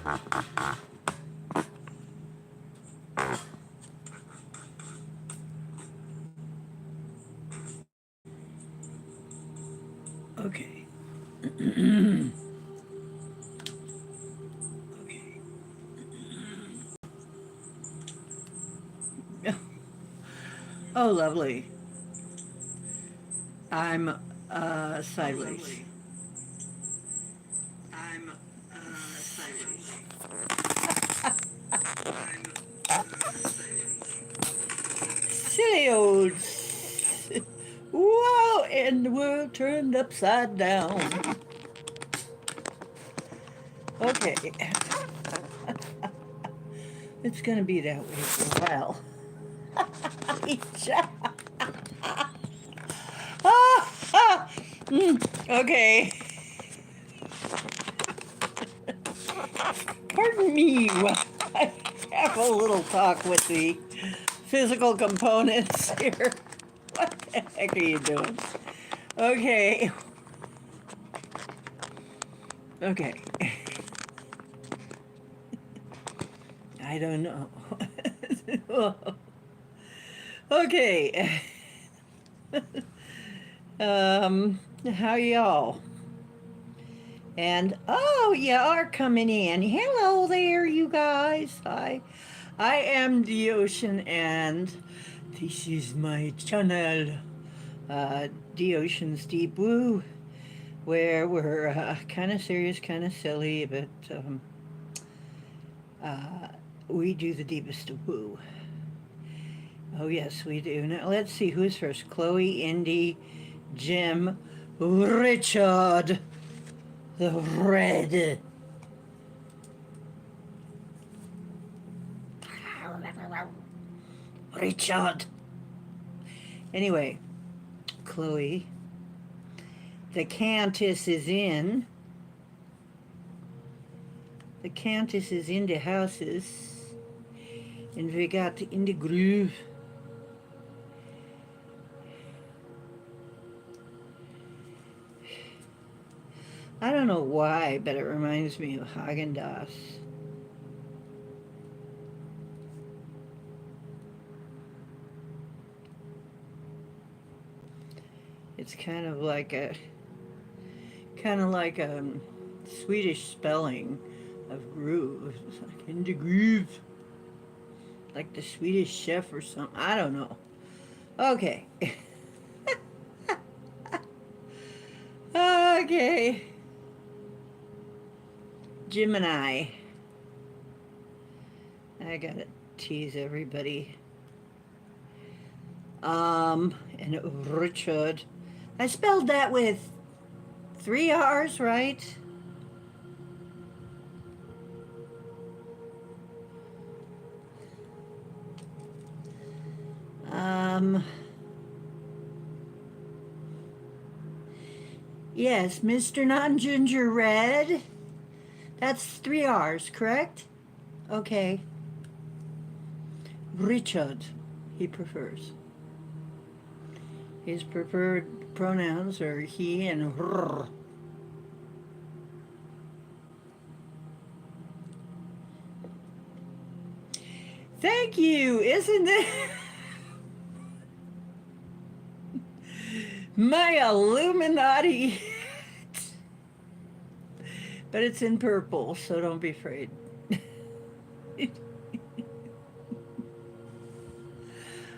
Okay. Okay. Oh, lovely. I'm Oh, sideways. lovely. I'm sideways. I'm sideways. Silly old. Whoa, and the world turned upside down. Okay. It's gonna be that way for a while. Okay. Pardon me while I have a little talk with the physical components here. What the heck are you doing? Okay. Okay. I don't know. Okay. How y'all? And oh, you are coming in. Hello there, you guys. I am the ocean, and this is my channel, the ocean's deep woo, where we're kind of serious, kind of silly, but uh, we do the deepest of woo. Oh yes, we do. Now let's see who's first. Chloe, Indy, Jim, Richard, the Red. Richard. Anyway, Chloe, the Countess is in. The Countess is in the houses. And we got in the groove. I don't know why, but it reminds me of Haagen-Dazs. It's kind of like a Swedish spelling of groove. It's like in the groove, like the Swedish chef or something. I don't know. Okay. Okay. Gemini. I gotta tease everybody. And Richard. I spelled that with 3 R's, right? Um, yes, Mr. Non-Ginger Red. That's 3 R's, correct? Okay. Richard, he prefers. His preferred pronouns are he and her. Thank you, isn't it? My Illuminati. But it's in purple, so don't be afraid.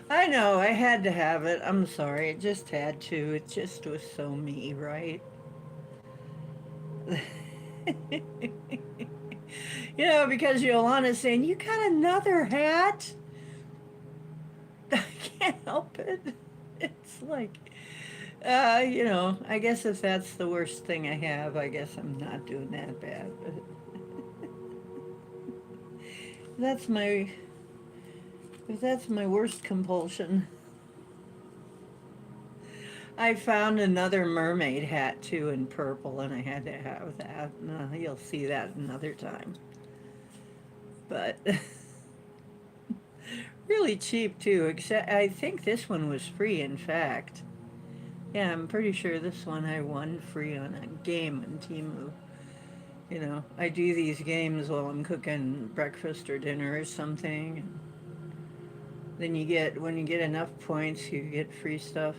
I know, I had to have it. I'm sorry, I just had to. It just was so me, right? Because Yolana's saying, you got another hat? I can't help it. It's like, I guess if that's the worst thing I have, I guess I'm not doing that bad. But that's my, if that's my worst compulsion. I found another mermaid hat too in purple, and I had to have that. You'll see that another time. But really cheap too, except I think this one was free, in fact. Yeah, I'm pretty sure this one I won free on a game on Temu. You know, I do these games while I'm cooking breakfast or dinner or something. And then when you get enough points, you get free stuff.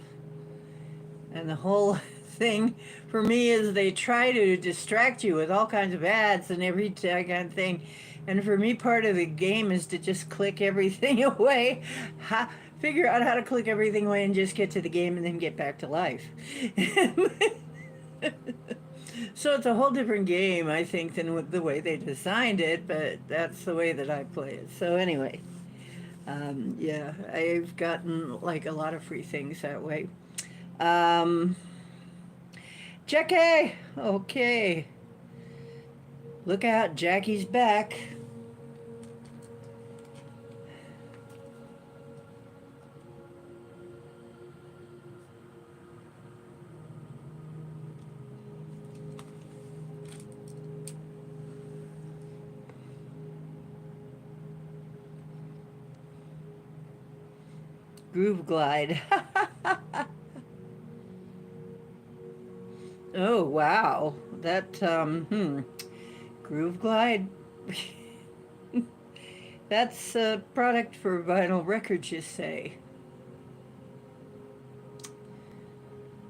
And the whole thing for me is they try to distract you with all kinds of ads and every kind of thing. And for me, part of the game is to just click everything away, figure out how to click everything away and just get to the game and then get back to life. So it's a whole different game, I think, than the way they designed it, but that's the way that I play it. So anyway, yeah, I've gotten like a lot of free things that way. Um, Jackie, okay, look out, Jackie's back. Groove Glide. Oh wow, that Groove Glide. That's a product for vinyl records, you say?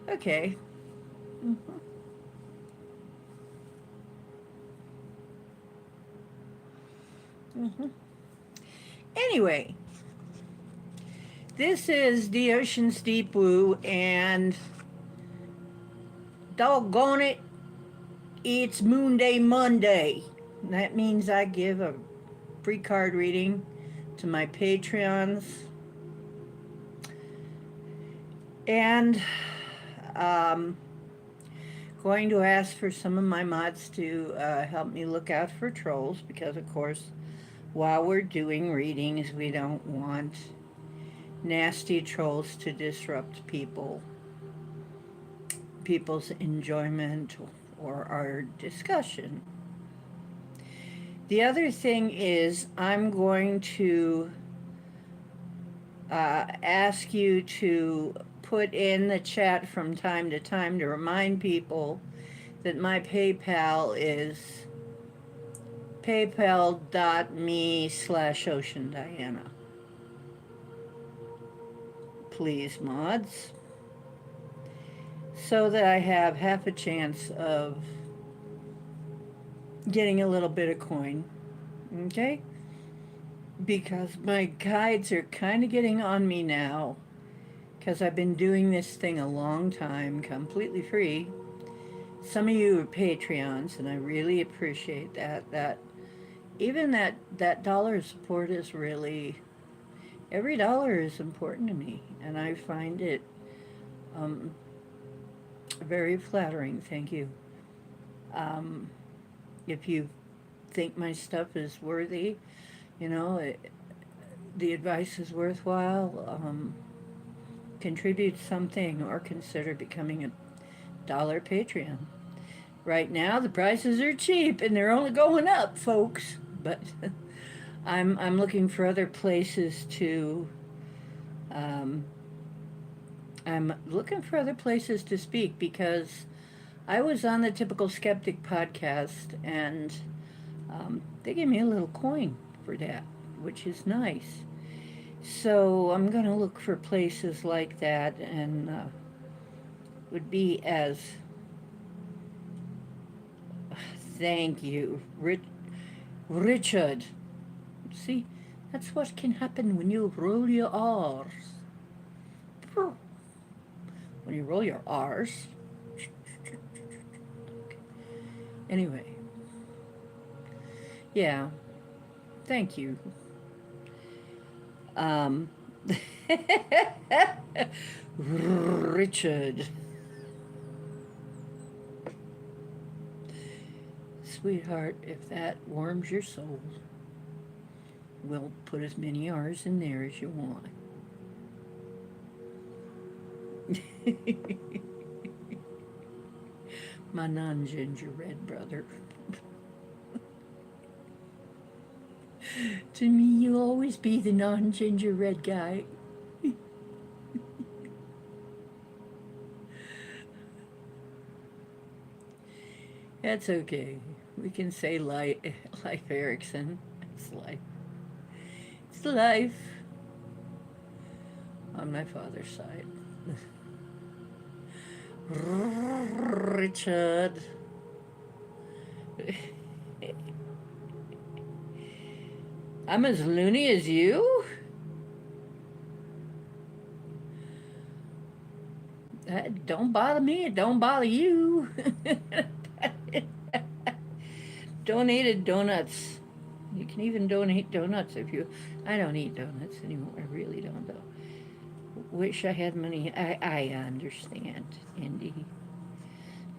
Okay. Mhm. Mhm. Anyway, this is the Ocean's Deep Blue, and doggone it, it's Moonday Monday. That means I give a free card reading to my Patreons. And um, going to ask for some of my mods to help me look out for trolls because, of course, while we're doing readings, we don't want nasty trolls to disrupt people's enjoyment or our discussion. The other thing is, I'm going to ask you to put in the chat from time to time to remind people that my PayPal is paypal.me/oceandiana. Please, mods, so that I have half a chance of getting a little bit of coin. Okay? Because my guides are kind of getting on me now because I've been doing this thing a long time, completely free. Some of you are Patreons, and I really appreciate that. That dollar support is really, every dollar is important to me, and I find it um, very flattering. Thank you. Um, if you think my stuff is worthy, you know, the advice is worthwhile, contribute something or consider becoming a dollar Patreon. Right now, the prices are cheap and they're only going up, folks. But I'm looking for other places to. Um, I'm looking for other places to speak because I was on the Typical Skeptic podcast and they gave me a little coin for that, which is nice. So I'm going to look for places like that and would be as. Thank you, Richard. See, that's what can happen when you roll your R's. When you roll your R's. Anyway, yeah, thank you. Um, Richard. Sweetheart, if that warms your soul, we'll put as many R's in there as you want. My non-gingerbread brother. To me, you'll always be the non-gingerbread guy. That's okay. We can say life, life Erickson. It's life. It's life on my father's side. Richard. I'm as loony as you? That don't bother me, it don't bother you. Donated donuts. You can even donate donuts if you. I don't eat donuts anymore. I really don't, though. Wish I had money. I understand, Indy.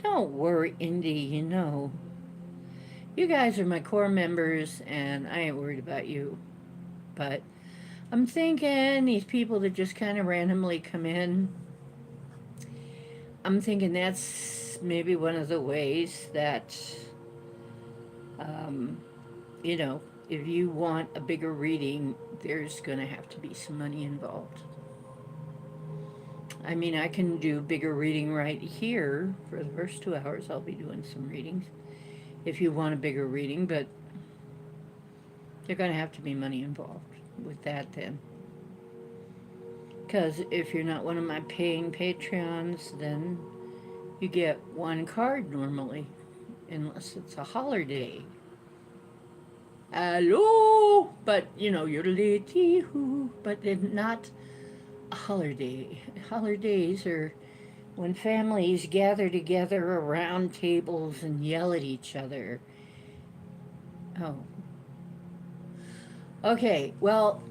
Don't worry, Indy, you know. You guys are my core members, and I ain't worried about you. But I'm thinking these people that just kind of randomly come in, I'm thinking that's maybe one of the ways that, um, you know, if you want a bigger reading, there's going to have to be some money involved. I mean, I can do bigger reading right here. For the first 2 hours, I'll be doing some readings if you want a bigger reading, but there's going to have to be money involved with that then. Because if you're not one of my paying Patreons, then you get one card normally, unless it's a holiday. Hello, but you know you're late, but not a holiday. Holidays are when families gather together around tables and yell at each other. Oh, okay. Well,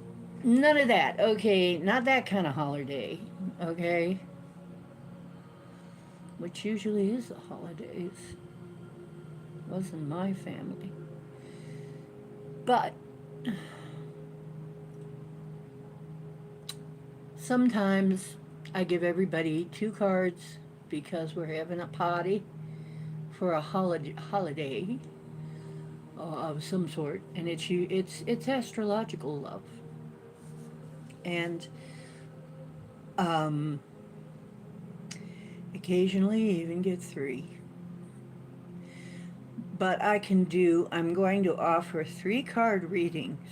none of that. Okay, not that kind of holiday. Okay, which usually is the holidays. Wasn't my family, but sometimes I give everybody 2 cards because we're having a party for a holiday of some sort, and it's astrological love, and um, occasionally you even get 3. But I'm going to offer 3 card readings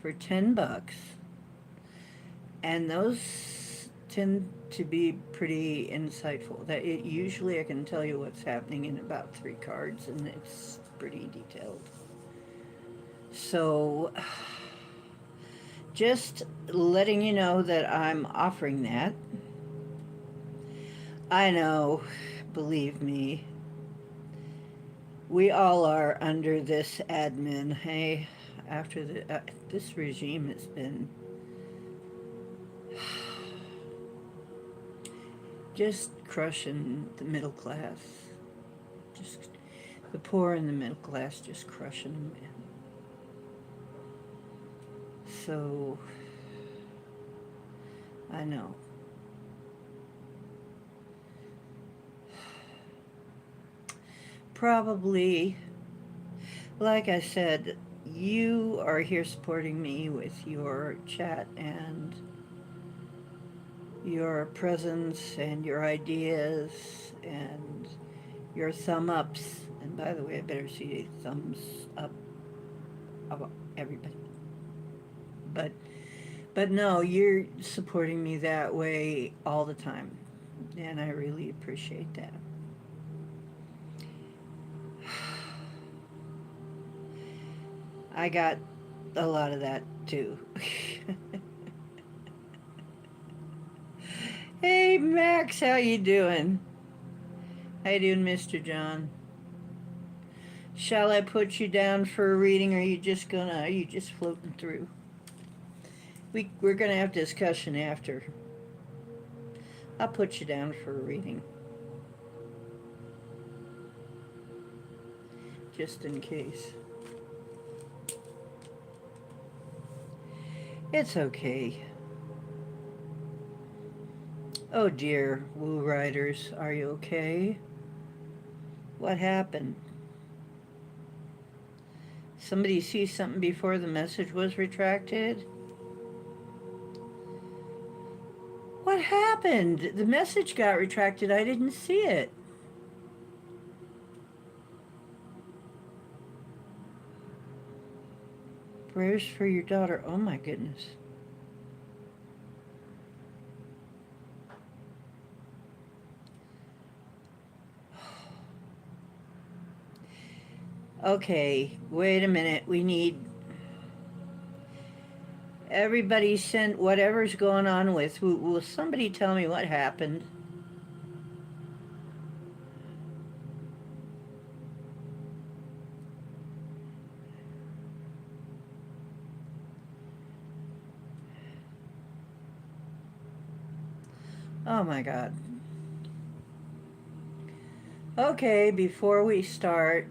for $10, and those tend to be pretty insightful. That usually I can tell you what's happening in about 3 cards, and it's pretty detailed. So, just letting you know that I'm offering that. I know, believe me, we all are under this admin. Hey, after this regime has been just crushing the middle class. Just the poor and the middle class just crushing them. So, I know. Probably, like I said, you are here supporting me with your chat and your presence and your ideas and your thumb ups. And by the way, I better see thumbs up of everybody. But no, you're supporting me that way all the time, and I really appreciate that. I got a lot of that too. Hey Max, how you doing? How you doing, Mr. John? Shall I put you down for a reading, or are you just floating through? We're gonna have discussion after. I'll put you down for a reading. Just in case. It's okay. Oh dear, Woo Riders, are you okay? What happened? Somebody see something before the message was retracted? What happened? The message got retracted. I didn't see it. Prayers for your daughter. Oh my goodness. Okay, wait a minute. We need everybody send whatever's going on with. Will somebody tell me what happened? Oh my God. Okay, before we start,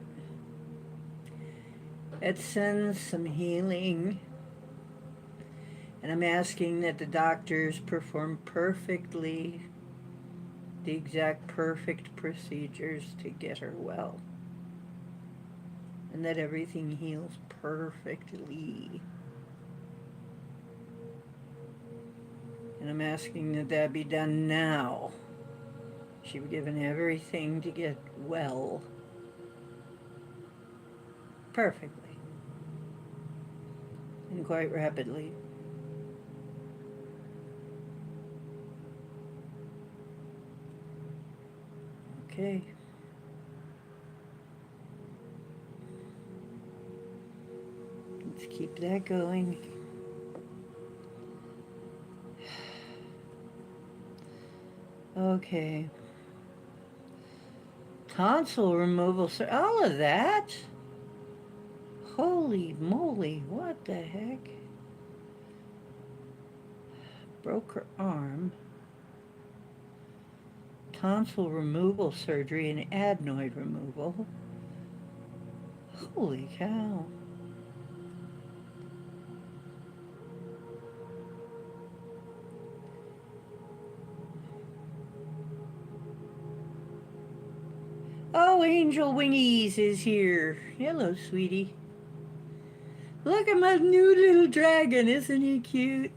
let's send some healing. And I'm asking that the doctors perform perfectly the exact perfect procedures to get her well. And that everything heals perfectly. And I'm asking that that be done now. She was given everything to get well perfectly and quite rapidly. Okay. Let's keep that going. Okay. Tonsil removal, all of that? Holy moly, what the heck? Broke her arm. Tonsil removal surgery and adenoid removal. Holy cow. Oh, Angel Wingies is here. Hello, sweetie. Look at my new little dragon. Isn't he cute?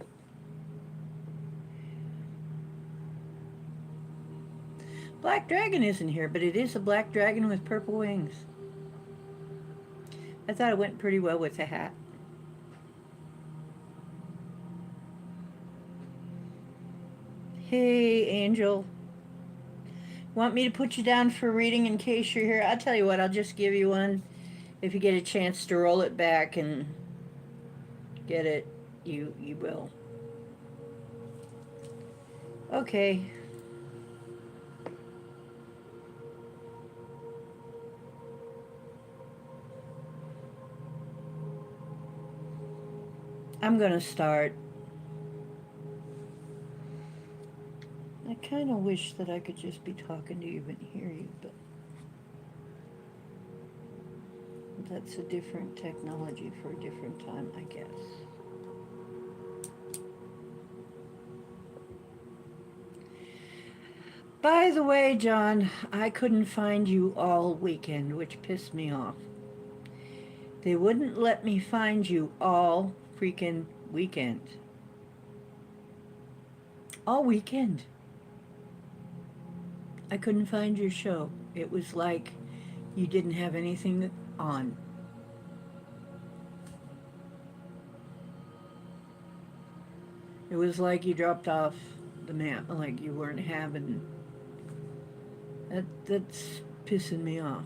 Black dragon isn't here, but it is a black dragon with purple wings. I thought it went pretty well with the hat. Hey, Angel. Want me to put you down for reading in case you're here? I'll tell you what, I'll just give you one. If you get a chance to roll it back and get it, you will. Okay. I'm going to start. I kind of wish that I could just be talking to you and hear you, but that's a different technology for a different time, I guess. By the way, John, I couldn't find you all weekend, which pissed me off. They wouldn't let me find you all freaking weekend. All weekend. I couldn't find your show. It was like you didn't have anything on. It was like you dropped off the map, like you weren't having. That's pissing me off.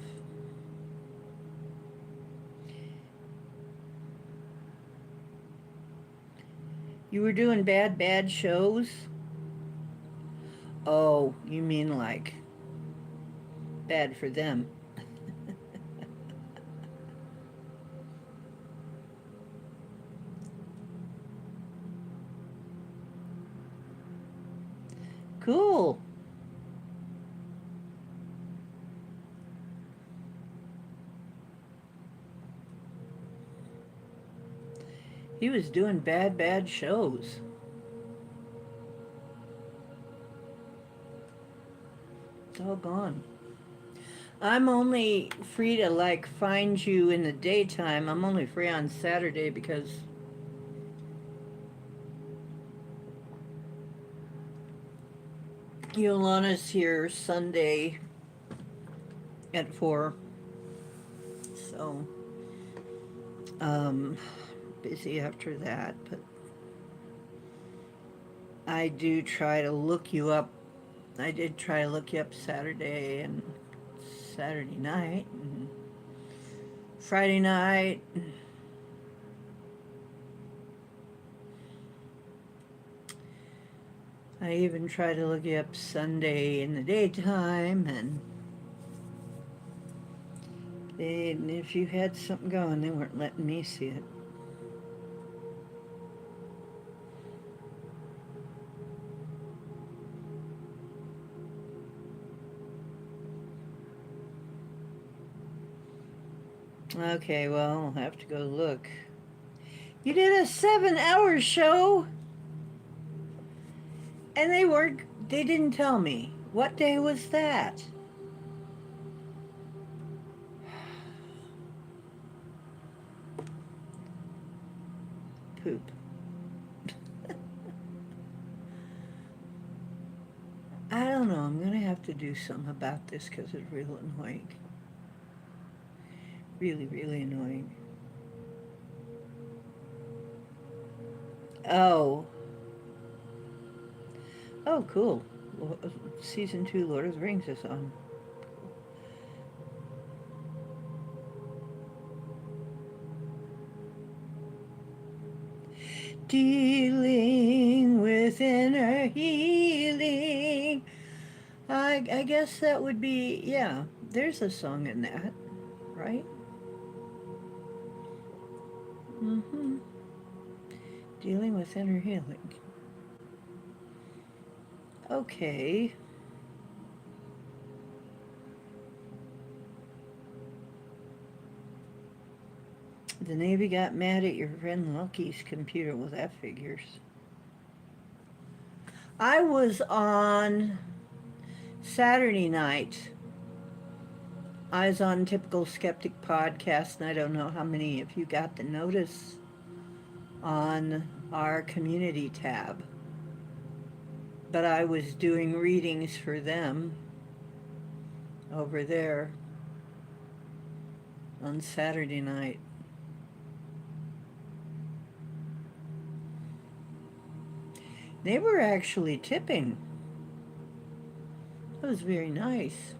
You were doing bad shows? Oh, you mean like bad for them. Cool. He was doing bad shows. Doggone. I'm only free to like find you in the daytime. I'm only free on Saturday because Yolana's here Sunday at 4. So, busy after that, but I do try to look you up. I did try to look you up Saturday and Saturday night and Friday night. I even tried to look you up Sunday in the daytime, and if you had something going, they weren't letting me see it. Okay, well, I'll have to go look. You did a 7-hour show, and they didn't tell me. What day was that? Poop. I don't know. I'm going to have to do something about this because it's real annoying. Really, really annoying. Oh. Oh, cool. Season 2 Lord of the Rings is on. Dealing with inner healing. I guess that would be, yeah, there's a song in that, right? Mm-hmm. Dealing with inner healing. Okay. The Navy got mad at your friend Lucky's computer. Well, that figures. I was on Saturday night. I was on Typical Skeptic Podcast, and I don't know how many of you got the notice on our community tab. But I was doing readings for them over there on Saturday night. They were actually tipping. That was very nice.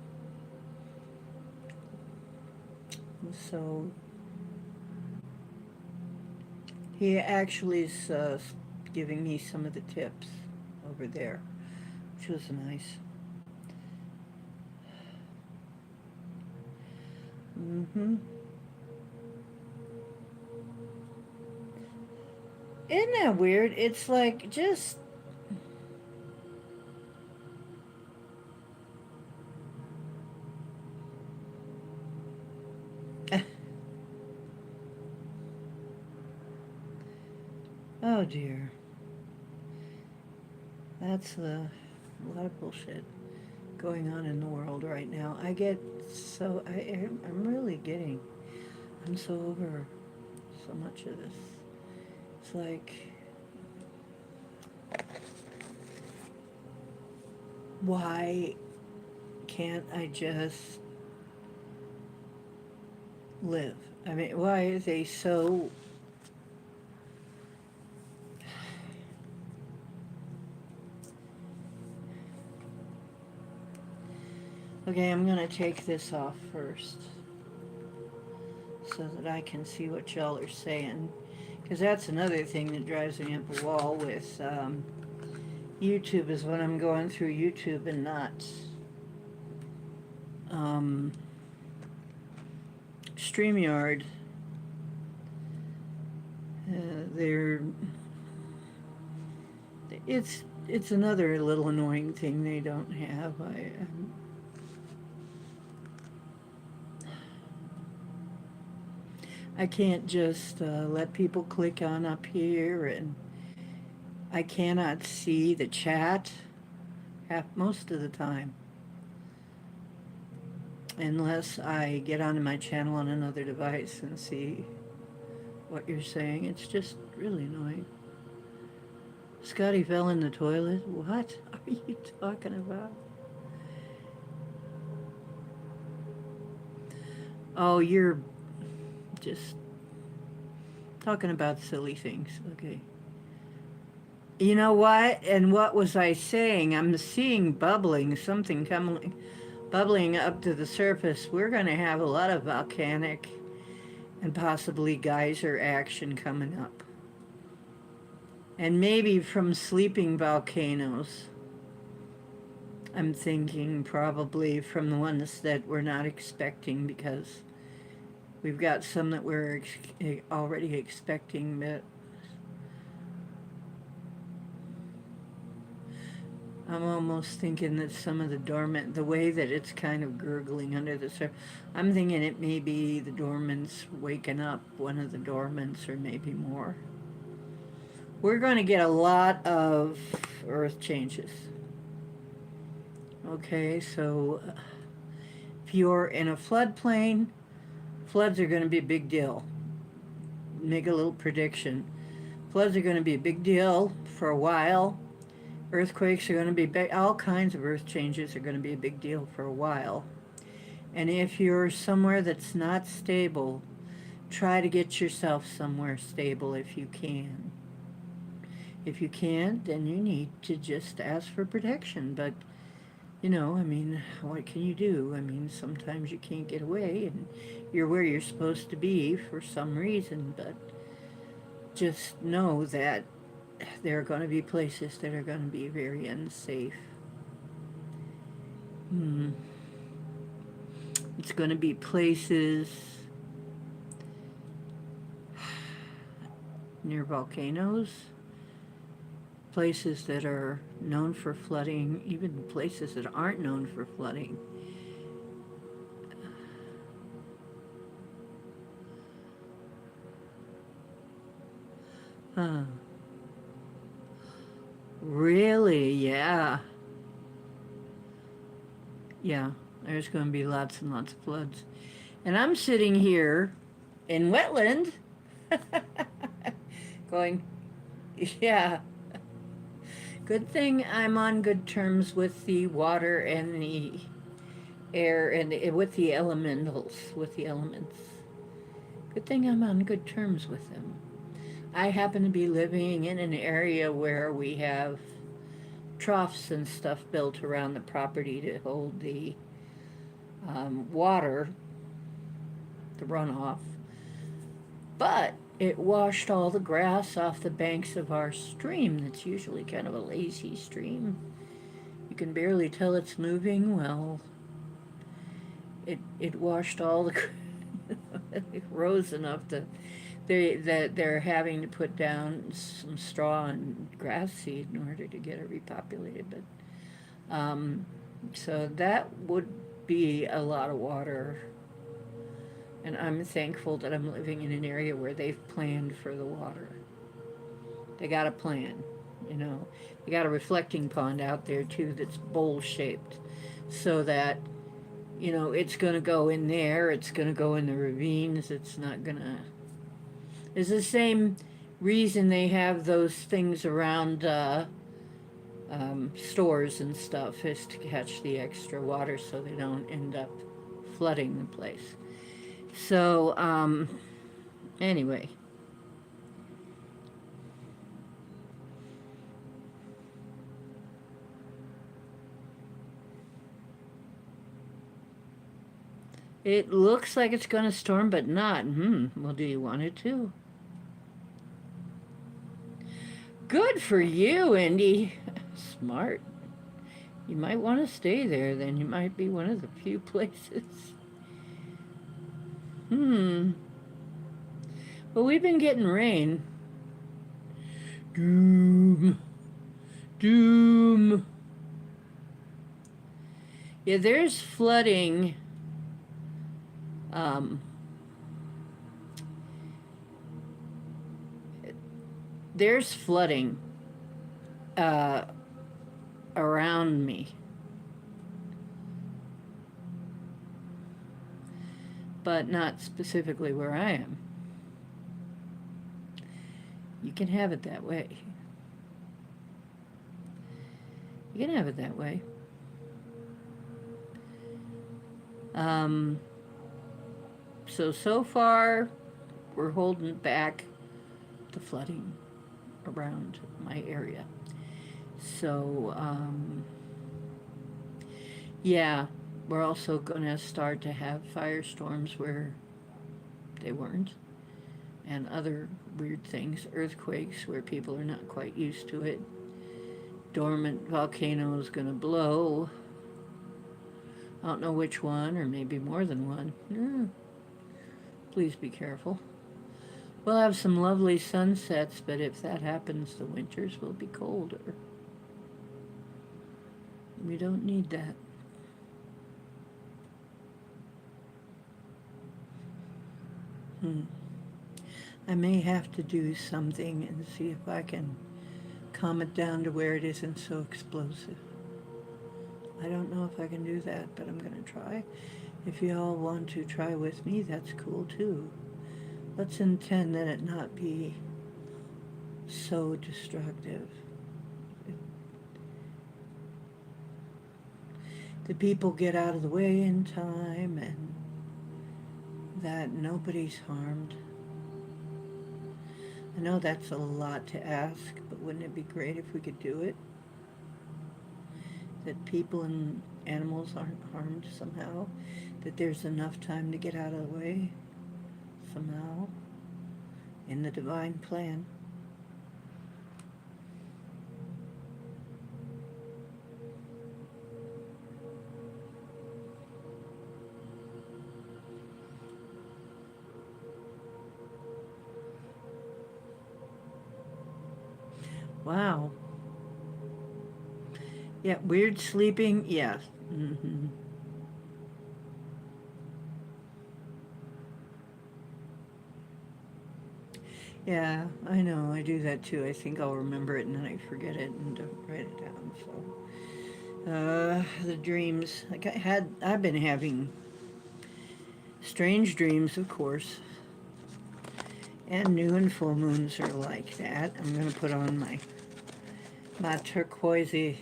So he actually is giving me some of the tips over there, which was nice. Mm-hmm. Isn't that weird? It's like just oh dear. That's a lot of bullshit going on in the world right now. I'm really getting, I'm so over so much of this. It's like, why can't I just live? I mean, why are they so... Okay, I'm going to take this off first so that I can see what y'all are saying. Because that's another thing that drives me up a wall with YouTube, is when I'm going through YouTube and not StreamYard. They're... It's another little annoying thing they don't have. I can't just let people click on up here, and I cannot see the chat most of the time unless I get onto my channel on another device and see what you're saying. It's just really annoying. Scotty fell in the toilet? What are you talking about? Oh, you're just... Talking about silly things. Okay. You know what? And what was I saying? I'm seeing bubbling, something coming, bubbling up to the surface. We're going to have a lot of volcanic and possibly geyser action coming up. And maybe from sleeping volcanoes. I'm thinking probably from the ones that we're not expecting, because we've got some that we're already expecting, but I'm almost thinking that some of the dormant, the way that it's kind of gurgling under the surface, I'm thinking it may be the dormants waking up, one of the dormants, or maybe more. We're going to get a lot of earth changes. Okay, so if you're in a floodplain, floods are going to be a big deal. Make a little prediction. Floods are going to be a big deal for a while. Earthquakes are going to be big. All kinds of earth changes are going to be a big deal for a while. And if you're somewhere that's not stable, try to get yourself somewhere stable if you can. If you can't, then you need to just ask for protection. But, you know, I mean, what can you do? I mean, sometimes you can't get away and you're where you're supposed to be for some reason, but just know that there are going to be places that are going to be very unsafe. It's going to be places near volcanoes, places that are known for flooding, even places that aren't known for flooding. Huh. Really? Yeah. Yeah, there's going to be lots and lots of floods. And I'm sitting here in wetland going, yeah. Good thing I'm on good terms with the water and the air and with the elementals, with the elements. Good thing I'm on good terms with them. I happen to be living in an area where we have troughs and stuff built around the property to hold the water, the runoff. But it washed all the grass off the banks of our stream that's usually kind of a lazy stream. You can barely tell it's moving. Well, it washed all the it rose enough that they're having to put down some straw and grass seed in order to get it repopulated. But so that would be a lot of water. And I'm thankful that I'm living in an area where they've planned for the water. They got a plan, you know. They got a reflecting pond out there too that's bowl shaped, so that, you know, it's going to go in there, it's going to go in the ravines, it's not going to... It's the same reason they have those things around stores and stuff, is to catch the extra water so they don't end up flooding the place. So, anyway. It looks like it's going to storm, but not. Well, do you want it to? Good for you, Indy. Smart. You might want to stay there, then. You might be one of the few places. Well, we've been getting rain. Doom. Doom. Yeah, there's flooding. There's flooding around me. But not specifically where I am. You can have it that way. You can have it that way. So far, we're holding back the flooding around my area. So, yeah, we're also going to start to have firestorms where they weren't, and other weird things, earthquakes where people are not quite used to it. Dormant volcano is going to blow. I don't know which one, or maybe more than one. Please be careful. We'll have some lovely sunsets, but if that happens, the winters will be colder. We don't need that. I may have to do something and see if I can calm it down to where it isn't so explosive. I don't know if I can do that, but I'm going to try. If you all want to try with me, that's cool too. Let's intend that it not be so destructive. The people get out of the way in time and that nobody's harmed. I know that's a lot to ask, but wouldn't it be great if we could do it? That people and animals aren't harmed somehow, that there's enough time to get out of the way somehow in the divine plan. Wow. Yeah, weird sleeping, yes. Mm-hmm. Yeah, I know, I do that too. I think I'll remember it and then I forget it and don't write it down, so. The dreams. I've been having strange dreams, of course. And new and full moons are like that. I'm going to put on my turquoisey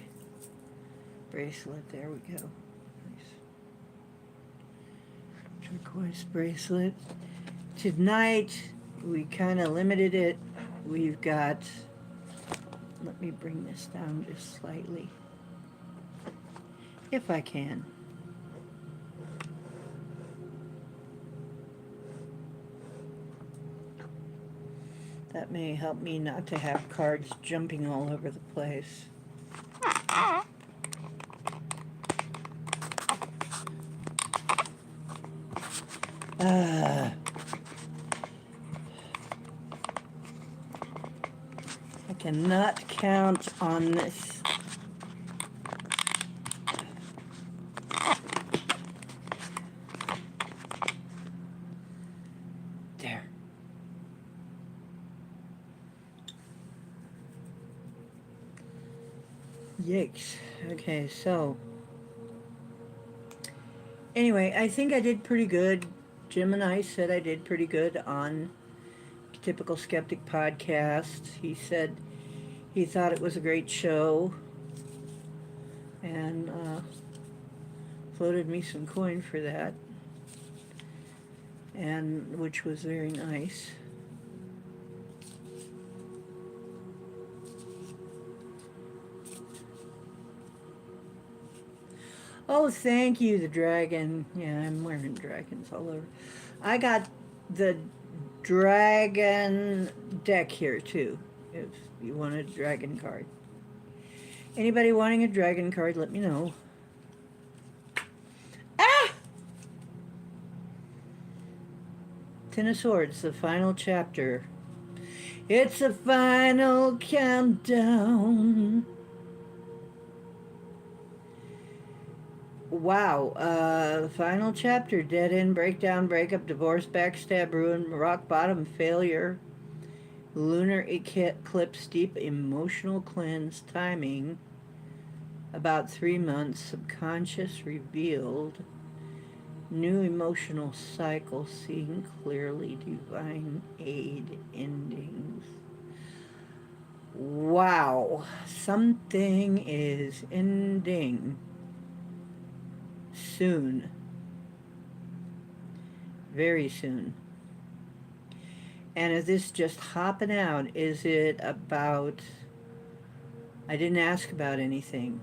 bracelet. There we go. Nice. Turquoise bracelet. Tonight, we kind of limited it. We've got, let me bring this down just slightly, if I can. That may help me not to have cards jumping all over the place. I cannot count on this. There. Yikes. Okay, so anyway, I think I did pretty good. Jim and I said I did pretty good on Typical Skeptic podcast. He said he thought it was a great show and floated me some coin for that, and which was very nice. Oh, thank you, the dragon. Yeah, I'm wearing dragons all over. I got the dragon deck here, too, if you want a dragon card. Anybody wanting a dragon card, let me know. Ah! Ten of Swords, the final chapter. It's a final countdown. Wow, the final chapter, dead end, breakdown, breakup, divorce, backstab, ruin, rock bottom, failure, lunar eclipse, deep emotional cleanse, timing, about 3 months, subconscious revealed, new emotional cycle, seeing clearly, divine aid, endings. Wow, something is ending. Soon. Very soon. And is this just hopping out? Is it about, I didn't ask about anything,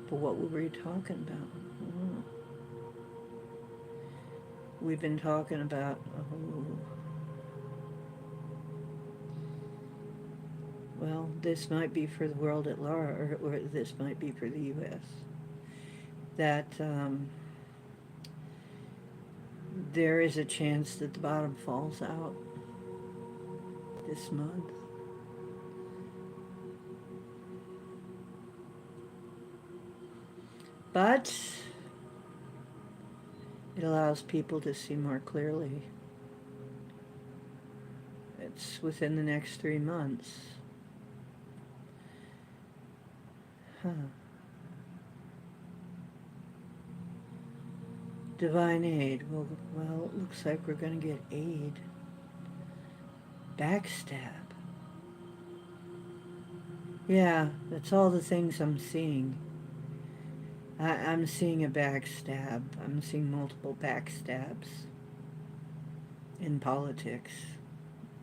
but what were we talking about? Oh, we've been talking about, oh, well, this might be for the world at large, or this might be for the U.S. That there is a chance that the bottom falls out this month. But it allows people to see more clearly. It's within the next 3 months. Huh. Divine aid. Well, it looks like we're going to get aid. Backstab. Yeah, that's all the things I'm seeing. I'm seeing a backstab. I'm seeing multiple backstabs in politics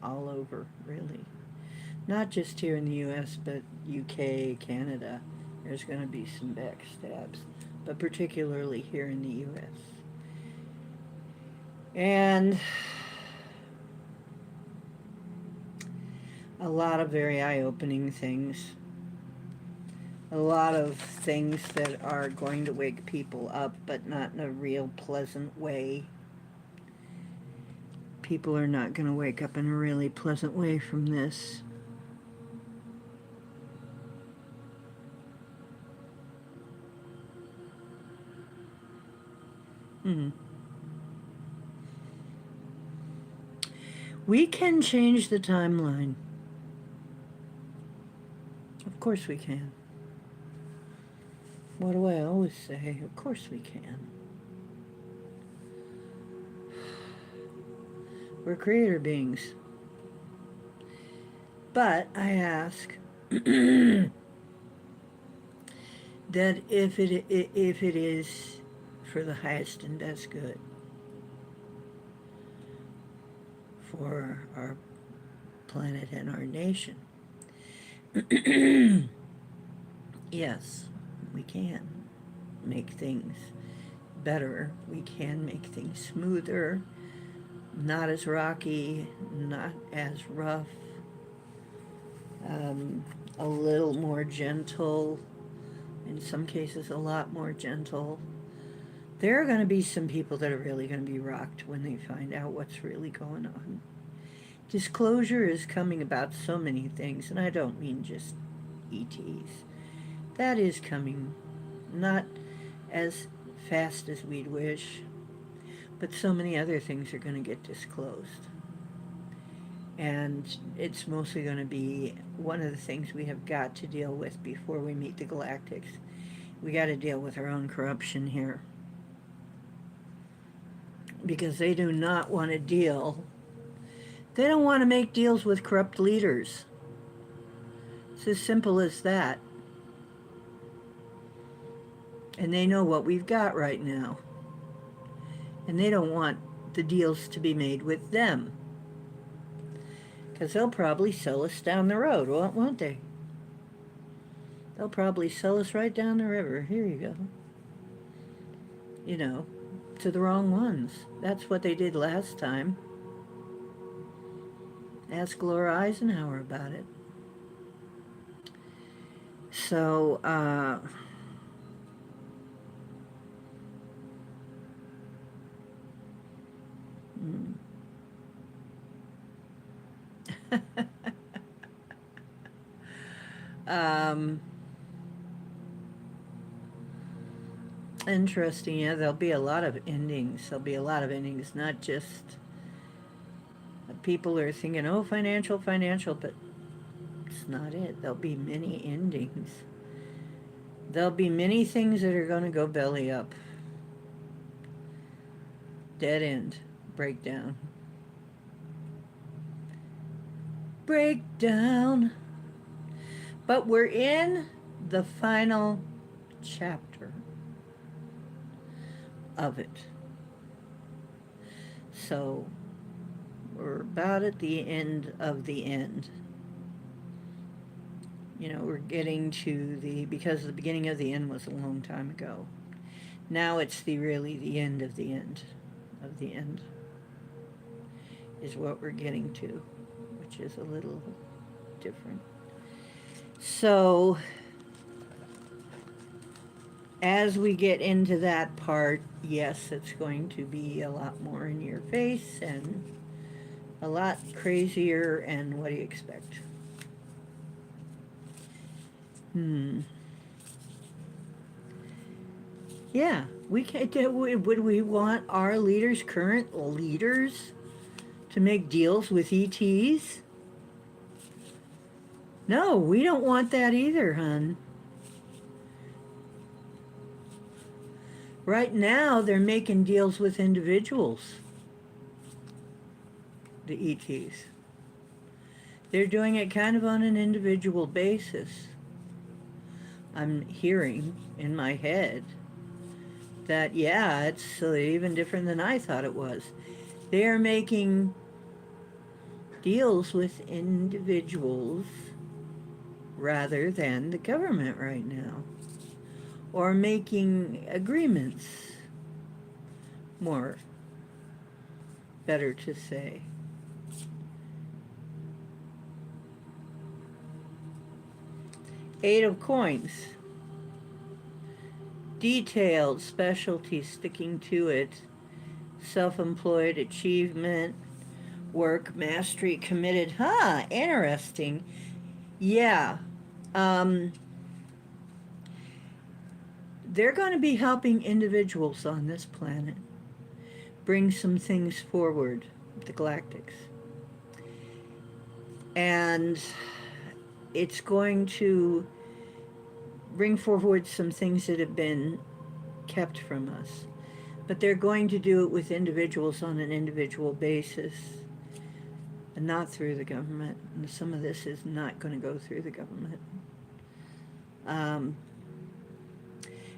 all over, really. Not just here in the US, but UK, Canada. There's going to be some backstabs, but particularly here in the US. And a lot of very eye-opening things. A lot of things that are going to wake people up, but not in a real pleasant way. People are not going to wake up in a really pleasant way from this. We can change the timeline. Of course we can. What do I always say? Of course we can. We're creator beings. But I ask that if it is for the highest and best good for our planet and our nation, yes, we can make things better. We can make things smoother, not as rocky, not as rough, a little more gentle, in some cases a lot more gentle. There are going to be some people that are really going to be rocked when they find out what's really going on. Disclosure is coming about so many things, and I don't mean just ETs. That is coming, not as fast as we'd wish, but so many other things are going to get disclosed. And it's mostly going to be one of the things we have got to deal with before we meet the galactics. We got to deal with our own corruption here. Because they do not want to deal. They don't want to make deals with corrupt leaders. It's as simple as that. And they know what we've got right now. And they don't want the deals to be made with them. Because they'll probably sell us down the road, won't they? They'll probably sell us right down the river. Here you go. You know, to the wrong ones. That's what they did last time. Ask Laura Eisenhower about it. So, interesting. Yeah, there'll be a lot of endings. There'll be a lot of endings, not just people are thinking, oh, financial, but it's not it. There'll be many endings. There'll be many things that are going to go belly up. Dead end. Breakdown. Breakdown. But we're in the final chapter of it. So We're about at the end of the end. You know, we're getting to because the beginning of the end was a long time ago. Now it's really the end of the end of the end is what we're getting to, which is a little different. So, as we get into that part, yes, it's going to be a lot more in your face and a lot crazier. And what do you expect? Yeah, we can't. Would we want our leaders, current leaders, to make deals with ETs? No, we don't want that either, hun. Right now, they're making deals with individuals, the ETs. They're doing it kind of on an individual basis. I'm hearing in my head that, yeah, it's even different than I thought it was. They are making deals with individuals rather than the government right now, or making agreements, more better to say. Eight of coins. Detailed, specialty, sticking to it, self-employed, achievement, work, mastery, committed. Huh, interesting. Yeah. They're going to be helping individuals on this planet bring some things forward, the galactics. And it's going to bring forward some things that have been kept from us. But they're going to do it with individuals on an individual basis and not through the government. And some of this is not going to go through the government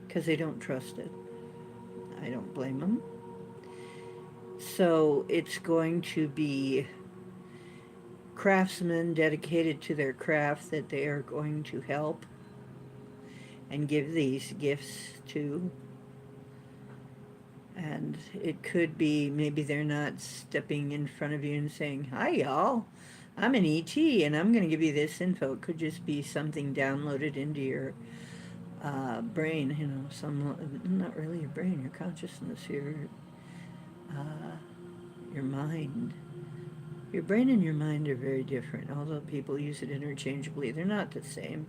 because they don't trust it. I don't blame them. So it's going to be craftsmen dedicated to their craft that they are going to help and give these gifts to. And it could be maybe they're not stepping in front of you and saying, "Hi, y'all, I'm an ET and I'm going to give you this info." It could just be something downloaded into your brain, you know, not really your brain, your consciousness, your mind. Your brain and your mind are very different, although people use it interchangeably. They're not the same.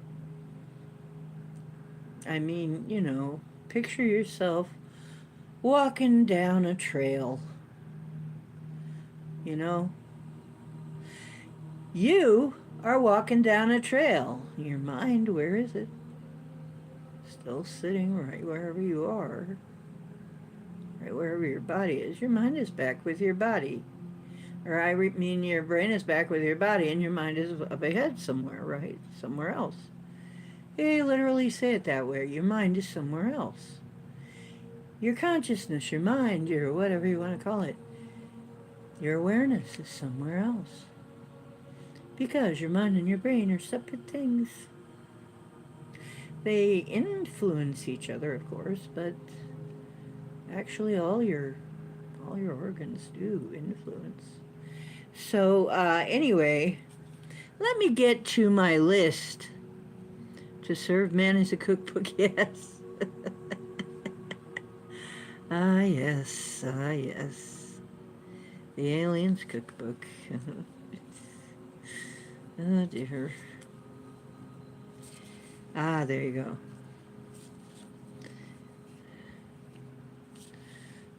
I mean, you know, picture yourself walking down a trail. You know? You are walking down a trail. Your mind, where is it? Still sitting right wherever you are. Right wherever your body is. Your mind is back with your body. Or I mean your brain is back with your body and your mind is up ahead somewhere, right? Somewhere else. They literally say it that way. Your mind is somewhere else. Your consciousness, your mind, your whatever you want to call it, your awareness is somewhere else. Because your mind and your brain are separate things. They influence each other, of course, but actually all your organs do influence. So anyway, let me get to my list. To serve man as a cookbook, yes. Ah, yes, ah, yes. The Aliens Cookbook. Oh, dear. Ah, there you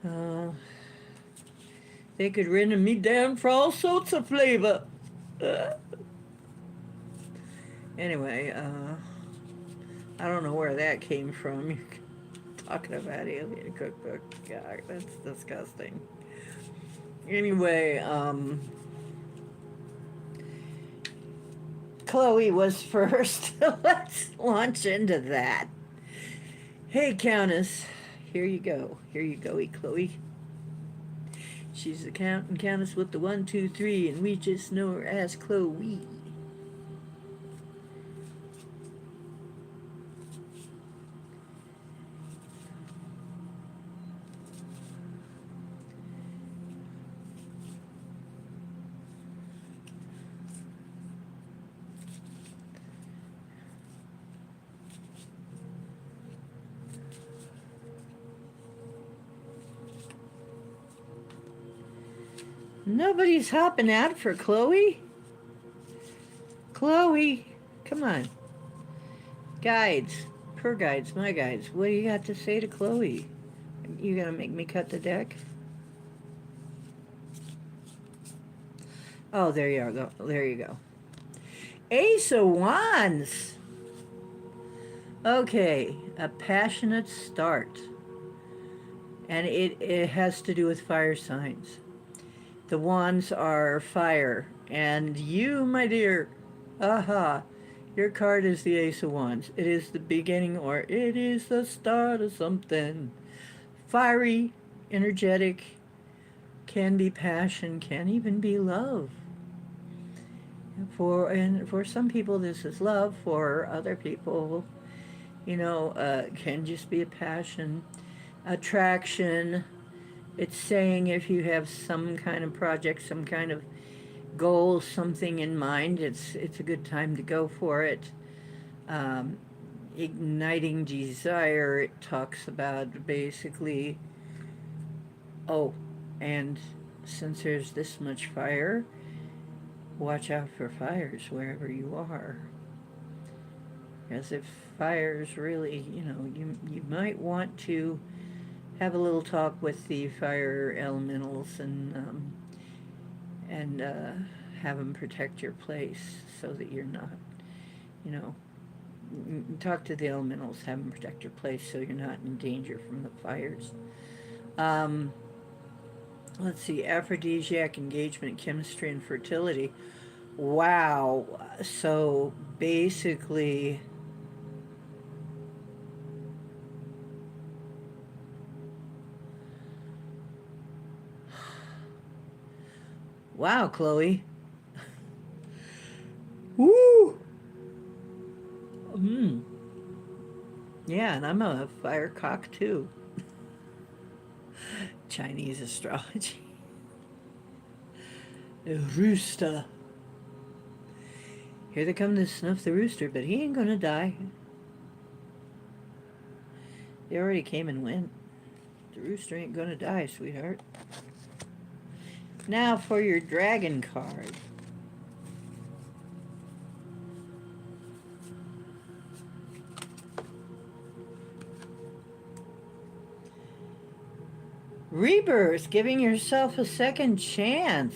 go. They could render me down for all sorts of flavor. Anyway, I don't know where that came from. You're talking about Alien Cookbook. God, that's disgusting. Anyway, Chloe was first. Let's launch into that. Hey, Countess. Here you go, Chloe. She's the count and countess with the 1, 2, 3, and we just know her as Chloe. Nobody's hopping out for Chloe. Chloe, come on. Guides, per guides, my guides, what do you got to say to Chloe? You gonna make me cut the deck? Oh, there you go. There you go. Ace of Wands. Okay, a passionate start. And it has to do with fire signs. The wands are fire. And you, my dear, aha, your card is the Ace of Wands. It is the beginning or it is the start of something. Fiery, energetic, can be passion, can even be love. For some people this is love, for other people, can just be a passion, attraction. It's saying if you have some kind of project, some kind of goal, something in mind, it's a good time to go for it. Um, Igniting desire, it talks about basically, oh, and since there's this much fire, watch out for fires wherever you are. As if fires really, you might want to have a little talk with the fire elementals and have them protect your place so that you're not, you know, talk to the elementals, have them protect your place so you're not in danger from the fires. Um, let's see, aphrodisiac, engagement, chemistry, and fertility. Wow. So basically, wow, Chloe. Woo! Hmm. Yeah, and I'm a firecock too. Chinese astrology. The rooster. Here they come to snuff the rooster, but he ain't gonna die. They already came and went. The rooster ain't gonna die, sweetheart. Now for your dragon card. Rebirth, giving yourself a second chance.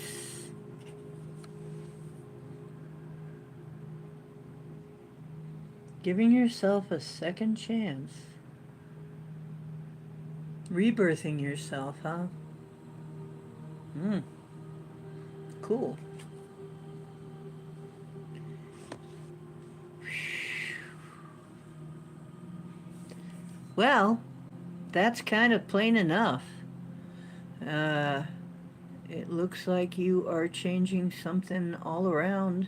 Giving yourself a second chance. Rebirthing yourself, huh? Cool. Well, that's kind of plain enough. Uh, it looks like you are changing something all around,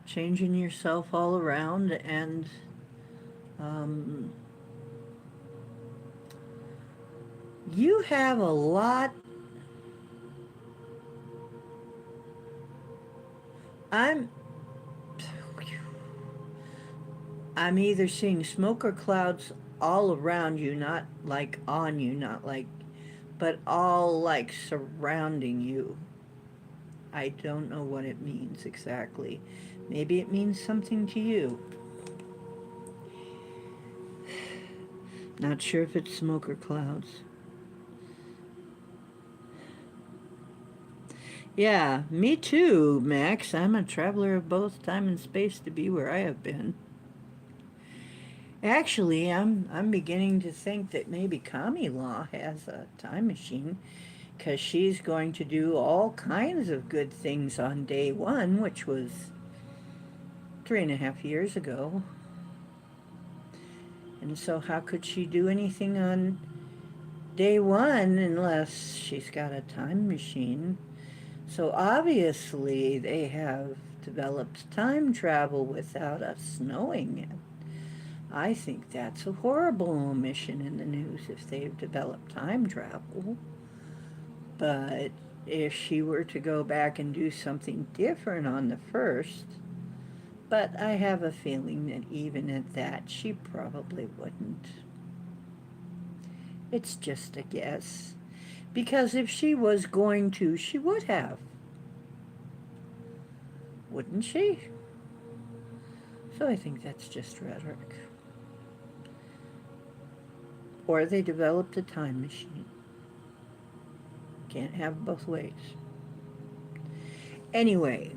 changing yourself all around, and um, you have a lot. I'm I'm either seeing smoke or clouds all around you, not like on you, not like, but all like surrounding you. I don't know what it means exactly. Maybe it means something to you. Not sure if it's smoke or clouds. Yeah, me too, Max. I'm a traveler of both time and space to be where I have been. Actually, I'm beginning to think that maybe Kami Law has a time machine because she's going to do all kinds of good things on day one, which was 3.5 years ago. And so, how could she do anything on day one unless she's got a time machine. So obviously they have developed time travel without us knowing it. I think that's a horrible omission in the news if they've developed time travel. But if she were to go back and do something different on the first, but I have a feeling that even at that, she probably wouldn't. It's just a guess. Because if she was going to, she would have. Wouldn't she? So I think that's just rhetoric. Or they developed a time machine. Can't have both ways. Anyway,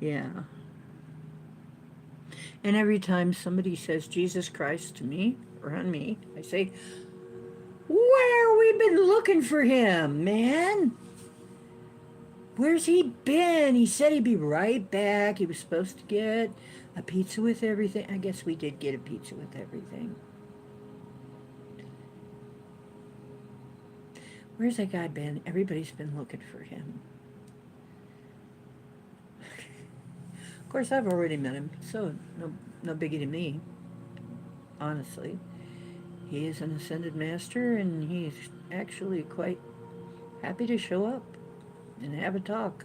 yeah. And every time somebody says Jesus Christ to me, around me, I say, where we been looking for him, man? Where's he been? He said he'd be right back. He was supposed to get a pizza with everything. I guess we did get a pizza with everything. Where's that guy been? Everybody's been looking for him. Of course, I've already met him, so no biggie to me, honestly. He is an ascended master, and he's actually quite happy to show up and have a talk.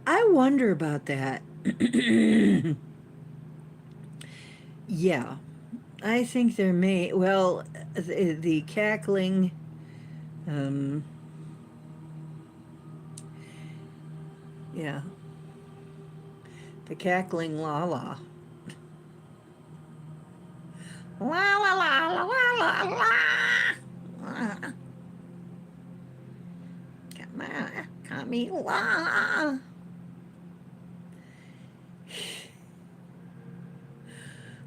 I wonder about that. Yeah, I think there may, well, the cackling, um, yeah, the cackling la la. La la la la la la la. Come on, come me la.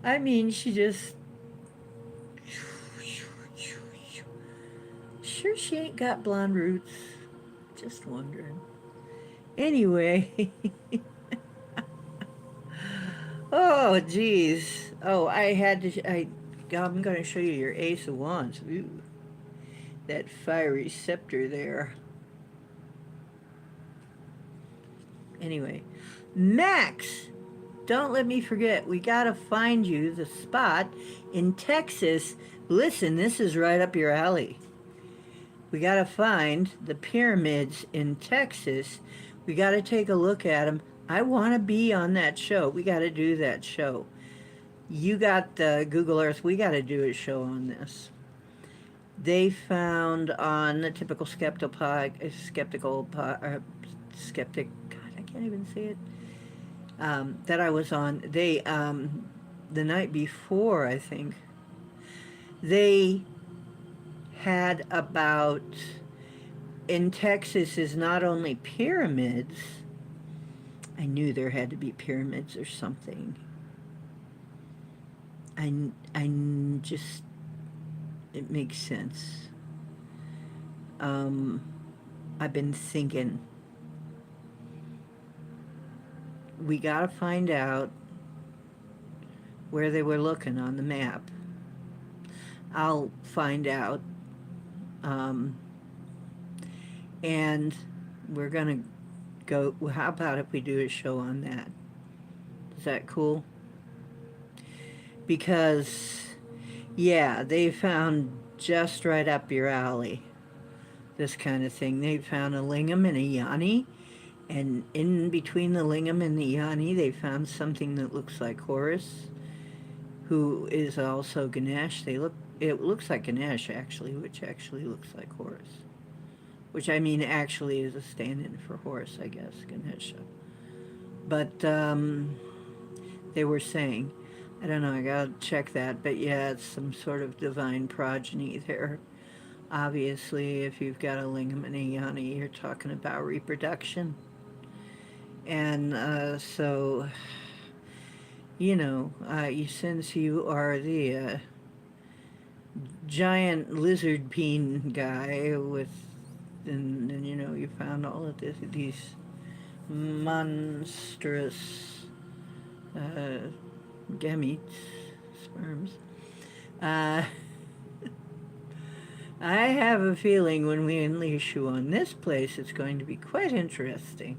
I mean, she just. Sure, she ain't got blonde roots. Just wondering. Anyway. Oh, geez. Oh, I had to. I'm going to show you your Ace of Wands. Ooh, that fiery scepter there. Anyway, Max, don't let me forget. We got to find you the spot in Texas. Listen, this is right up your alley. We got to find the pyramids in Texas. We got to take a look at them. I want to be on that show. We got to do that show. You got the Google Earth. We got to do a show on this. They found on the typical skeptic, God, I can't even say it, that I was on. They, the night before, I think, they had about, in Texas is not only pyramids, I knew there had to be pyramids or something. I just, it makes sense. I've been thinking, we gotta find out where they were looking on the map. I'll find out. And we're gonna go, how about if we do a show on that? Is that cool? Because, yeah, they found just right up your alley this kind of thing. They found a lingam and a yoni, and in between the lingam and the yoni, they found something that looks like Horus, who is also Ganesh. It looks like Ganesh, actually, which actually looks like Horus. Which, I mean, actually is a stand-in for Horus, I guess, Ganesha. But they were saying, I don't know, I gotta check that, but yeah, it's some sort of divine progeny there. Obviously, if you've got a lingam and a yoni, you're talking about reproduction. And so, since you are the giant lizard bean guy with, and you found all of these monstrous uh, gametes, sperms. Uh, I have a feeling when we unleash you on this place, it's going to be quite interesting.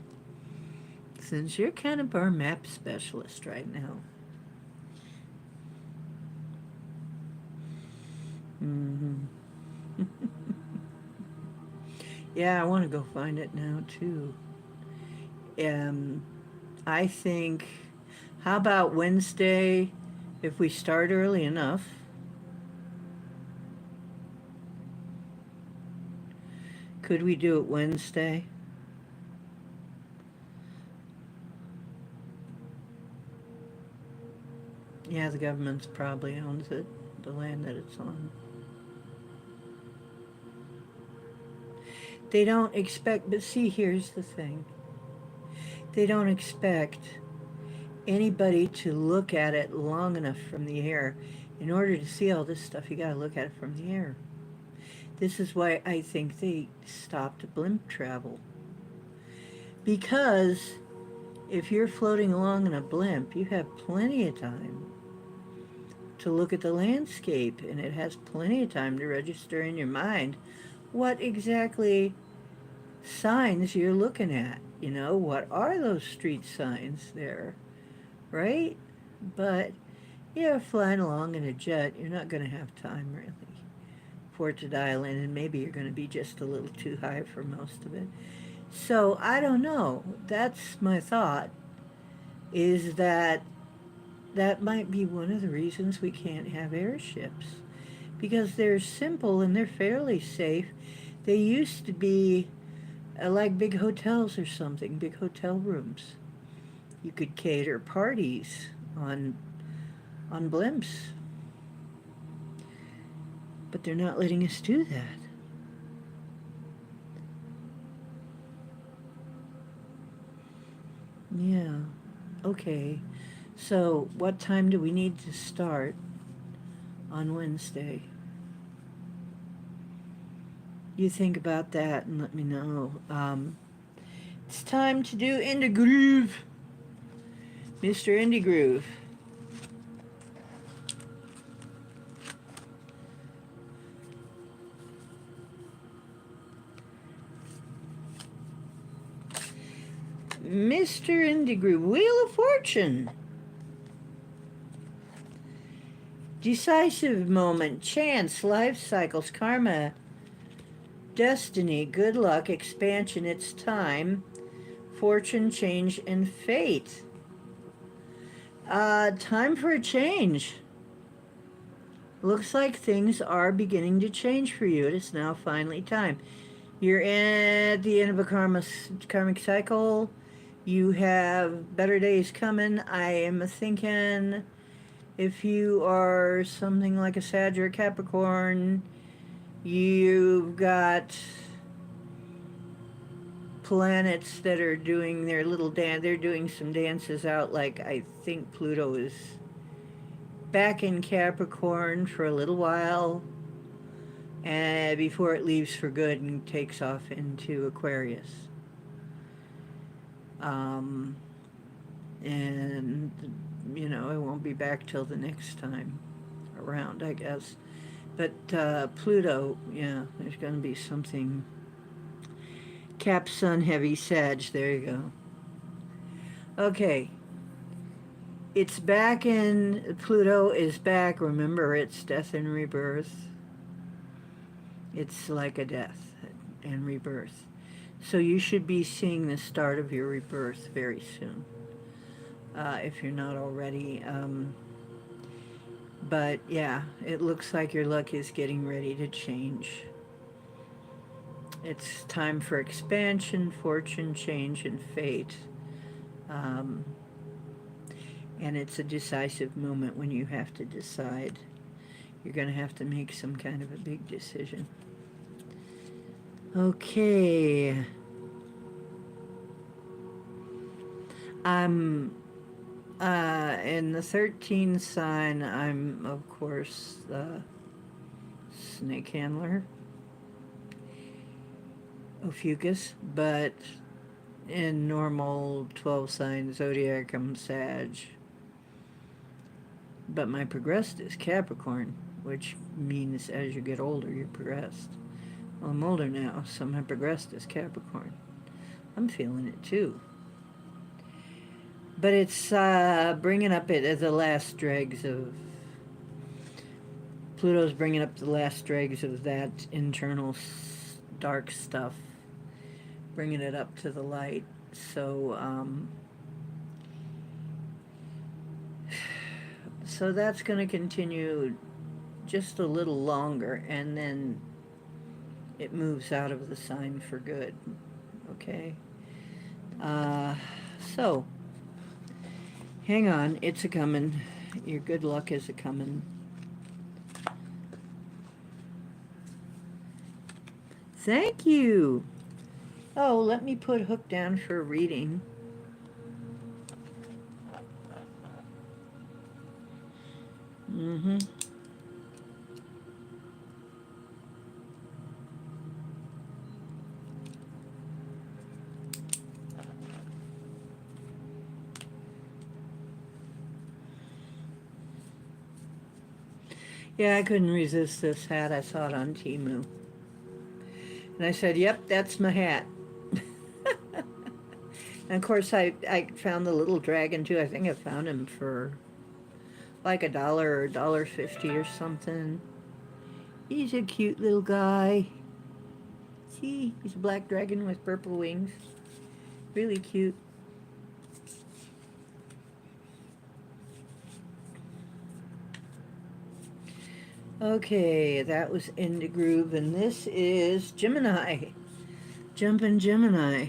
Since you're kind of our map specialist right now. Mm-hmm. Yeah, I want to go find it now too. Um, I think, how about Wednesday if we start early enough? Could we do it Wednesday? Yeah, the government's probably owns it, the land that it's on. They don't expect, but see, here's the thing. They don't expect anybody to look at it long enough from the air. In order to see all this stuff, you gotta look at it from the air. This is why I think they stopped blimp travel. Because if you're floating along in a blimp, you have plenty of time to look at the landscape, and it has plenty of time to register in your mind what exactly signs you're looking at. You know, what are those street signs there, right? But yeah, flying along in a jet, you're not going to have time really for it to dial in, and maybe you're going to be just a little too high for most of it. So I don't know. That's my thought. Is that that might be one of the reasons we can't have airships because they're simple and they're fairly safe. They used to be like big hotels or something, big hotel rooms. You could cater parties on on blimps, but they're not letting us do that. Yeah. Okay. So, what time do we need to start on Wednesday? You think about that and let me know. It's time to do Indie Groove, Mr. Indie Groove. Mr. Indie Groove, Wheel of Fortune. Decisive moment, chance, life cycles, karma, destiny, good luck, expansion, it's time, fortune, change, and fate. Time for a change. Looks like things are beginning to change for you. It is now finally time. You're at the end of a karmic cycle. You have better days coming. I am thinking if you are something like a Sag or a Capricorn, you've got planets that are doing their little dance. They're doing some dances out. Like I think Pluto is back in Capricorn for a little while, and before it leaves for good and takes off into Aquarius. Um, and you know it won't be back till the next time around, I guess. But Pluto, yeah, there's going to be something. Cap, Sun, Heavy, Sag. There you go. Okay, it's back in. Pluto is back. Remember, it's death and rebirth. It's like a death and rebirth. So you should be seeing the start of your rebirth very soon, if you're not already. But yeah, it looks like your luck is getting ready to change. It's time for expansion, fortune, change, and fate. Um, and it's a decisive moment when you have to decide. You're going to have to make some kind of a big decision. Okay. I'm in the 13th sign, I'm, of course, the snake handler, Ophiuchus, but in normal 12 sign zodiac, I'm Sag. But my progressed is Capricorn, which means as you get older, you're progressed. Well, I'm older now, so my progressed is Capricorn. I'm feeling it too. But it's bringing up it as the last dregs of Pluto's bringing up the last dregs of that internal dark stuff, bringing it up to the light. So that's going to continue just a little longer, and then it moves out of the sign for good. Okay. So hang on, it's a coming. Your good luck is a coming. Thank you. Oh, let me put Hook down for a reading. Mm-hmm. Yeah, I couldn't resist this hat. I saw it on Temu. And I said, yep, that's my hat. And of course, I found the little dragon too. I think I found him for like $1 or $1.50 or something. He's a cute little guy. See, he's a black dragon with purple wings. Really cute. Okay, that was In the Groove, and this is Gemini. Jumpin' Gemini.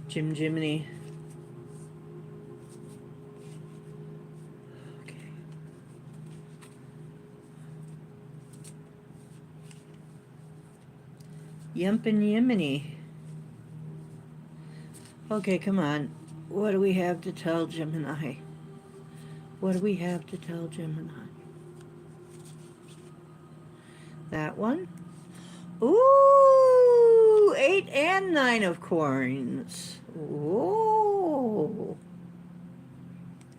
Jiminy. Okay. Yumpin' Yiminy. Okay, come on. What do we have to tell Gemini? What do we have to tell Gemini? That one? Ooh, 8 and 9 of coins. Ooh,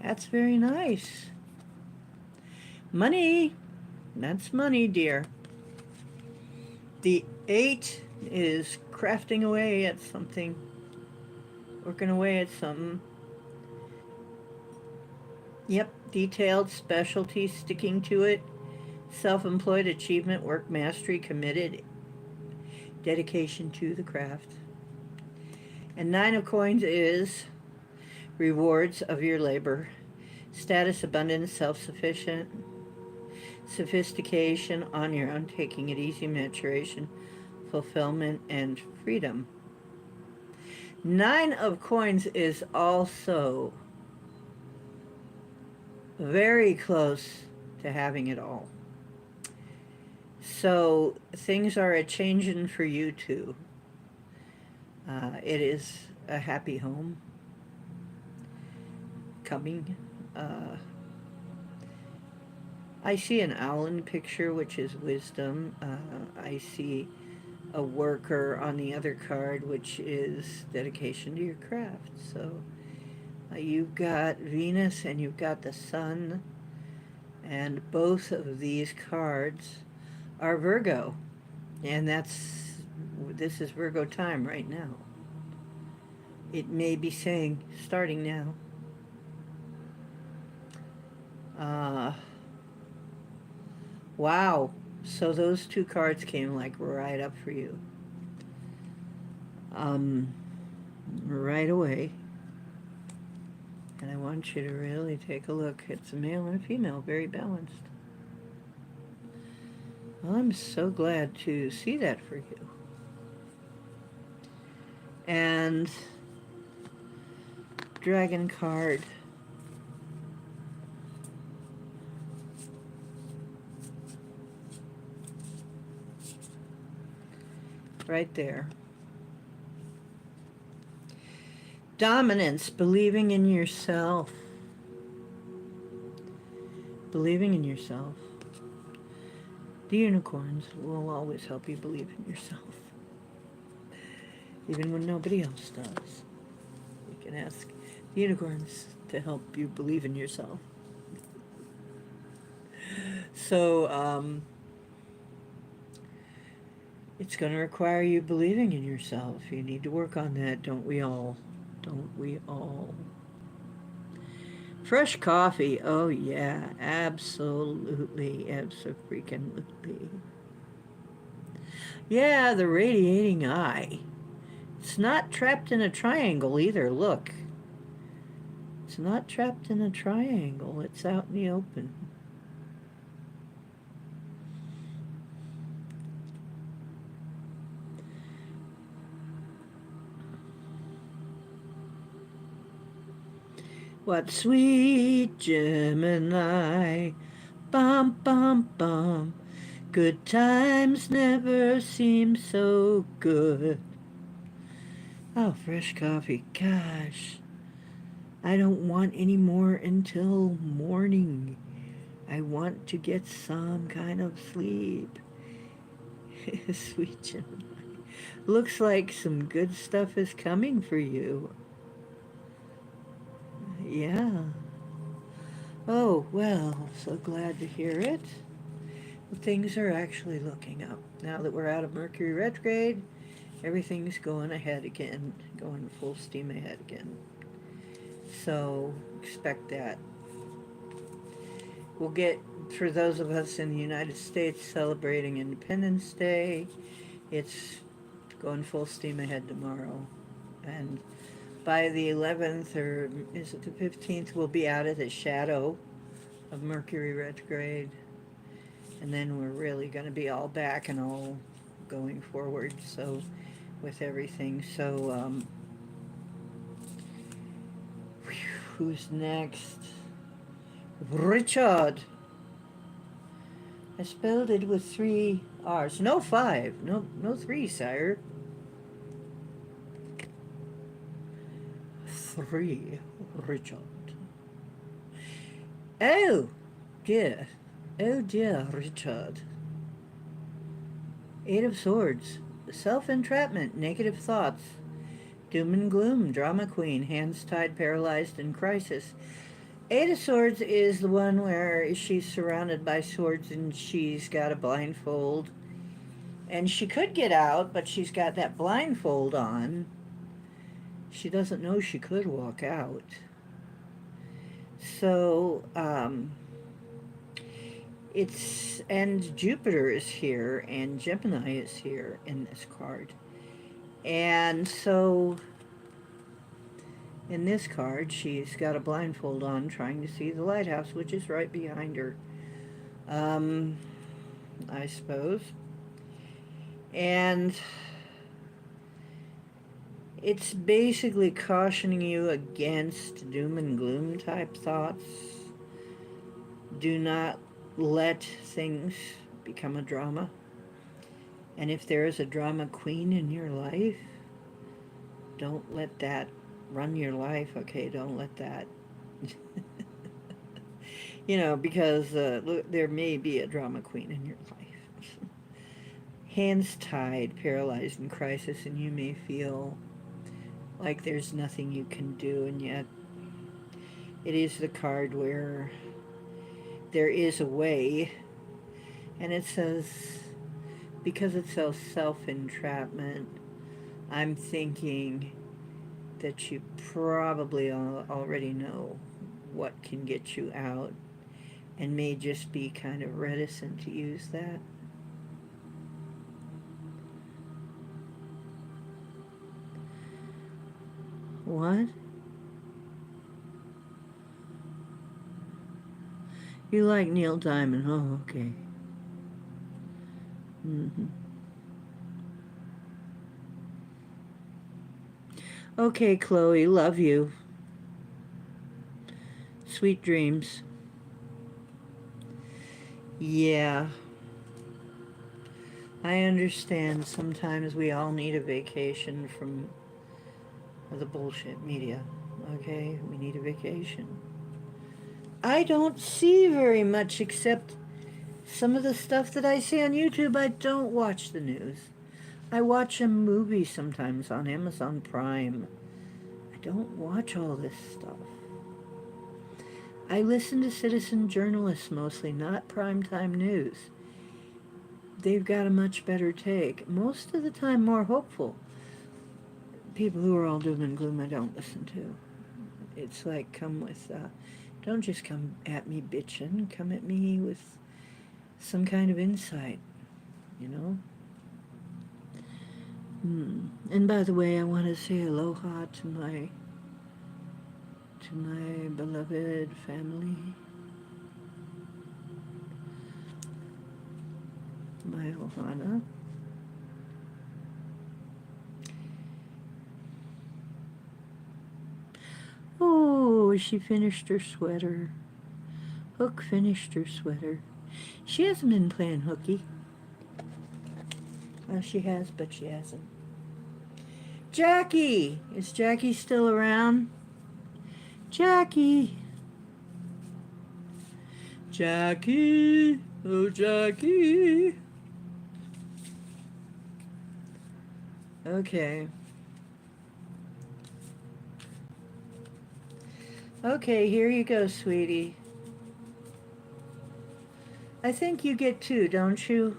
that's very nice. Money. That's money, dear. The 8 is crafting away at something. Working away at something. Yep, detailed, specialty, sticking to it. Self-employed, achievement, work mastery, committed, dedication to the craft. And 9 of coins is rewards of your labor. Status, abundance, self-sufficient. Sophistication, on your own, taking it easy, maturation, fulfillment, and freedom. 9 of coins is also very close to having it all. So things are a changing for you too. It is a happy home coming. I see an owl in the picture, which is wisdom. I see a worker on the other card, which is dedication to your craft. So you've got Venus and you've got the Sun, and both of these cards are Virgo, and this is Virgo time right now. It may be saying starting now. Wow, so those 2 cards came like right up for you. Right away. And I want you to really take a look. It's a male and a female, very balanced. Well, I'm so glad to see that for you. And dragon card. Right there. Dominance, believing in yourself. Believing in yourself. The unicorns will always help you believe in yourself, even when nobody else does. You can ask the unicorns to help you believe in yourself. So, it's going to require you believing in yourself. You need to work on that, don't we all? Don't we all? Fresh coffee. Oh, yeah. Absolutely. Absolutely. Yeah, the radiating eye. It's not trapped in a triangle either. Look. It's not trapped in a triangle. It's out in the open. What sweet Gemini. Bum, bum, bum. Good times never seem so good. Oh, fresh coffee. Gosh. I don't want any more until morning. I want to get some kind of sleep. Sweet Gemini. Looks like some good stuff is coming for you. Yeah. Oh, well, so glad to hear it. Well, things are actually looking up. Now that we're out of Mercury retrograde, everything's going ahead again, going full steam ahead again. So expect that. We'll get, for those of us in the United States celebrating Independence Day, it's going full steam ahead tomorrow. And by the 11th, or is it the 15th, we'll be out of the shadow of Mercury retrograde. And then we're really going to be all back and all going forward. So, with everything. So, who's next? Richard. I spelled it with 3 R's. No 5. No 3, sire. 3. Richard. Oh, dear. Oh, dear, Richard. 8 of Swords. Self-entrapment. Negative thoughts. Doom and gloom. Drama queen. Hands tied, paralyzed, in crisis. 8 of Swords is the one where she's surrounded by swords and she's got a blindfold. And she could get out, but she's got that blindfold on. She doesn't know she could walk out. So, and Jupiter is here, and Gemini is here in this card. And so, in this card, she's got a blindfold on, trying to see the lighthouse, which is right behind her. I suppose. And it's basically cautioning you against doom and gloom type thoughts. Do not let things become a drama. And if there is a drama queen in your life, don't let that run your life, okay? Don't let that. Because there may be a drama queen in your life. Hands tied, paralyzed, in crisis, and you may feel like there's nothing you can do, and yet it is the card where there is a way, and it says, because it says self-entrapment, I'm thinking that you probably already know what can get you out, and may just be kind of reticent to use that. What? You like Neil Diamond? Oh, okay. Okay, Chloe, love you. Sweet dreams. Yeah. I understand sometimes we all need a vacation from the bullshit media. Okay? We need a vacation. I don't see very much except Some of the stuff that I see on YouTube, I don't watch the news. I watch a movie sometimes on Amazon Prime. I don't watch all this stuff. I listen to citizen journalists mostly, not primetime news. They've got a much better take. Most of the time more hopeful. People who are all doom and gloom I don't listen to. It's like don't just come at me bitching, come at me with some kind of insight, you know? And by the way, I want to say aloha to my beloved family, my ohana. Oh, she finished her sweater. Hook finished her sweater. She hasn't been playing hooky. Well, she has, but she hasn't. Jackie! Is Jackie still around? Jackie! Jackie! Oh, Jackie! Okay. Okay, here you go, sweetie. I think you get two, don't you?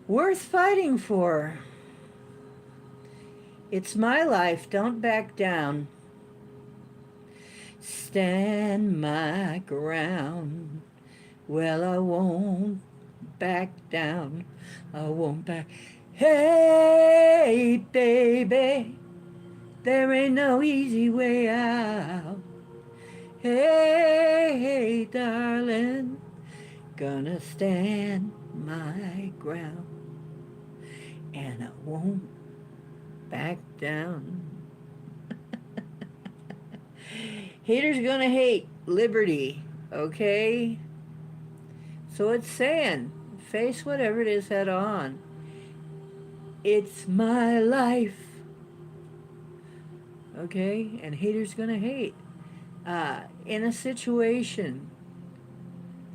Worth fighting for. It's my life, don't back down. Stand my ground. Well, I won't back down. I won't back. Hey, baby, there ain't no easy way out. Hey, darling, gonna stand my ground. And I won't back down. Haters gonna hate liberty, okay? So it's saying, face whatever it is head on. It's my life, okay? And haters gonna hate. In a situation,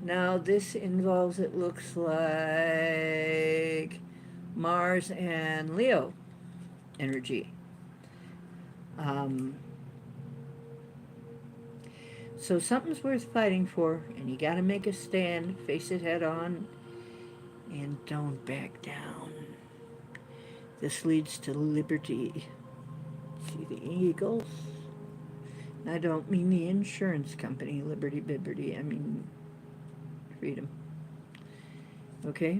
now this involves, it looks like Mars and Leo energy. So something's worth fighting for, and you gotta make a stand, face it head on, and don't back down. This leads to liberty. See the eagles? I don't mean the insurance company, Liberty Bibberty. I mean freedom. Okay?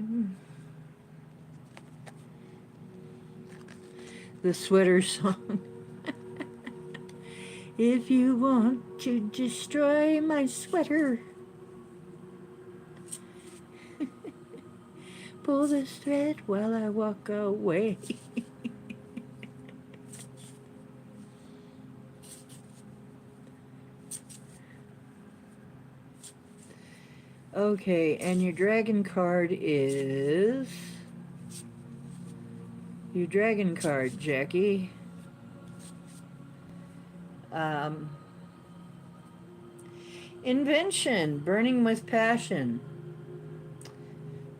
The sweater song. If you want to destroy my sweater, pull this thread while I walk away. Okay, and your dragon card is... Your dragon card, Jackie. Invention, burning with passion.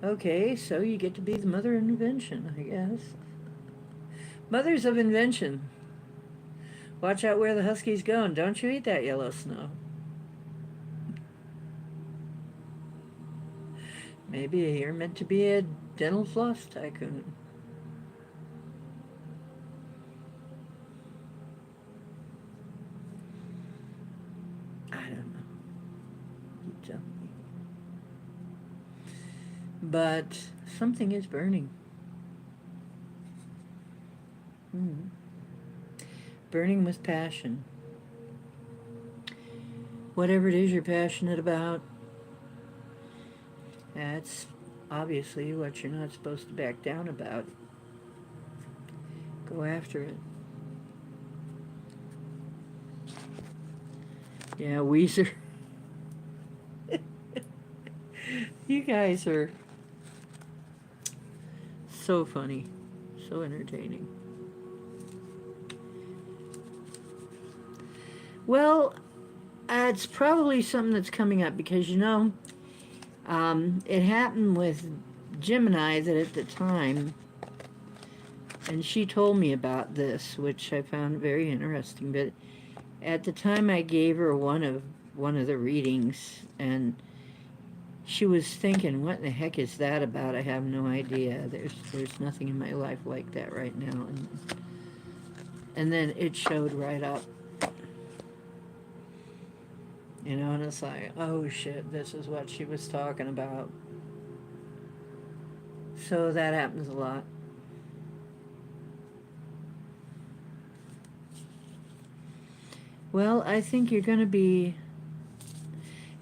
Okay, so you get to be the mother of invention, I guess. Mothers of invention. Watch out where the husky's going. Don't you eat that yellow snow. Maybe you're meant to be a dental floss tycoon. I don't know. You tell me. But something is burning. Burning with passion. Whatever it is you're passionate about, that's obviously what you're not supposed to back down about. Go after it. Yeah, Weezer. You guys are so funny, so entertaining. Well, it's probably something that's coming up because it happened with Gemini that at the time, and she told me about this, which I found very interesting. But at the time, I gave her one of the readings, and she was thinking, "What in the heck is that about?" I have no idea. There's nothing in my life like that right now, and then it showed right up. And it's like, oh shit, this is what she was talking about. So that happens a lot. Well, I think you're going to be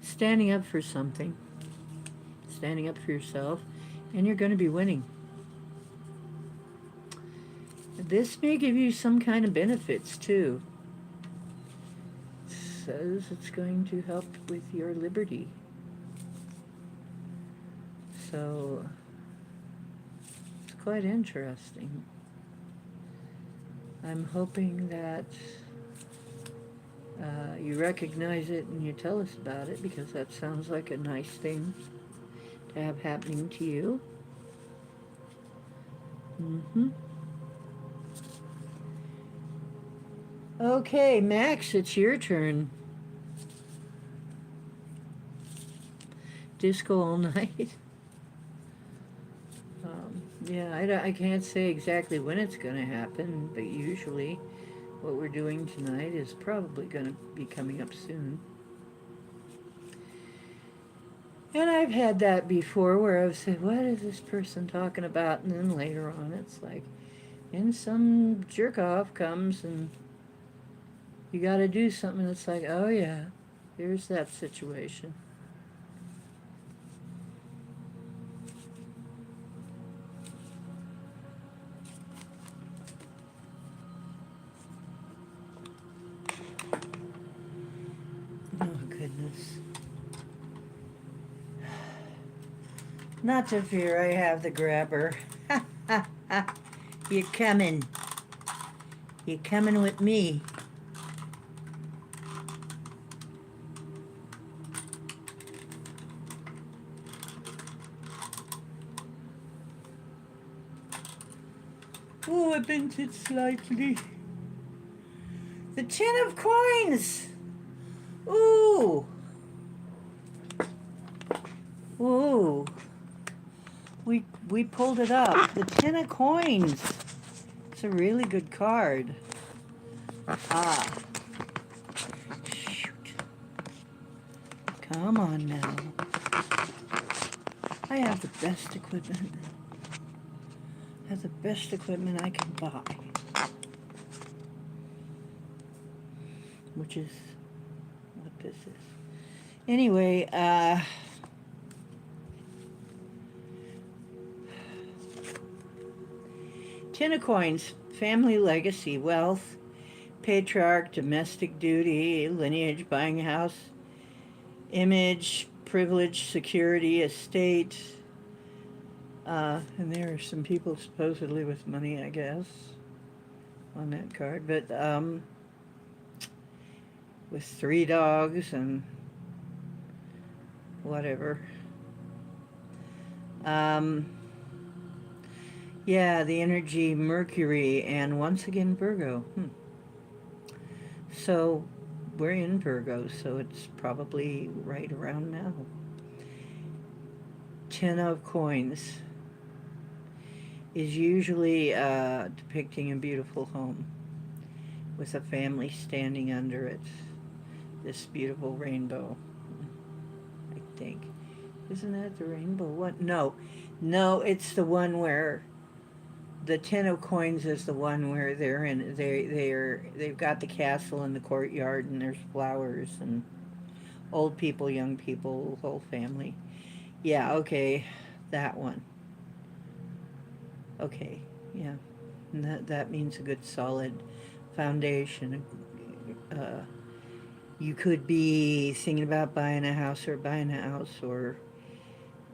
standing up for something, standing up for yourself, and you're going to be winning. This may give you some kind of benefits too. It says it's going to help with your liberty. So it's quite interesting. I'm hoping that you recognize it and you tell us about it because that sounds like a nice thing to have happening to you. Mm-hmm. Okay, Max, it's your turn. Disco all night. Yeah, I can't say exactly when it's going to happen, but usually what we're doing tonight is probably going to be coming up soon. And I've had that before where I've said, what is this person talking about? And then later on it's like, and some jerk off comes and you got to do something. It's like, oh yeah, here's that situation. Oh, goodness. Not to fear, I have the grabber. You're coming. You're coming with me. Oh, I bent it slightly. The 10 of coins. Ooh. Ooh. We pulled it up. The 10 of coins. It's a really good card. Ah. Shoot. Come on now. I have the best equipment. I have the best equipment I can buy. Which is what this is. Anyway, 10 of coins, family legacy, wealth, patriarch, domestic duty, lineage, buying a house, image, privilege, security, estate. And there are some people supposedly with money, I guess, on that card. But with 3 dogs and whatever. Yeah, the energy Mercury and once again Virgo. So we're in Virgo, so it's probably right around now. 10 of coins is usually depicting a beautiful home with a family standing under it. This beautiful rainbow, I think. Isn't that the rainbow? What? No, it's the one where the 10 of coins is the one where they've got the castle in the courtyard and there's flowers and old people, young people, whole family. Yeah, okay. That one. Okay, yeah. And that means a good solid foundation. Uh, you could be thinking about buying a house or buying a house, or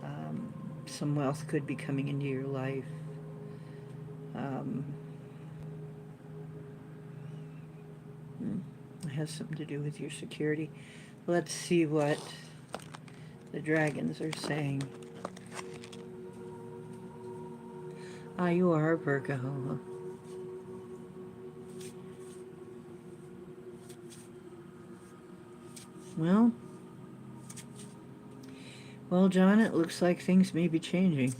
um, some wealth could be coming into your life. Um, it has something to do with your security. Let's see what the dragons are saying. Ah, you are a Virgo. Well, well, John, it looks like things may be changing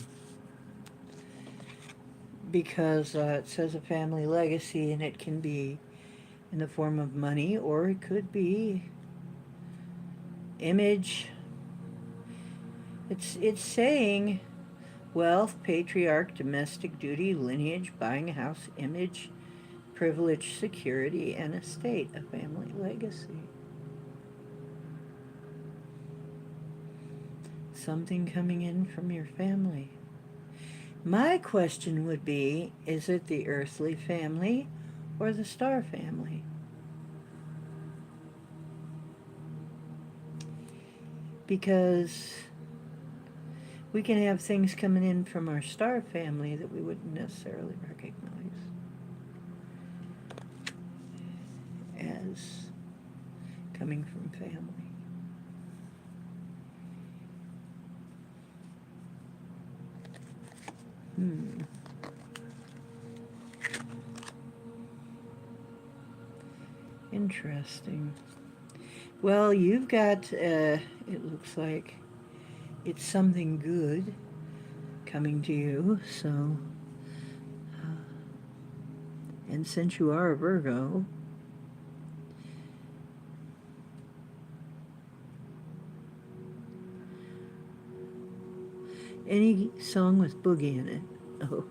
because it says a family legacy, and it can be in the form of money, or it could be image. It's saying wealth, patriarch, domestic duty, lineage, buying a house, image, privilege, security, and estate, a family legacy. Something coming in from your family. My question would be, is it the earthly family or the star family? Because we can have things coming in from our star family that we wouldn't necessarily recognize as coming from family. Interesting. Well, you've got, it looks like it's something good coming to you, so, and since you are a Virgo, any song with boogie in it. Oh.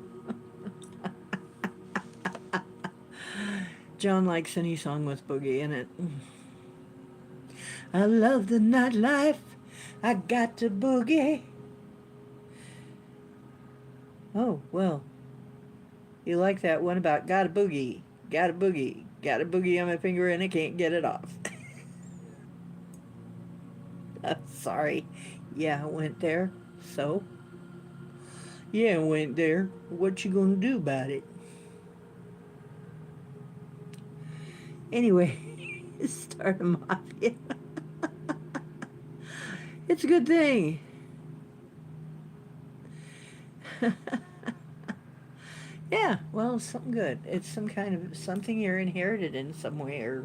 John likes any song with boogie in it. I love the nightlife. I got to boogie. Oh, well. You like that one about got a boogie, got a boogie, got a boogie on my finger and I can't get it off. Sorry. Yeah, I went there. So? Yeah, I went there. What you gonna do about it? Anyway, start a mafia. It's a good thing. Yeah, well, something good. It's some kind of something you're inherited in some way, or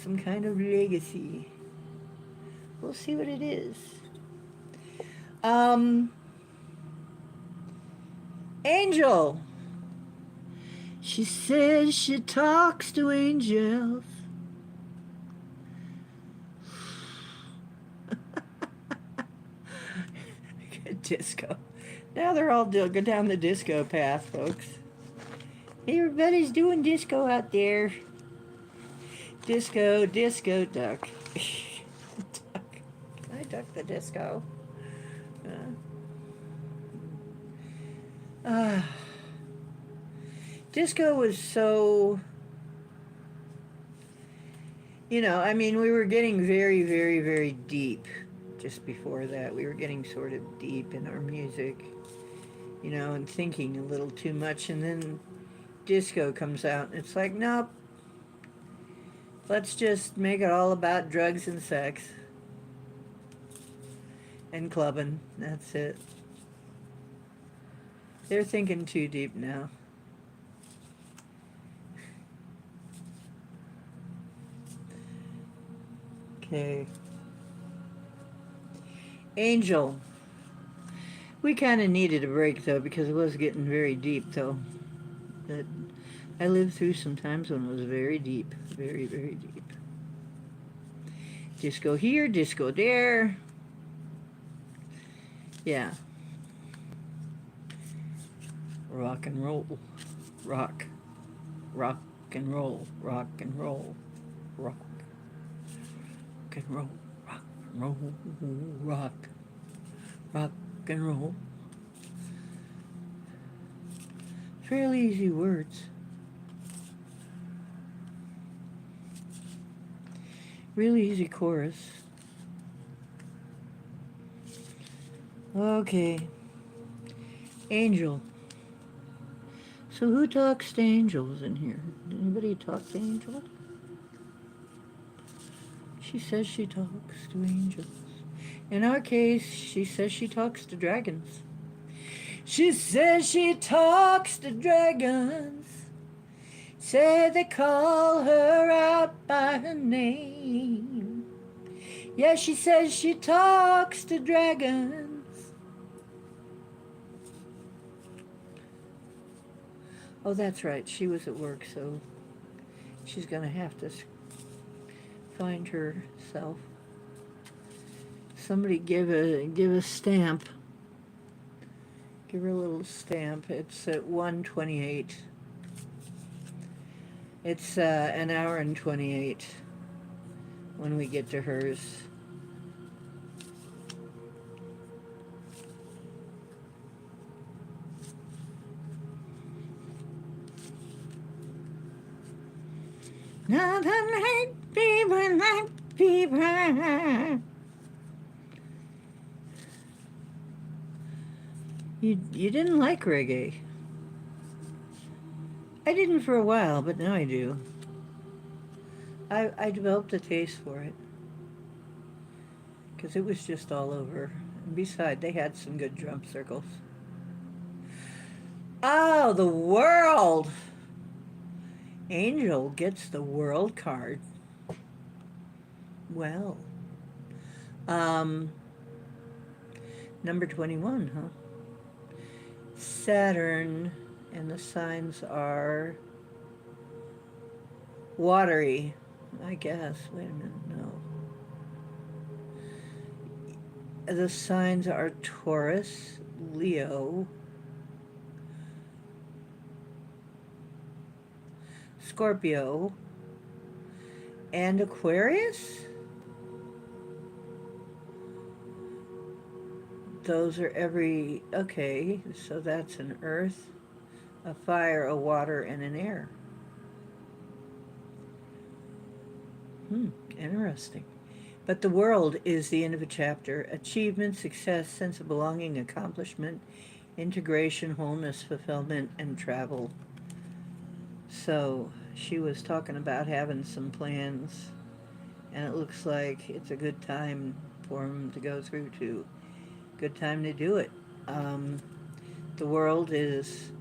some kind of legacy. We'll see what it is. Um, Angel. She says she talks to angels. Disco. Now they're all go down the disco path, folks. Everybody's doing disco out there. Disco, disco, duck. Duck. Can I duck the disco? Uh, disco was so, I mean, we were getting very, very, very deep just before that. We were getting sort of deep in our music, and thinking a little too much. And then disco comes out, and it's like, nope, let's just make it all about drugs and sex and clubbing. That's it. They're thinking too deep now. Okay. Angel. We kind of needed a break, though, because it was getting very deep, though. But I lived through some times when it was very deep. Very, very deep. Disco here, disco there. Yeah. Rock and roll. Rock. Rock and roll. Rock and roll. Rock. Rock and roll. Rock and roll. Rock. Rock rock and roll. Fairly easy words. Really easy chorus. Okay. Angel. So who talks to angels in here? Anybody talk to angels? She says she talks to angels. In our case, she says she talks to dragons. She says she talks to dragons. Say they call her out by her name. Yeah, she says she talks to dragons. Oh, that's right. She was at work, so she's going to have to find herself. Somebody give a stamp. Give her a little stamp. It's at 1:28. It's an hour and 28 when we get to hers. Nothing like people like people. You didn't like reggae. I didn't for a while, but now I do. I developed a taste for it. Because it was just all over. And besides, they had some good drum circles. Oh, the world! Angel gets the world card. Well. Number 21, huh? Saturn, and the signs are watery, I guess. Wait a minute, no. The signs are Taurus, Leo, Scorpio, and Aquarius? Those are okay, so that's an earth, a fire, a water, and an air. Interesting. But the world is the end of a chapter. Achievement, success, sense of belonging, accomplishment, integration, wholeness, fulfillment, and travel. So she was talking about having some plans, and it looks like it's a good time for them to go through to. Good time to do it. The world is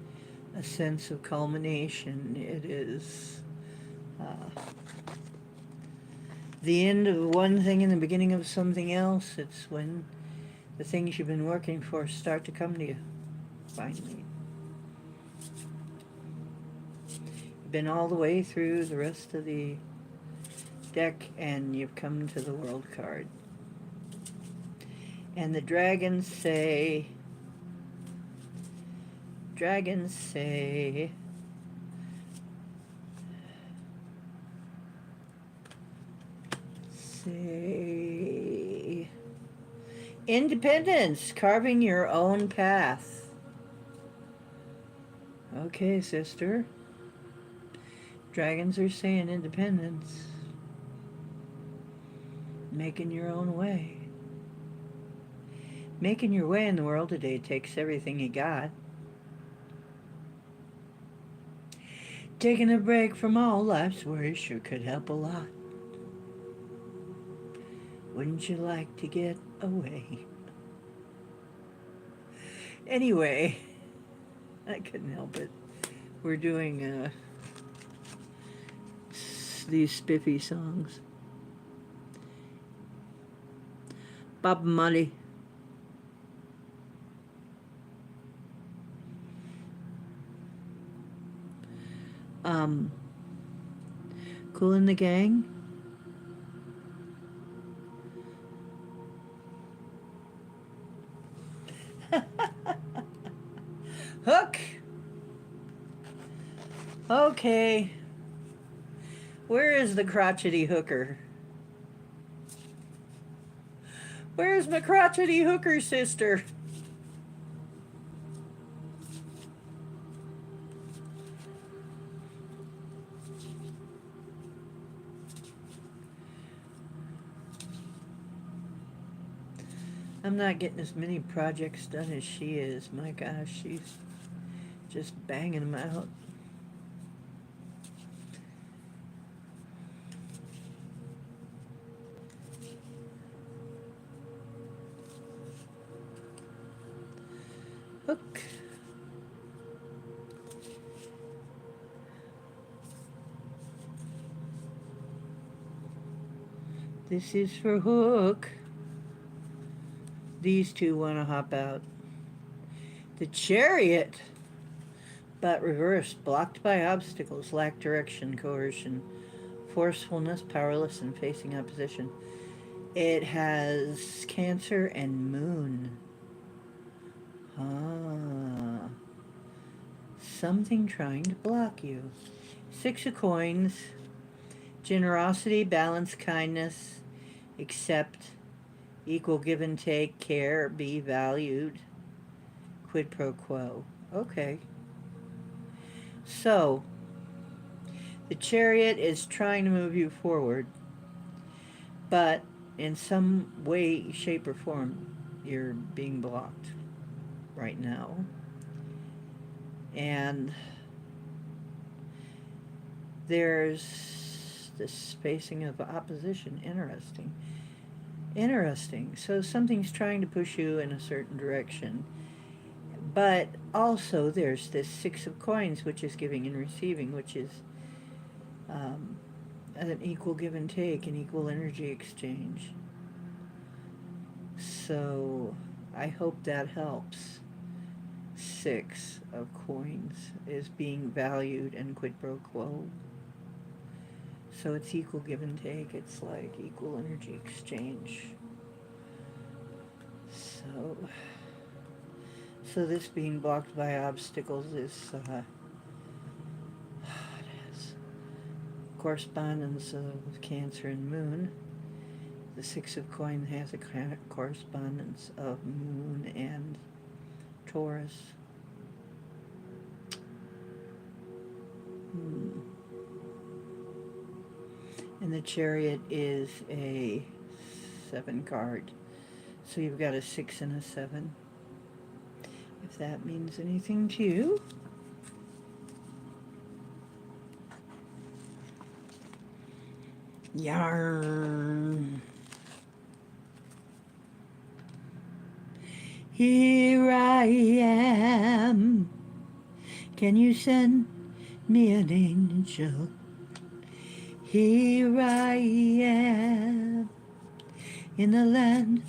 a sense of culmination. It is the end of one thing and the beginning of something else. It's when the things you've been working for start to come to you, finally. You've been all the way through the rest of the deck, and you've come to the world card. And the dragons say, independence, carving your own path. Okay, sister. Dragons are saying independence. Making your own way. Making your way in the world today takes everything you got. Taking a break from all life's worries sure could help a lot. Wouldn't you like to get away? Anyway, I couldn't help it. We're doing these spiffy songs. Bob Marley. Cool in the Gang. Hook. Okay. Where is the crotchety hooker? Where's my crotchety hooker, sister? I'm not getting as many projects done as she is. My gosh, she's just banging them out. Hook. This is for Hook. These two want to hop out. The Chariot, but reversed, blocked by obstacles, lack direction, coercion, forcefulness, powerless, and facing opposition. It has Cancer and Moon. Ah, something trying to block you. Six of Coins, generosity, balance, kindness, accept, equal give and take, care, be valued, quid pro quo. Okay. So, the Chariot is trying to move you forward, but in some way, shape, or form, you're being blocked right now. And there's this spacing of opposition. Interesting. Interesting. So something's trying to push you in a certain direction. But also there's this Six of Coins, which is giving and receiving, which is an equal give and take, an equal energy exchange. So I hope that helps. Six of Coins is being valued and quid pro quo. So it's equal give and take. It's like equal energy exchange. So this being blocked by obstacles is it has correspondence of Cancer and Moon. The Six of Coins has a correspondence of Moon and Taurus. And the Chariot is a 7 card. So you've got a 6 and a 7. If that means anything to you. Yarn. Here I am. Can you send me an angel? Here I am in the land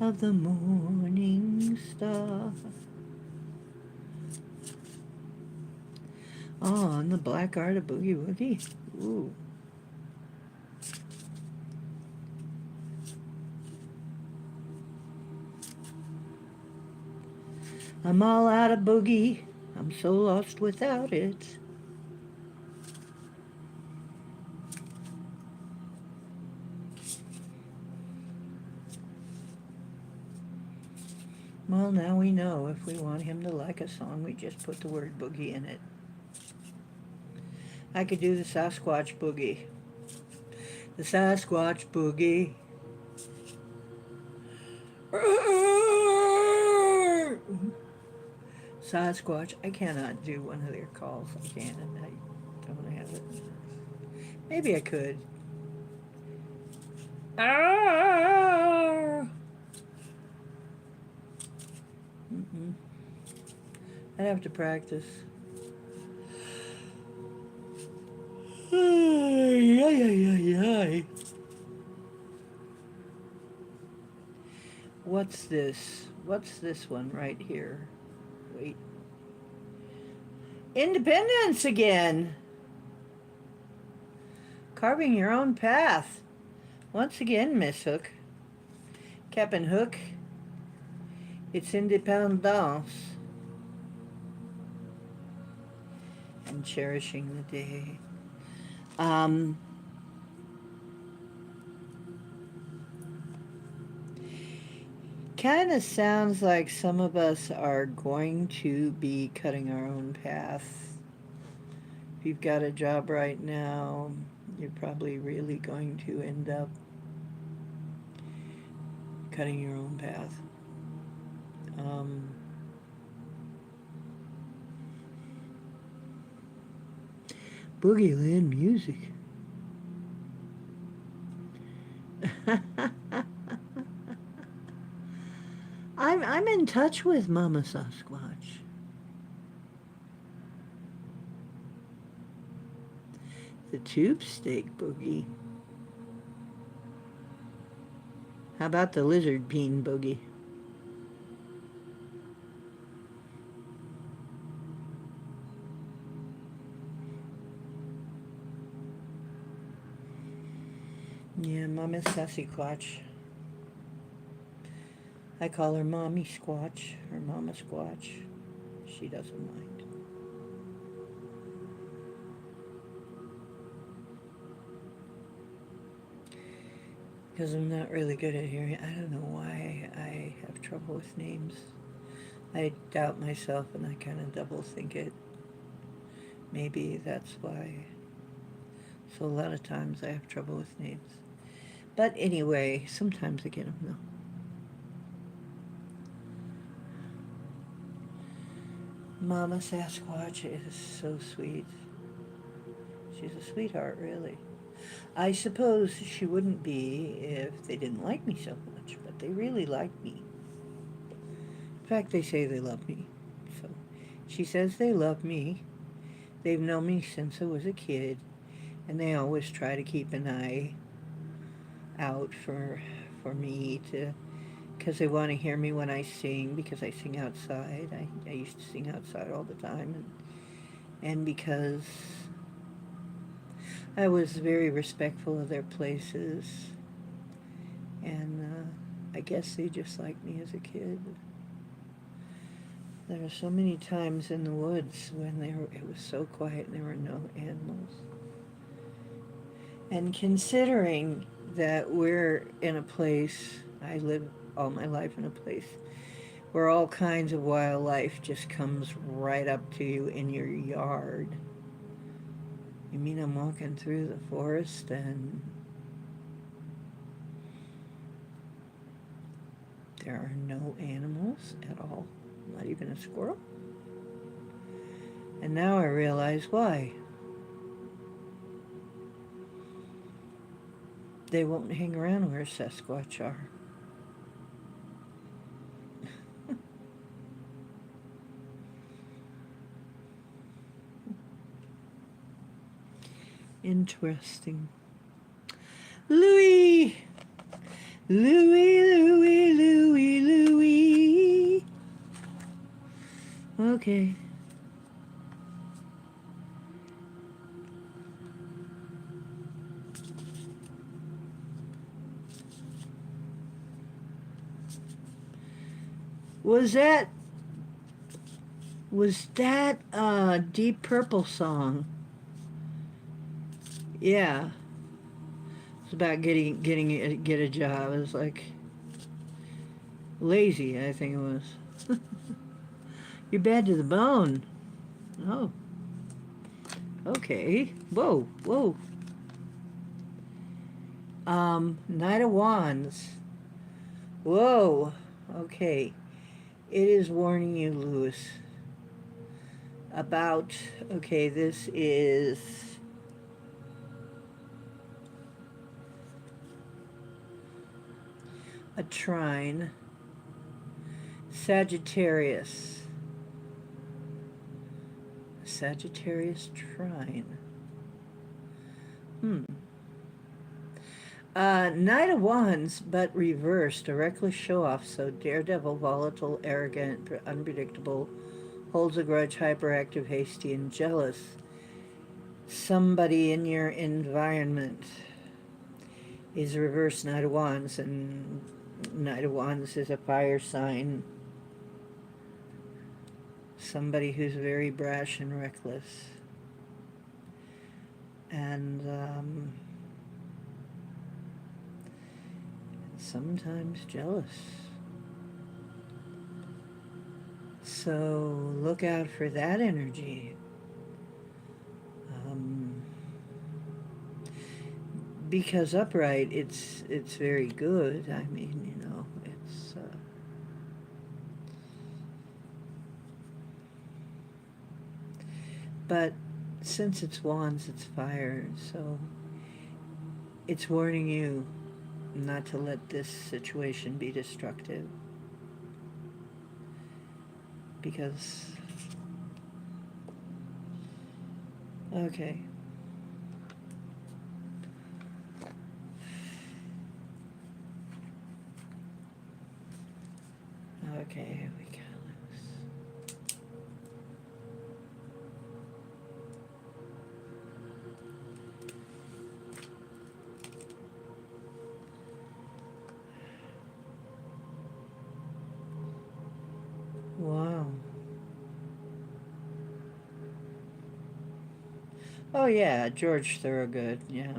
of the morning star. Oh, and the black art of Boogie Woogie. Ooh. I'm all out of boogie. I'm so lost without it. Well, now we know if we want him to like a song, we just put the word boogie in it. I could do the Sasquatch boogie. The Sasquatch boogie. Sasquatch. I cannot do one of their calls. I can't. I don't have it. Maybe I could. I'd have to practice. Ay, ay, ay, ay. What's this? What's this one right here? Wait. Independence again. Carving your own path. Once again, Miss Hook. Captain Hook. It's independence. And cherishing the day. Kind of sounds like some of us are going to be cutting our own path. If you've got a job right now, you're probably really going to end up cutting your own path. Boogie Land music. I'm in touch with Mama Sasquatch. The tube steak boogie. How about the lizard bean boogie? Yeah, Mama Sasquatch. I call her Mommy Squatch or Mama Squatch. She doesn't mind. Because I'm not really good at hearing. I don't know why I have trouble with names. I doubt myself and I kind of double think it. Maybe that's why. So a lot of times I have trouble with names. But anyway, sometimes I get them though. Mama Sasquatch is so sweet. She's a sweetheart, really. I suppose she wouldn't be if they didn't like me so much, but they really like me. In fact, they say they love me. So she says they love me. They've known me since I was a kid, and they always try to keep an eye out for me to, because they want to hear me when I sing, because I sing outside. I used to sing outside all the time, and because I was very respectful of their places, and I guess they just liked me as a kid. There were so many times in the woods when it was so quiet and there were no animals. And considering that we're in a place, I lived all my life in a place where all kinds of wildlife just comes right up to you in your yard. You mean I'm walking through the forest and there are no animals at all, not even a squirrel? And now I realize why. They won't hang around where Sasquatch are. Interesting. Louie! Louie, Louie, Louie, Louie. Okay. Was that a Deep Purple song? Yeah. It's about get a job. It was like lazy, I think it was. You're bad to the bone. Oh. Okay. Whoa, whoa. Knight of Wands. Whoa. Okay. It is warning you, Lewis, about, okay, this is a trine. Sagittarius. Sagittarius trine. Knight of Wands, but reversed. A reckless show-off, so daredevil, volatile, arrogant, unpredictable, holds a grudge, hyperactive, hasty, and jealous. Somebody in your environment is a reverse Knight of Wands, and Knight of Wands is a fire sign. Somebody who's very brash and reckless. And, sometimes jealous. So look out for that energy. Because upright, it's very good. I mean, you know, it's but Since it's wands, it's fire, so it's warning you not to let this situation be destructive. Because, okay. Okay, here we go. Wow. Oh yeah, George Thorogood, yeah.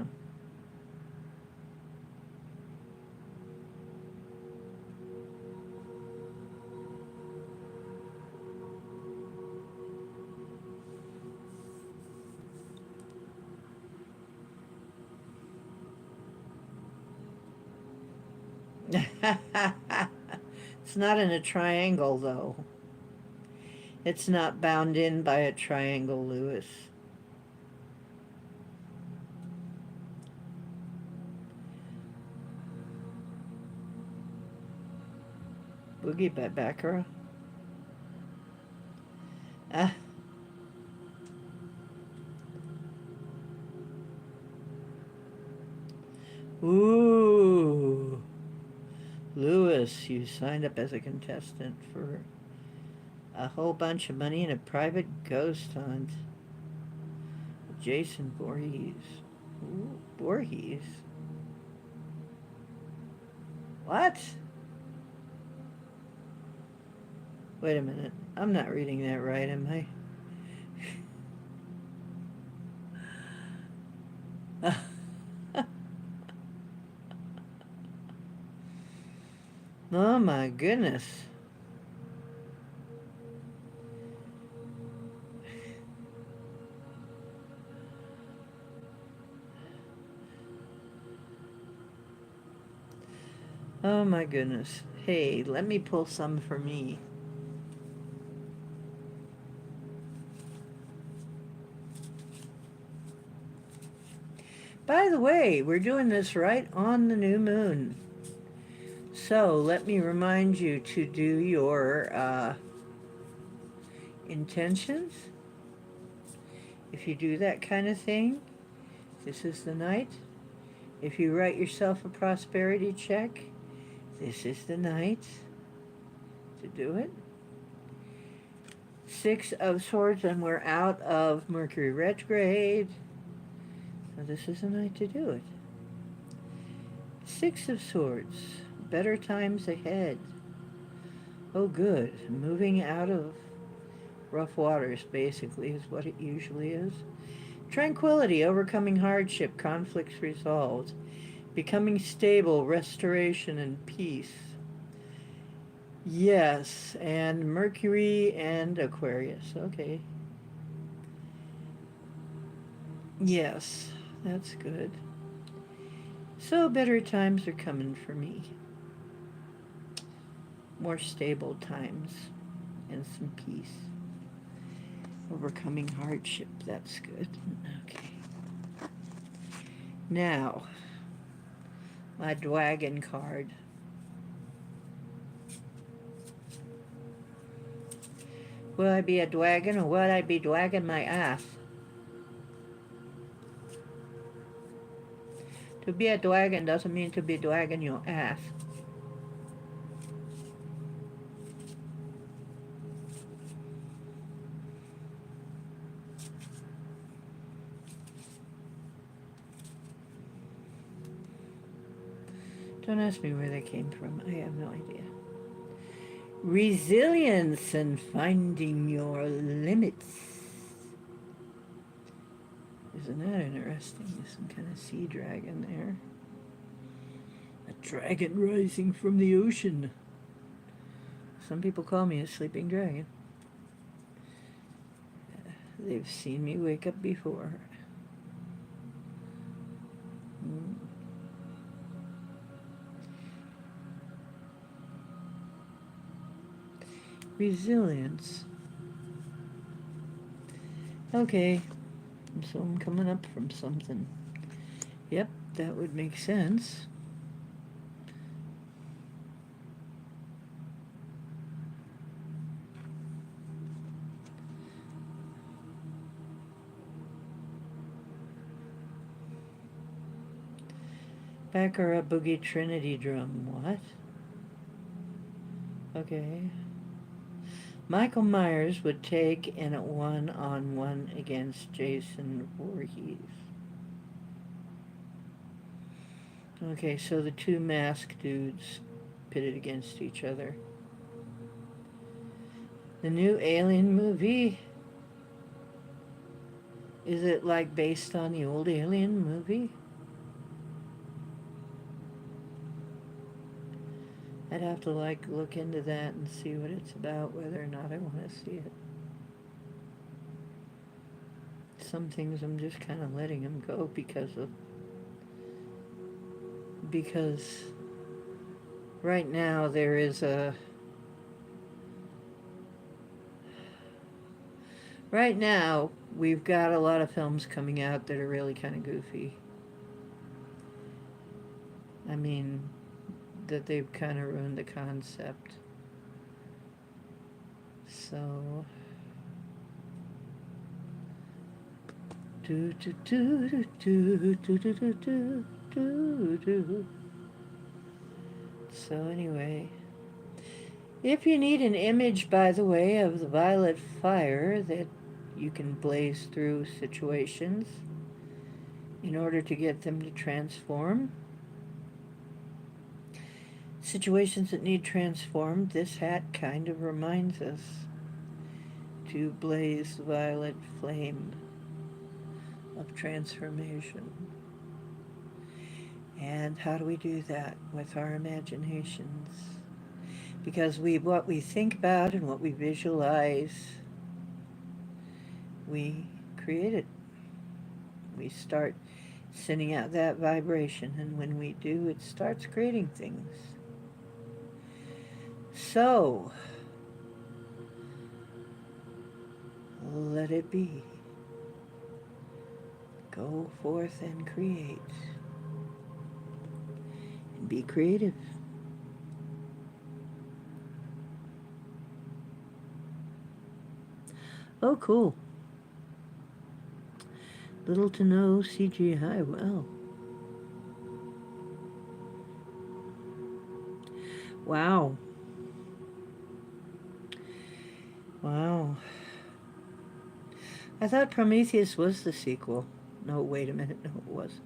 It's not in a triangle, though. It's not bound in by a triangle, Lewis. Boogie by Baccarat. Ah. Ooh. Lewis, you signed up as a contestant for a whole bunch of money in a private ghost hunt. Jason Voorhees. Ooh, Voorhees? What? Wait a minute. I'm not reading that right, am I? Oh my goodness. Oh my goodness. Hey, let me pull some for me. By the way, we're doing this right on the new moon. So let me remind you to do your intentions. If you do that kind of thing, this is the night. If you write yourself a prosperity check, this is the night to do it. Six of Swords, and we're out of Mercury retrograde. So this is the night to do it. Six of Swords, better times ahead. Oh, good. Moving out of rough waters, basically, is what it usually is. Tranquility, overcoming hardship, conflicts resolved. Becoming stable, restoration, and peace. Yes, and Mercury and Aquarius. Okay. Yes, that's good. So better times are coming for me. More stable times and some peace. Overcoming hardship, that's good. Okay. Now, my Dwagon card. Will I be a dwagon or will I be dwagging my ass? To be a dwagon doesn't mean to be dwagging your ass. Don't ask me where they came from. I have no idea. Resilience and finding your limits. Isn't that interesting? There's some kind of sea dragon there. A dragon rising from the ocean. Some people call me a sleeping dragon. They've seen me wake up before. Mm. Resilience. Okay. So I'm coming up from something. Yep, that would make sense. Baccarat Boogie Trinity Drum. What? Okay. Michael Myers would take in a one-on-one against Jason Voorhees. Okay, so the two masked dudes pitted against each other. The new Alien movie, is it like based on the old Alien movie? I'd have to like look into that and see what it's about, whether or not I want to see it. Some things I'm just kind of letting them go because right now there is a right now we've got a lot of films coming out that are really kind of goofy. I mean, that they've kind of ruined the concept. So do do do do do do do do do do do. So anyway, if you need an image, by the way, of the violet fire that you can blaze through situations in order to get them to transform, situations that need transformed, this hat kind of reminds us to blaze the violet flame of transformation. And how do we do that? With our imaginations. Because what we think about and what we visualize, we create it. We start sending out that vibration, and when we do, it starts creating things. So, let it be. Go forth and create. And be creative. Oh, cool. Little to no CGI. Wow. Wow. Wow. I thought Prometheus was the sequel. No, wait a minute. No, it wasn't.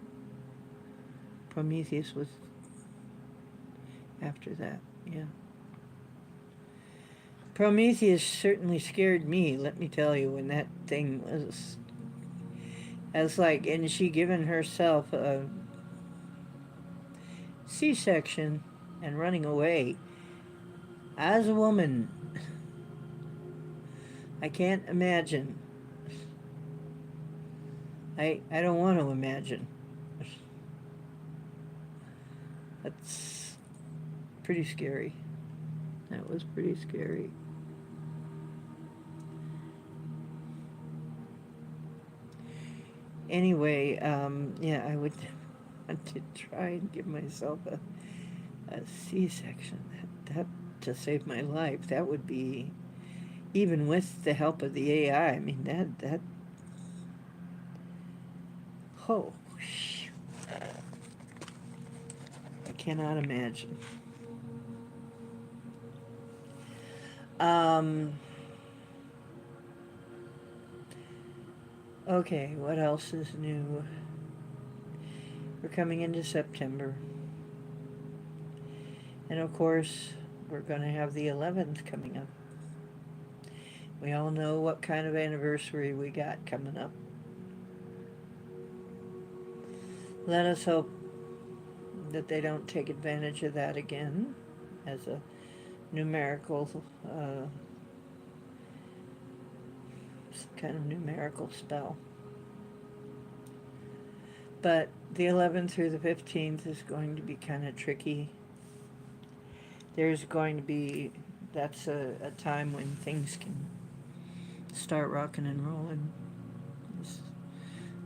Prometheus was after that. Yeah. Prometheus certainly scared me, let me tell you, when that thing was. As like, and she given herself a C-section and running away. As a woman, I can't imagine. I don't want to imagine. That's pretty scary. That was pretty scary. Anyway, yeah, I would want to try and give myself a C-section. That to save my life. That would be, even with the help of the AI. I mean, that. Oh, I cannot imagine. Okay, what else is new? We're coming into September. And of course, we're going to have the 11th coming up. We all know what kind of anniversary we got coming up. Let us hope that they don't take advantage of that again as a numerical, kind of numerical spell. But the 11th through the 15th is going to be kind of tricky. There's going to be, that's a time when things can start rocking and rolling.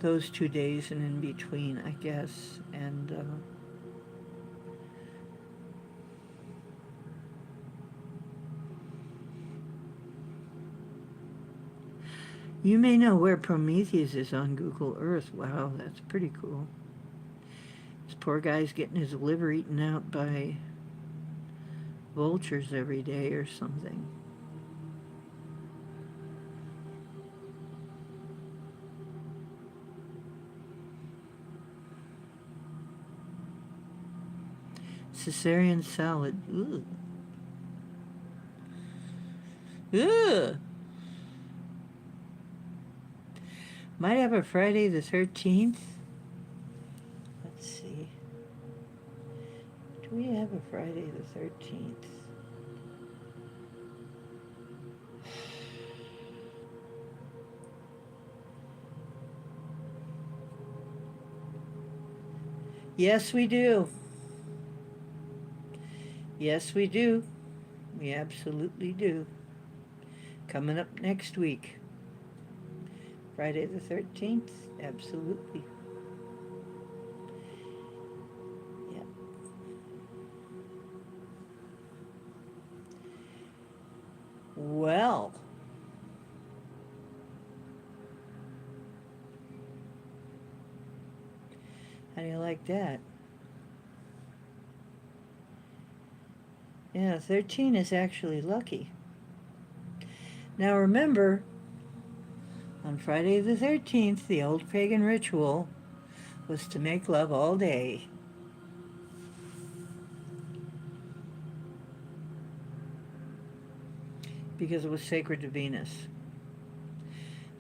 those 2 days and in between, I guess. And you may know where Prometheus is on Google Earth. Wow, that's pretty cool. This poor guy's getting his liver eaten out by vultures every day or something. Caesarean salad. Ugh. Ugh. Might have a Friday the 13th. Let's see. Do we have a Friday the 13th? Yes, we do. Yes, we do. We absolutely do. Coming up next week. Friday the 13th? Absolutely. Yeah. Well. How do you like that? Yeah, 13 is actually lucky. Now remember, on Friday the 13th, the old pagan ritual was to make love all day. Because it was sacred to Venus.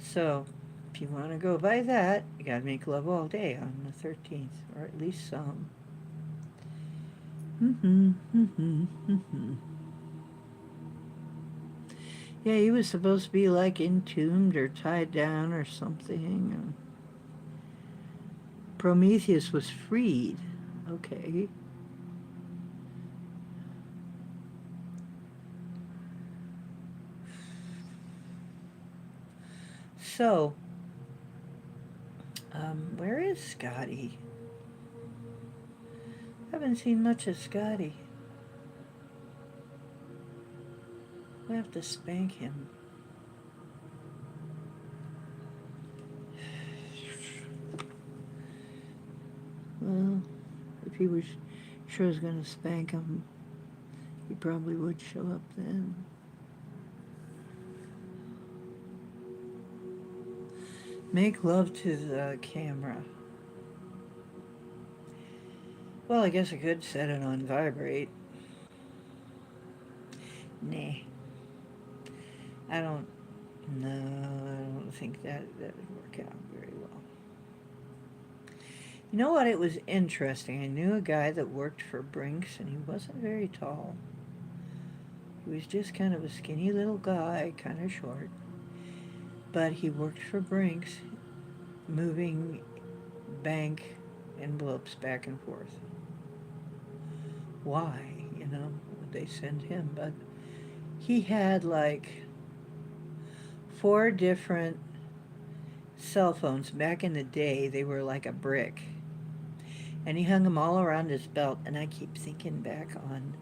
So, if you want to go by that, you gotta make love all day on the 13th, or at least some. Yeah, he was supposed to be like entombed or tied down or something. Prometheus was freed. Okay. So, where is Scotty? I haven't seen much of Scotty. I have to spank him. Well, if he was sure I was going to spank him, he probably would show up then. Make love to the camera. Well, I guess I could set it on vibrate. Nah. I don't think that would work out very well. You know what? It was interesting. I knew a guy that worked for Brinks, and he wasn't very tall. He was just kind of a skinny little guy, kind of short. But he worked for Brinks, moving bank envelopes back and forth. Why, would they send him? But he had like 4 different cell phones. Back in the day, they were like a brick. And he hung them all around his belt. And I keep thinking back on,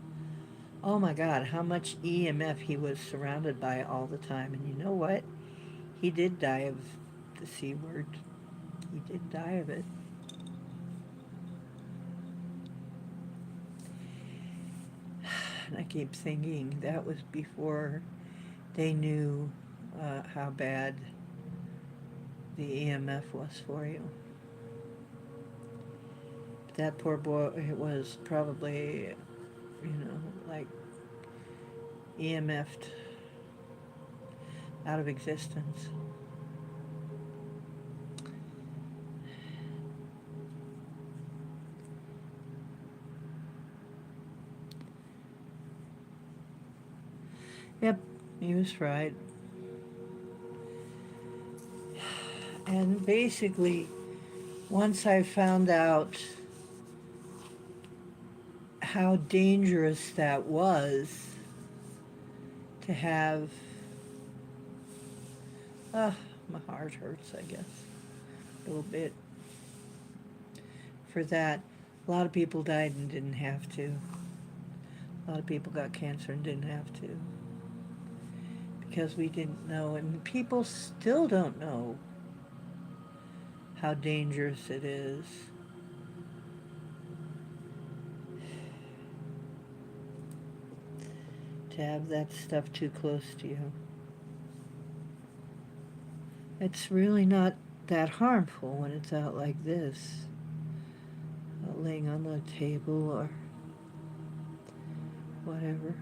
oh my God, how much EMF he was surrounded by all the time. And you know what? He did die of the C word. He did die of it. And I keep thinking that was before they knew how bad the EMF was for you. That poor boy was probably, like EMF'd out of existence. Yep, he was fried. And basically, once I found out how dangerous that was to have, my heart hurts, I guess. a little bit for that. A lot of people died and didn't have to. A lot of people got cancer and didn't have to because we didn't know, and people still don't know how dangerous it is to have that stuff too close to you. It's really not that harmful when it's out like this, laying on the table or whatever.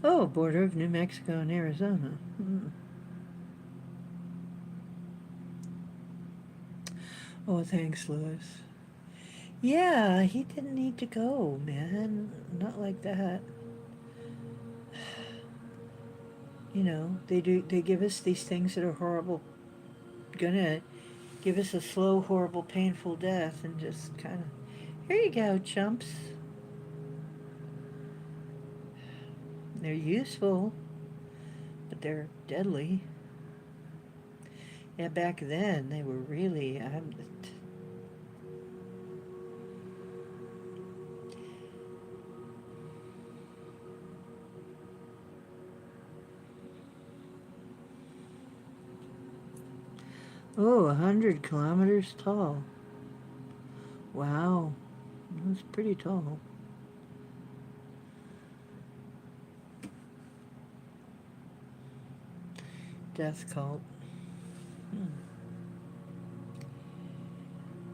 Oh, border of New Mexico and Arizona. Oh, thanks, Louis. Yeah, he didn't need to go, man. Not like that. You know, they give us these things that are horrible, gonna give us a slow, horrible, painful death, and just kind of, here you go, chumps. They're useful, but they're deadly. Yeah, back then they were really. Oh, 100 kilometers tall. Wow, that's pretty tall. Death cult. Hmm.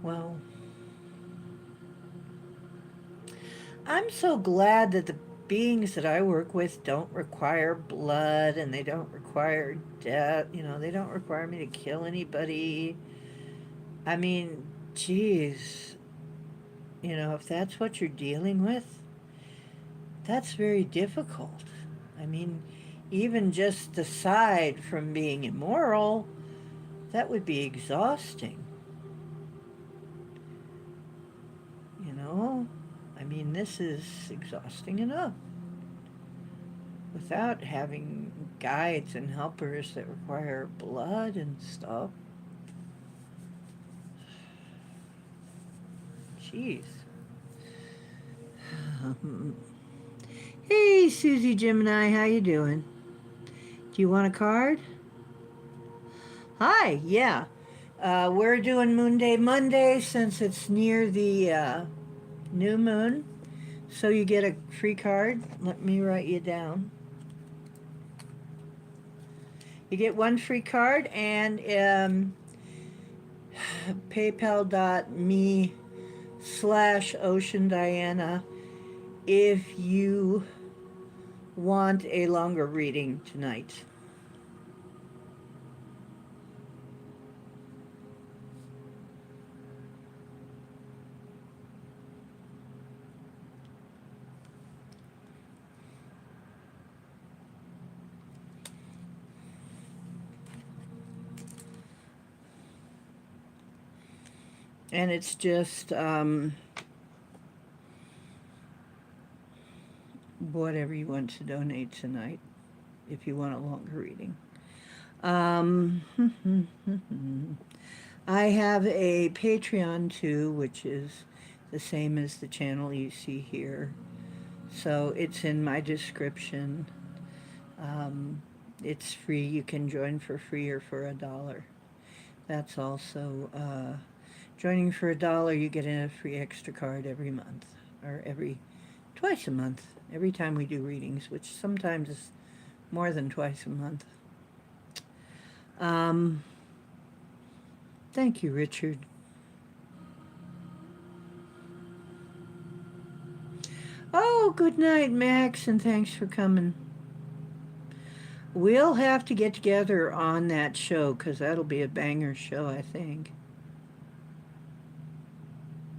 Well, I'm so glad that the beings that I work with don't require blood and they don't require death. You know, they don't require me to kill anybody. I mean, geez, you know, if that's what you're dealing with, that's very difficult. I mean, even just aside from being immoral, that would be exhausting. You know? I mean, this is exhausting enough without having guides and helpers that require blood and stuff. Jeez. Hey, Susie Gemini, how you doing? Do you want a card? Hi, yeah. We're doing Moonday Monday since it's near the new moon. So you get a free card. Let me write you down. You get one free card and paypal.me/Ocean Diana if you want a longer reading tonight. And it's just whatever you want to donate tonight if you want a longer reading. Um, I have a Patreon too, which is the same as the channel you see here. So it's in my description. Um, it's free. You can join for free or for $1. That's also joining for $1. You get a free extra card every month, or twice a month. Every time we do readings, which sometimes is more than twice a month. Thank you, Richard. Oh, good night, Max, and thanks for coming. We'll have to get together on that show because that'll be a banger show, I think.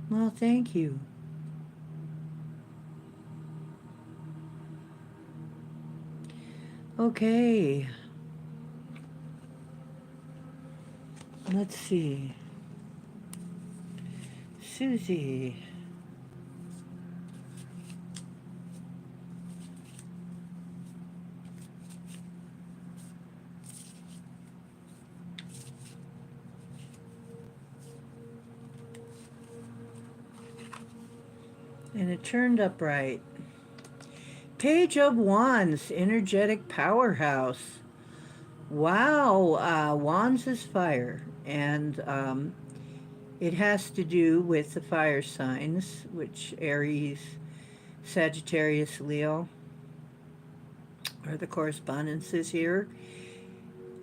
Well, thank you. Okay. Let's see. Susie. And it turned upright. Page of Wands, energetic powerhouse. Wow, Wands is fire. And it has to do with the fire signs, which Aries, Sagittarius, Leo are the correspondences here.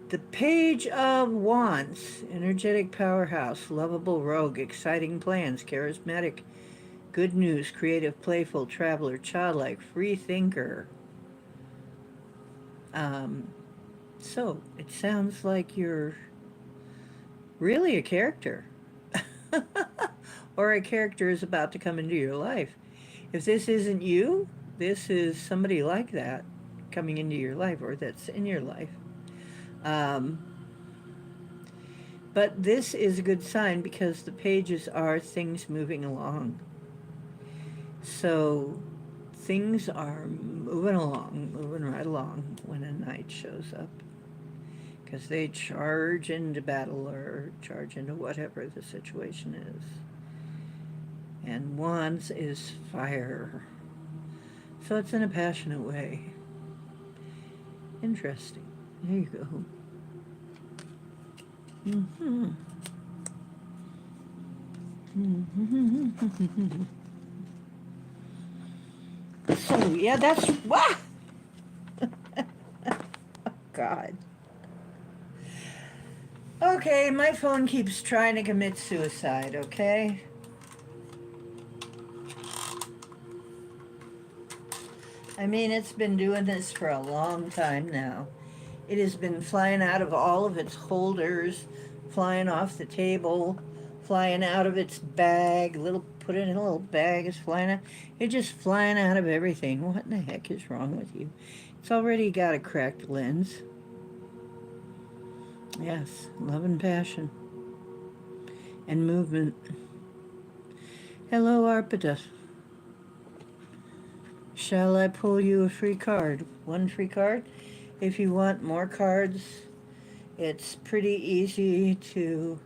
The Page of Wands, energetic powerhouse, lovable rogue, exciting plans, charismatic, good news, creative, playful, traveler, childlike, free thinker. Um, so it sounds like you're really a character. Or a character is about to come into your life. If this isn't you, this is somebody like that coming into your life or that's in your life. Um, but this is a good sign because the pages are things moving along. So things are moving along, moving right along when a knight shows up. Because they charge into battle or charge into whatever the situation is. And wands is fire. So it's in a passionate way. Interesting. There you go. Mm-hmm. Mm-hmm. So yeah, that's what. God. Okay, my phone keeps trying to commit suicide. Okay. I mean, it's been doing this for a long time now. It has been flying out of all of its holders, flying off the table, flying out of its bag. Put it in a little bag. It's flying out. It's just flying out of everything. What in the heck is wrong with you? It's already got a cracked lens. Yes, love and passion and movement. Hello, Arpita. Shall I pull you a free card? One free card? If you want more cards, it's pretty easy to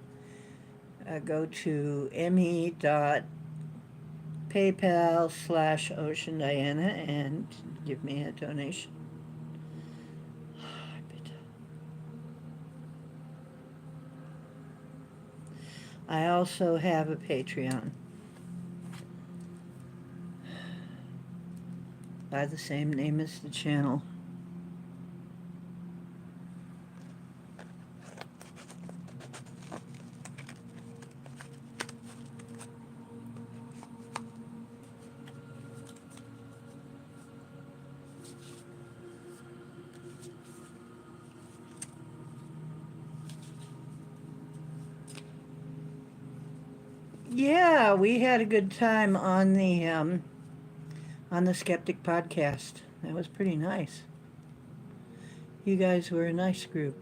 go to me.paypal/Ocean Diana and give me a donation. I also have a Patreon by the same name as the channel. Yeah, we had a good time on the Skeptic podcast. That was pretty nice. You guys were a nice group.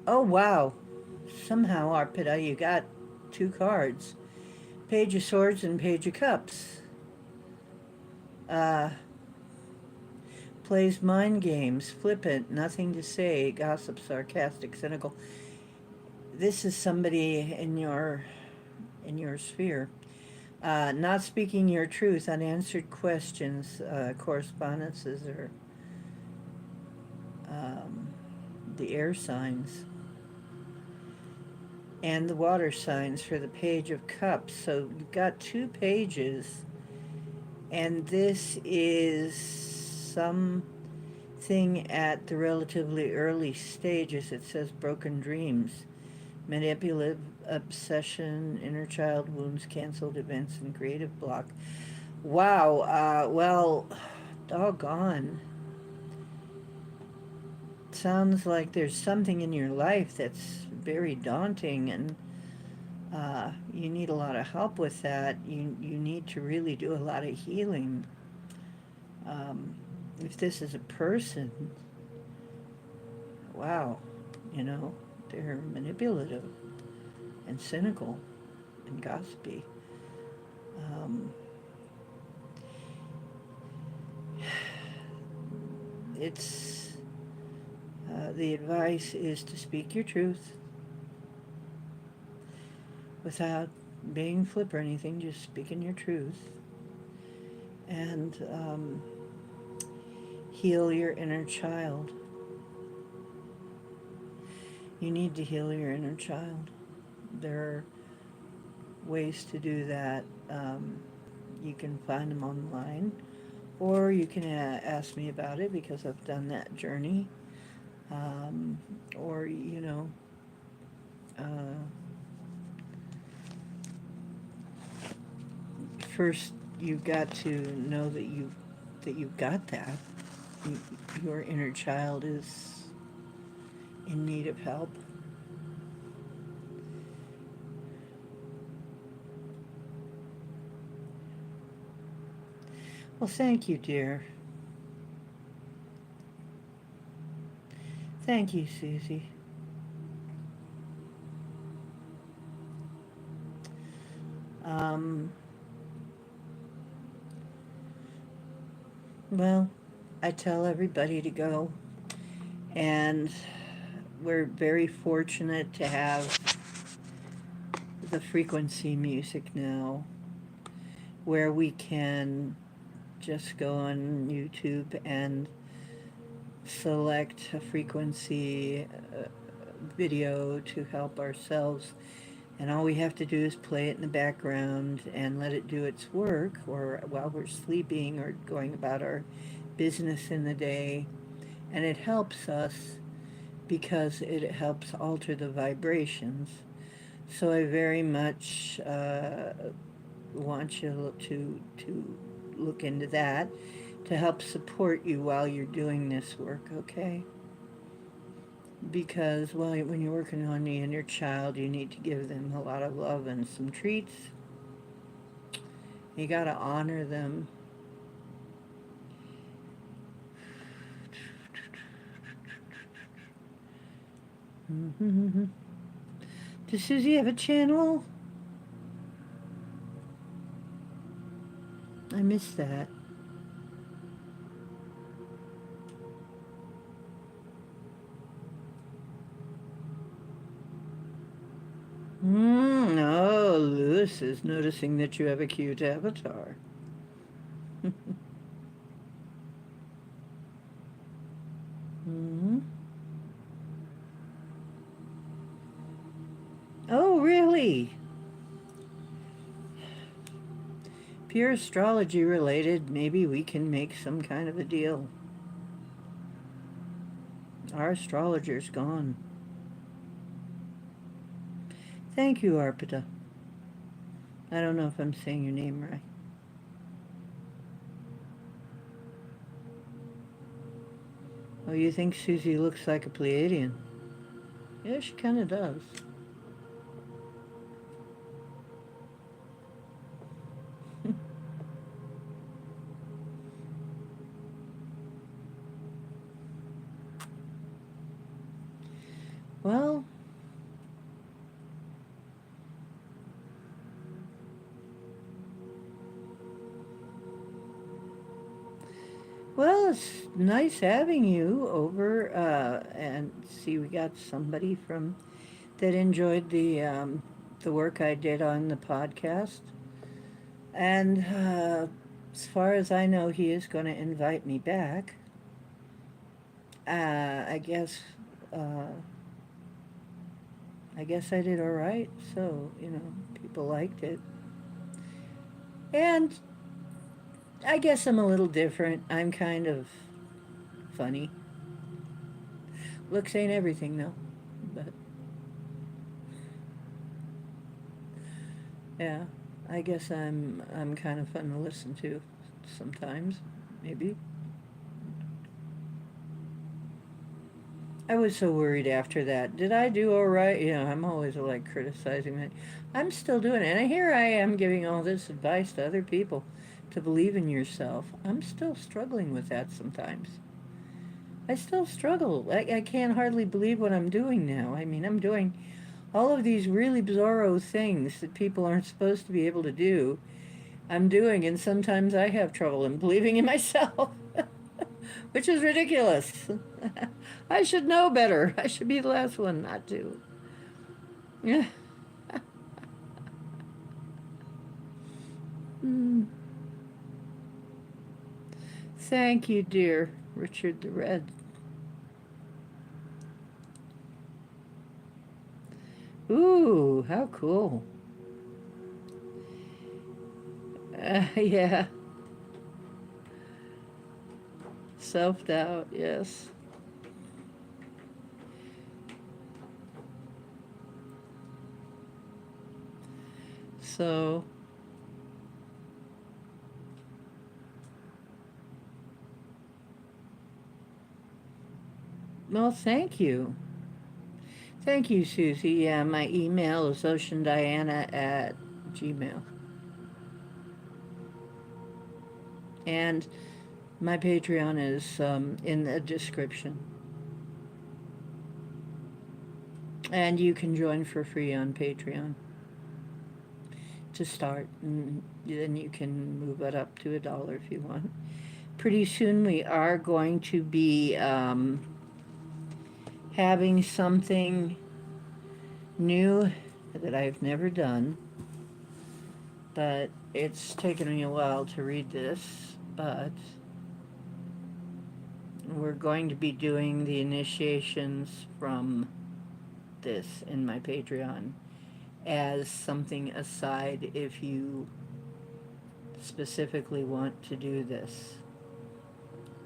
Oh wow! Somehow, Arpita, you got two cards: Page of Swords and Page of Cups. Uh, plays mind games, flippant, nothing to say, gossip, sarcastic, cynical. This is somebody in your sphere. Not speaking your truth, unanswered questions, correspondences, or um, the air signs, and the water signs for the Page of Cups. So you've got two pages, and this is something at the relatively early stages. It says broken dreams, manipulative obsession, inner child wounds, canceled events, and creative block. Wow, well, doggone. Sounds like there's something in your life that's very daunting, and you need a lot of help with that. You need to really do a lot of healing. Um, if this is a person, wow, you know, they're manipulative and cynical and gossipy. Um, it's the advice is to speak your truth without being flip or anything, just speaking your truth. and heal your inner child. You need to heal your inner child. There are ways to do that. You can find them online, or you can ask me about it because I've done that journey. Um, or, uh, first you've got to know that you've got that. You, your inner child is in need of help. Well, thank you, dear. Thank you, Susie. Um, well, I tell everybody to go, and we're very fortunate to have the frequency music now, where we can just go on YouTube and select a frequency video to help ourselves. And all we have to do is play it in the background and let it do its work, or while we're sleeping or going about our business in the day. And it helps us because it helps alter the vibrations. So I very much want you to look into that to help support you while you're doing this work, okay? Because when you're working on the inner child, you need to give them a lot of love and some treats. You got to honor them. Does Susie have a channel? I missed that. Oh, Lewis is noticing that you have a cute avatar. mm Oh, really? Pure astrology related, maybe we can make some kind of a deal. Our astrologer's gone. Thank you, Arpita. I don't know if I'm saying your name right. Oh, you think Susie looks like a Pleiadian? Yeah, she kind of does. Well, it's nice having you over. And see, we got somebody from that enjoyed the work I did on the podcast. And as far as I know, he is going to invite me back. I guess. Uh, I guess I did all right. So people liked it, and I guess I'm a little different. I'm kind of funny. Looks ain't everything, though. But yeah, I guess I'm kind of fun to listen to sometimes, maybe. I was so worried after that. Did I do all right? I'm always like criticizing it. I'm still doing it. And here I am giving all this advice to other people to believe in yourself. I'm still struggling with that sometimes. I still struggle. I can't hardly believe what I'm doing now. I mean, I'm doing all of these really bizarro things that people aren't supposed to be able to do. I'm doing, and sometimes I have trouble in believing in myself, which is ridiculous. I should know better. I should be the last one not to. Yeah. Thank you, dear Richard the Red. Ooh, how cool. Yeah. Self doubt, yes. So, well, thank you. Thank you, Susie. Yeah, my email is oceandiana at gmail. And my Patreon is in the description. And you can join for free on Patreon to start. And then you can move it up to $1 if you want. Pretty soon we are going to be having something new that I've never done. But it's taken me a while to read this. But we're going to be doing the initiations from this in my Patreon as something aside if you specifically want to do this.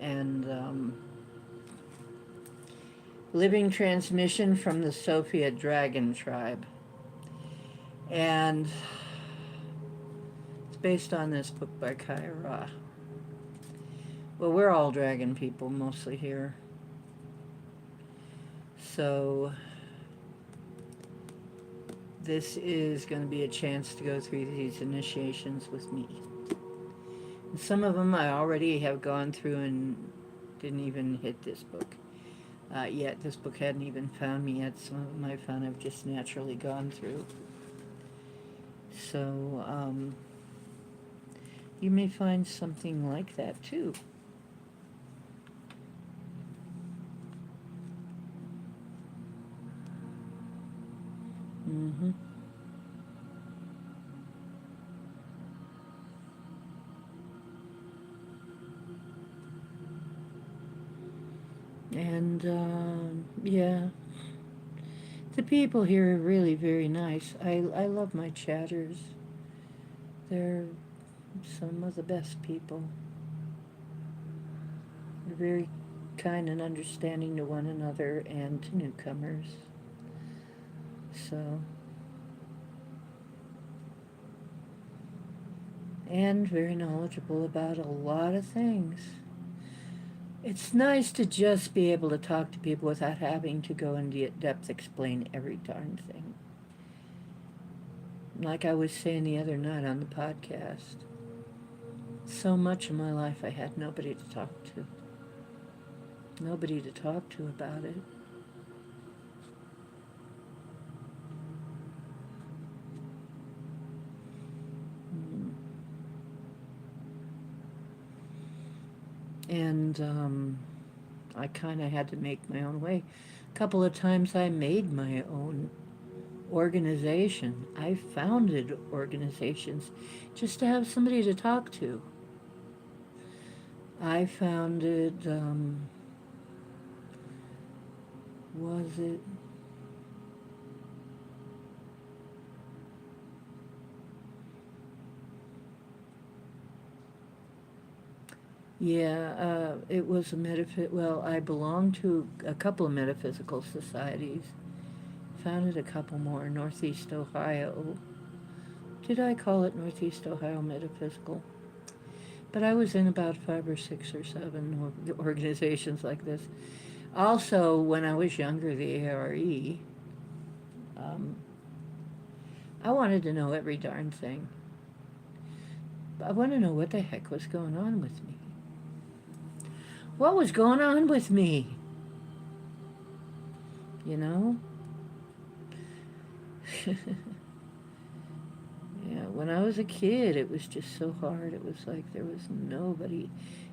And living transmission from the Sophia Dragon Tribe. And it's based on this book by Kyra. Well, we're all dragon people mostly here. So this is going to be a chance to go through these initiations with me. And some of them I already have gone through and didn't even hit this book yet. This book hadn't even found me yet. Some of them I found I've just naturally gone through. So you may find something like that too. Mm-hmm. And yeah, the people here are really very nice. I love my chatters. They're some of the best people. They're very kind and understanding to one another and to newcomers. So, and very knowledgeable about a lot of things. It's nice to just be able to talk to people without having to go into depth explain every darn thing. Like I was saying the other night on the podcast, so much of my life I had nobody to talk to. Nobody to talk to about it. Mm. And I kind of had to make my own way. A couple of times I made my own organization. I founded organizations just to have somebody to talk to. I founded, was it? Yeah, it was a well, I belonged to a couple of metaphysical societies. Founded a couple more in Northeast Ohio. Did I call it Northeast Ohio Metaphysical? But I was in about 5 or 6 or 7 organizations like this. Also, when I was younger, the ARE, um, I wanted to know every darn thing. I want to know what the heck was going on with me. What was going on with me? You know? Yeah, when I was a kid, it was just so hard. It was like there was nobody.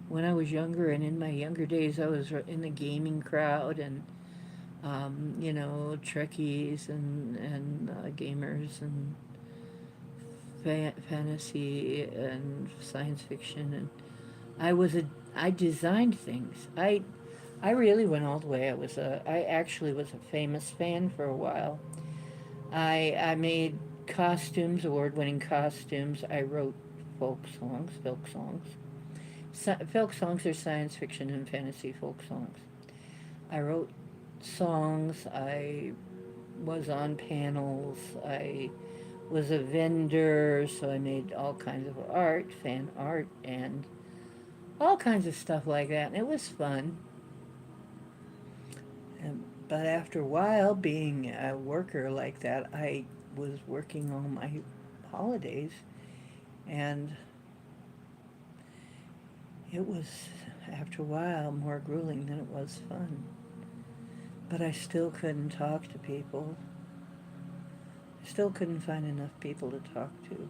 When I was younger and in my younger days, I was in the gaming crowd and, Trekkies and gamers and fantasy and science fiction. And I was a I designed things. I really went all the way. I actually was a famous fan for a while. I made costumes, award-winning costumes. I wrote folk songs. Folk songs are science fiction and fantasy folk songs. I wrote songs. I was on panels. I was a vendor, so I made all kinds of art, fan art, and all kinds of stuff like that. And it was fun. But after a while, being a worker like that, I was working on my holidays, and it was, after a while, more grueling than it was fun. But I still couldn't talk to people. I still couldn't find enough people to talk to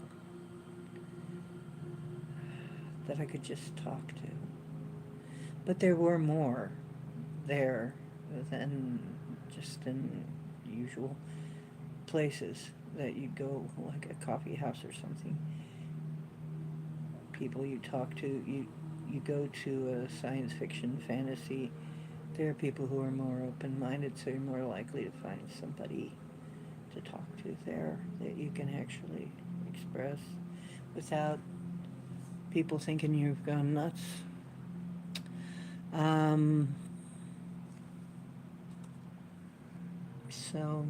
that I could just talk to. But there were more there than just in usual places that you'd go, like a coffee house or something. People you talk to, you go to a science fiction fantasy, there are people who are more open-minded, so you're more likely to find somebody to talk to there that you can actually express without people thinking you've gone nuts. Um, so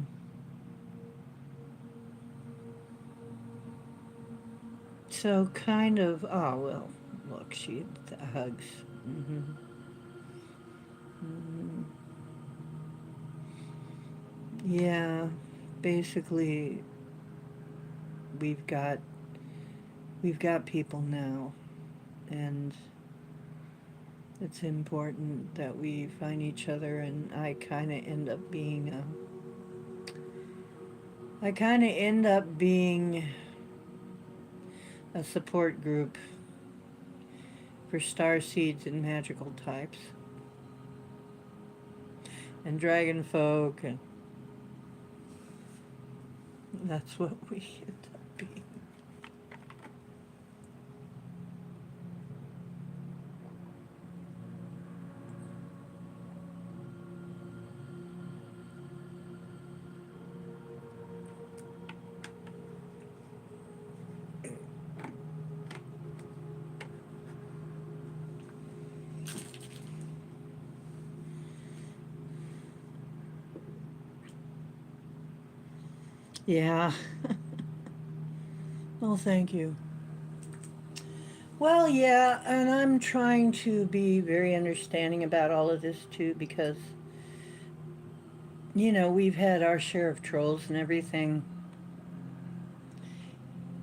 so kind of, oh well, look, she hugs. Hmm. Hmm. Yeah, basically we've got we've got people now, and it's important that we find each other. And I kind of end up being a support group for star seeds and magical types and dragon folk, and that's what we end up being. Yeah. Well, thank you. Well, yeah, and I'm trying to be very understanding about all of this too, because, we've had our share of trolls and everything,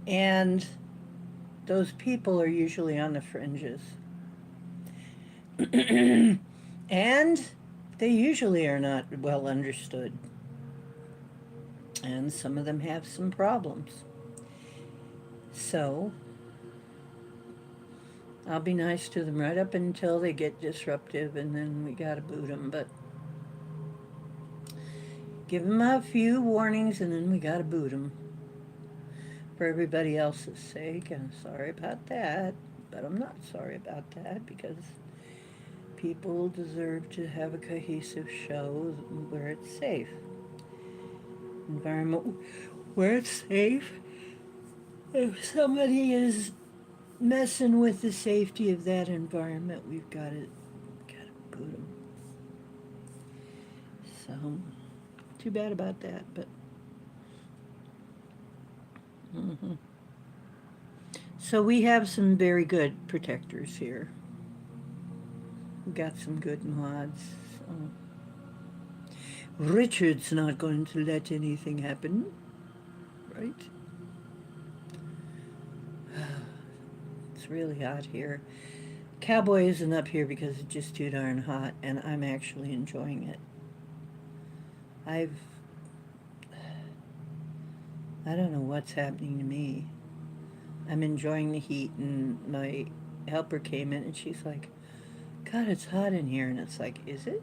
and those people are usually on the fringes. And they usually are not well understood, and some of them have some problems. So, I'll be nice to them right up until they get disruptive, and then we gotta boot them. But give them a few warnings, and then we gotta boot them for everybody else's sake. And sorry about that, but I'm not sorry about that, because people deserve to have a cohesive show where it's safe. Environment where it's safe. If somebody is messing with the safety of that environment, we've got to boot them. So, too bad about that, but. Hmm. So we have some very good protectors here. We got some good mods. So. Richard's not going to let anything happen, right? It's really hot here. Cowboy isn't up here because it's just too darn hot, and I'm actually enjoying it. I've I don't know what's happening to me. I'm enjoying the heat, and my helper came in and she's like, God, it's hot in here. And it's like, is it?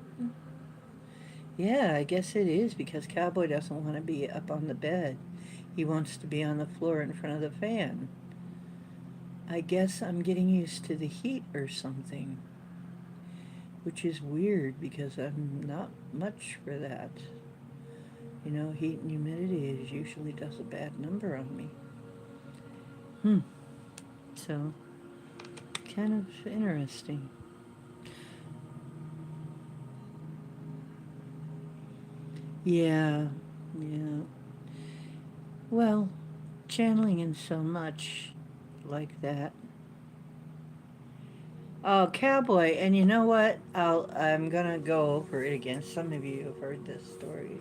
Yeah, I guess it is, because Cowboy doesn't want to be up on the bed. He wants to be on the floor in front of the fan. I guess I'm getting used to the heat or something, which is weird because I'm not much for that. You know, heat and humidity is usually does a bad number on me. Hmm. So, kind of interesting. Yeah, yeah. Well, channeling in so much like that. Oh, cowboy, and you know what? I'm gonna go over it again. Some of you have heard this story,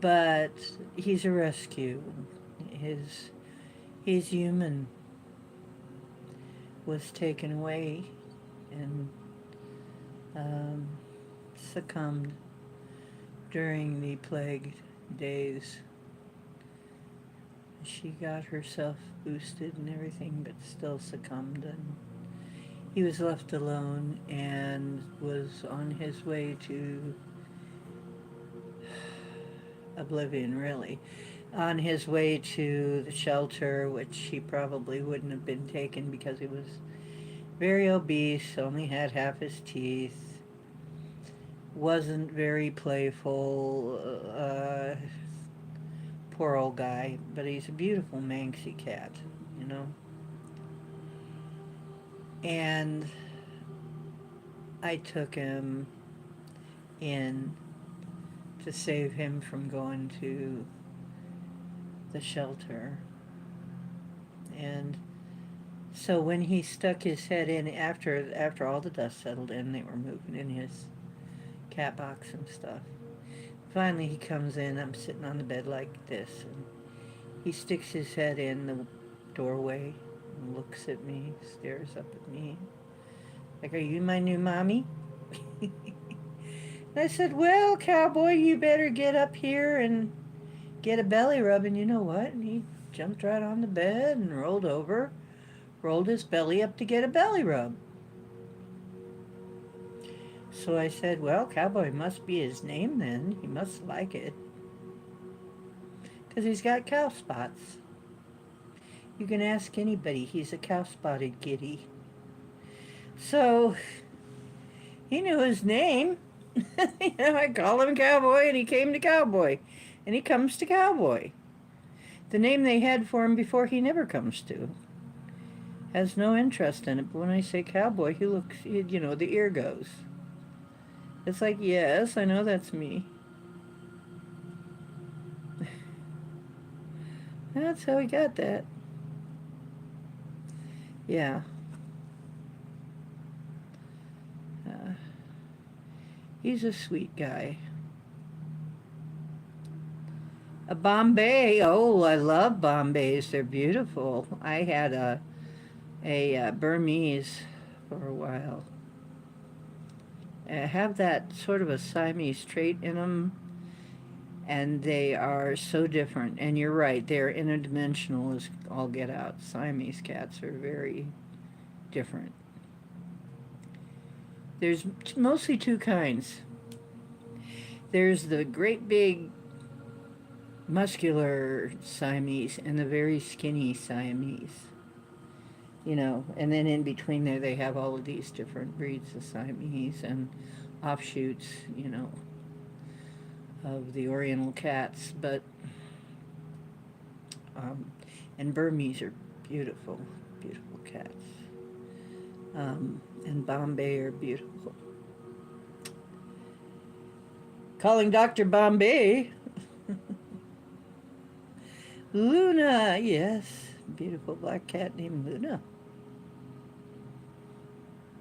but he's a rescue. His his human was taken away and um, succumbed during the plague days. She got herself boosted and everything, but still succumbed, and he was left alone and was on his way to oblivion, really. On his way to the shelter, which he probably wouldn't have been taken because he was very obese, only had half his teeth, wasn't very playful. Poor old guy, but he's a beautiful Manxie cat, you know? And I took him in to save him from going to the shelter. And so when he stuck his head in after all the dust settled in, they were moving in his cat box and stuff. Finally, he comes in. I'm sitting on the bed like this, and he sticks his head in the doorway and looks at me, stares up at me, like, "Are you my new mommy?" And I said, "Well, cowboy, you better get up here and get a belly rub." And you know what? And he jumped right on the bed and rolled over, rolled his belly up to get a belly rub. So I said, "Well, cowboy must be his name then. He must like it, 'cause he's got cow spots." You can ask anybody. He's a cow-spotted kitty. So he knew his name. I called him Cowboy, and he came to Cowboy, and he comes to Cowboy. The name they had for him before he never comes to. Has no interest in it. But when I say Cowboy, he looks. The ear goes. It's like, yes, I know that's me. That's how he got that. Yeah. Uh, he's a sweet guy. A Bombay. Oh, I love Bombays. They're beautiful. I had a Burmese for a while. Have that sort of a Siamese trait in them, and they are so different. And you're right, they're interdimensional as all get out. Siamese cats are very different. There's mostly two kinds. There's the great big muscular Siamese and the very skinny Siamese. And then in between there they have all of these different breeds of Siamese and offshoots, of the Oriental cats. But um, and Burmese are beautiful, beautiful cats. And Bombay are beautiful. Calling Dr. Bombay. Luna, yes, beautiful black cat named Luna.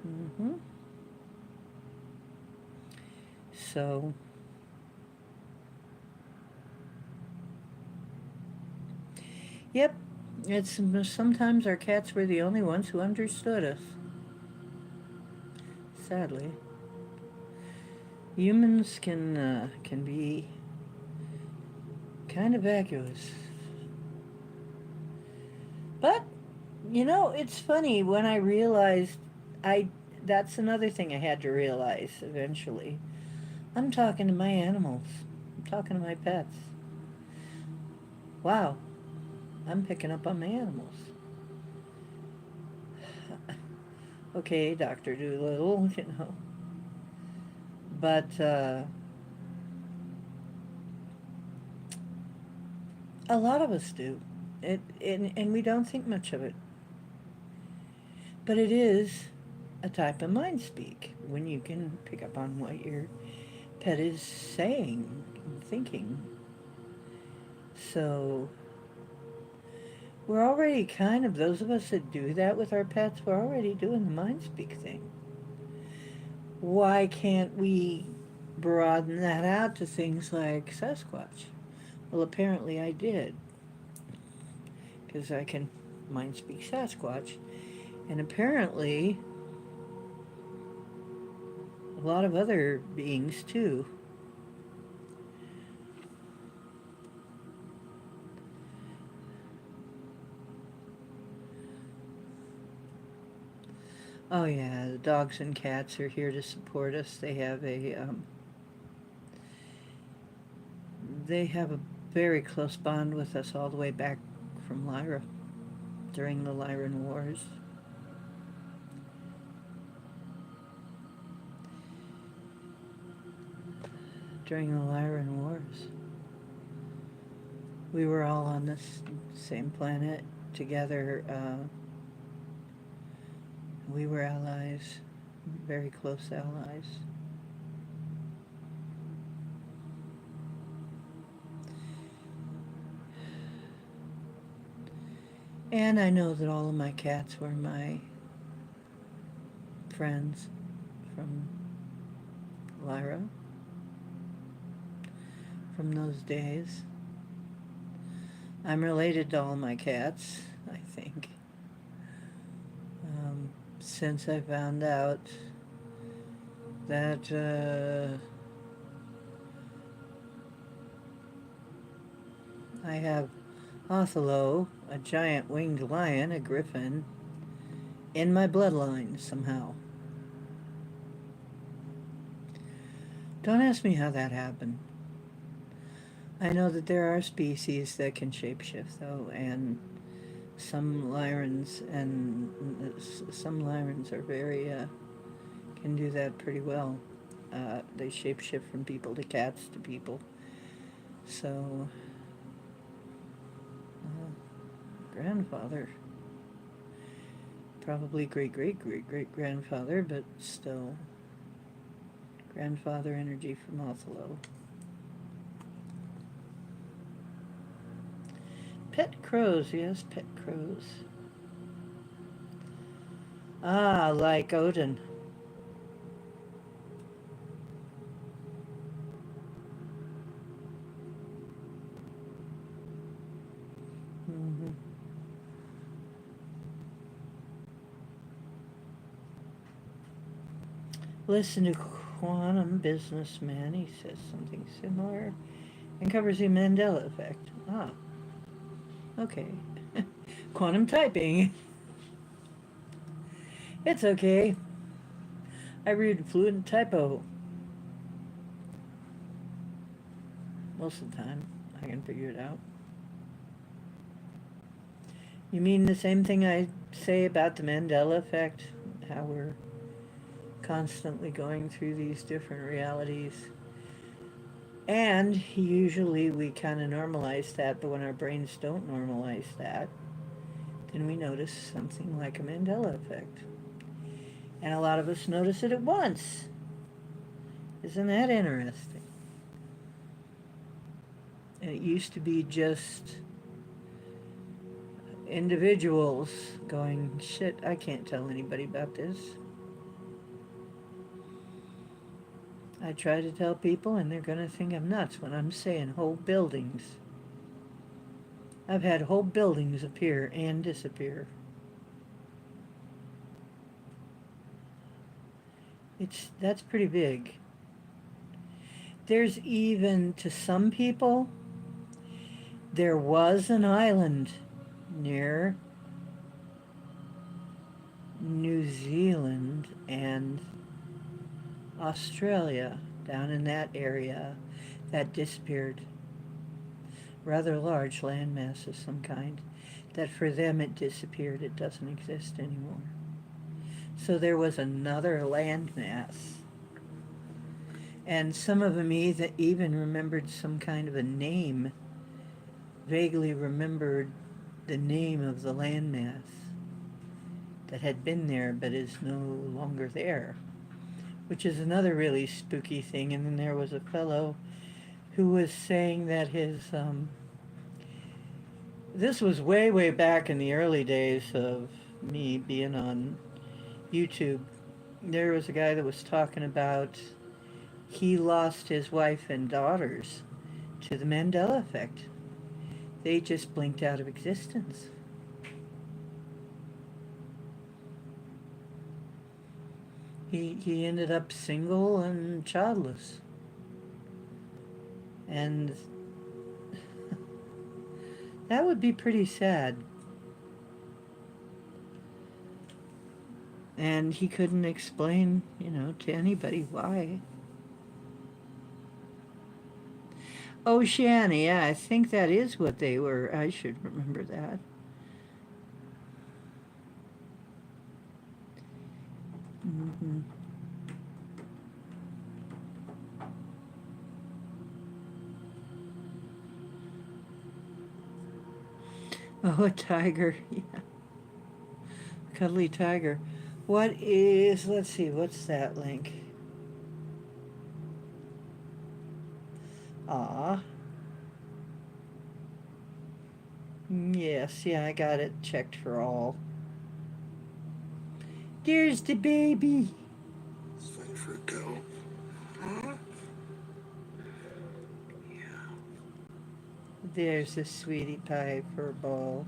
hmm So, yep, it's sometimes our cats were the only ones who understood us. Sadly, humans can be kind of vacuous, but it's funny when I realized I. That's another thing I had to realize eventually. I'm talking to my animals. I'm talking to my pets. Wow, I'm picking up on my animals. Okay, Dr. Doolittle, But a lot of us do. And we don't think much of it. But it is a type of mind speak when you can pick up on what your pet is saying and thinking. So we're already kind of, those of us that do that with our pets, we're already doing the mind speak thing. Why can't we broaden that out to things like Sasquatch? Well, apparently I did, because I can mind speak Sasquatch. And apparently a lot of other beings too. Oh yeah, the dogs and cats are here to support us. They have a very close bond with us all the way back from Lyra during the Lyran Wars. During the Lyran Wars, we were all on this same planet together. We were allies, very close allies. And I know that all of my cats were my friends from Lyra, from those days. I'm related to all my cats, I think, since I found out that I have Othello, a giant winged lion, a griffin, in my bloodline somehow. Don't ask me how that happened. I know that there are species that can shapeshift, though, and some Lyrans are very can do that pretty well. They shapeshift from people to cats to people. So, grandfather, probably great great great great grandfather, but still, grandfather energy from Othello. Pet crows, yes, pet crows. Ah, like Odin. Mm-hmm. Listen to Quantum Businessman. He says something similar and covers the Mandela effect. Ah, okay. Quantum typing. It's okay. I read fluent typo most of the time. I can figure it out. You mean the same thing I say about the Mandela effect? How we're constantly going through these different realities. And usually we kind of normalize that, but when our brains don't normalize that, then we notice something like a Mandela effect. And a lot of us notice it at once. Isn't that interesting? And it used to be just individuals going, shit, I can't tell anybody about this. I try to tell people, and they're going to think I'm nuts when I'm saying whole buildings. I've had whole buildings appear and disappear. That's pretty big. There's even, to some people, there was an island near New Zealand and Australia, down in that area, that disappeared. Rather large landmass of some kind. That for them it disappeared. It doesn't exist anymore. So there was another landmass. And some of them even remembered some kind of a name, vaguely remembered the name of the landmass that had been there but is no longer there, which is another really spooky thing. And then there was a fellow who was saying that this was way, way back in the early days of me being on YouTube. There was a guy that was talking about he lost his wife and daughters to the Mandela effect. They just blinked out of existence. He ended up single and childless. And that would be pretty sad. And he couldn't explain, to anybody why. Oceania, I think that is what they were. I should remember that. Mm-hmm. Oh, a tiger. Yeah. Cuddly tiger. Let's see, what's that link? Ah. Yes, yeah, I got it checked for all. There's the baby. It's ready for a go. Huh? Yeah. There's the sweetie pie fur ball.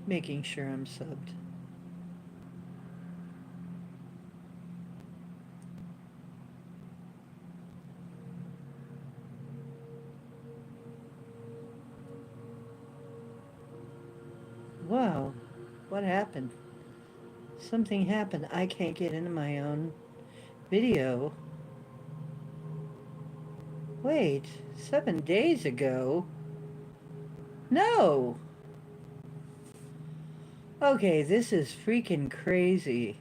Making sure I'm subbed. Wow, what happened? Something happened. I can't get into my own video. Wait, 7 days ago? No! Okay, this is freaking crazy.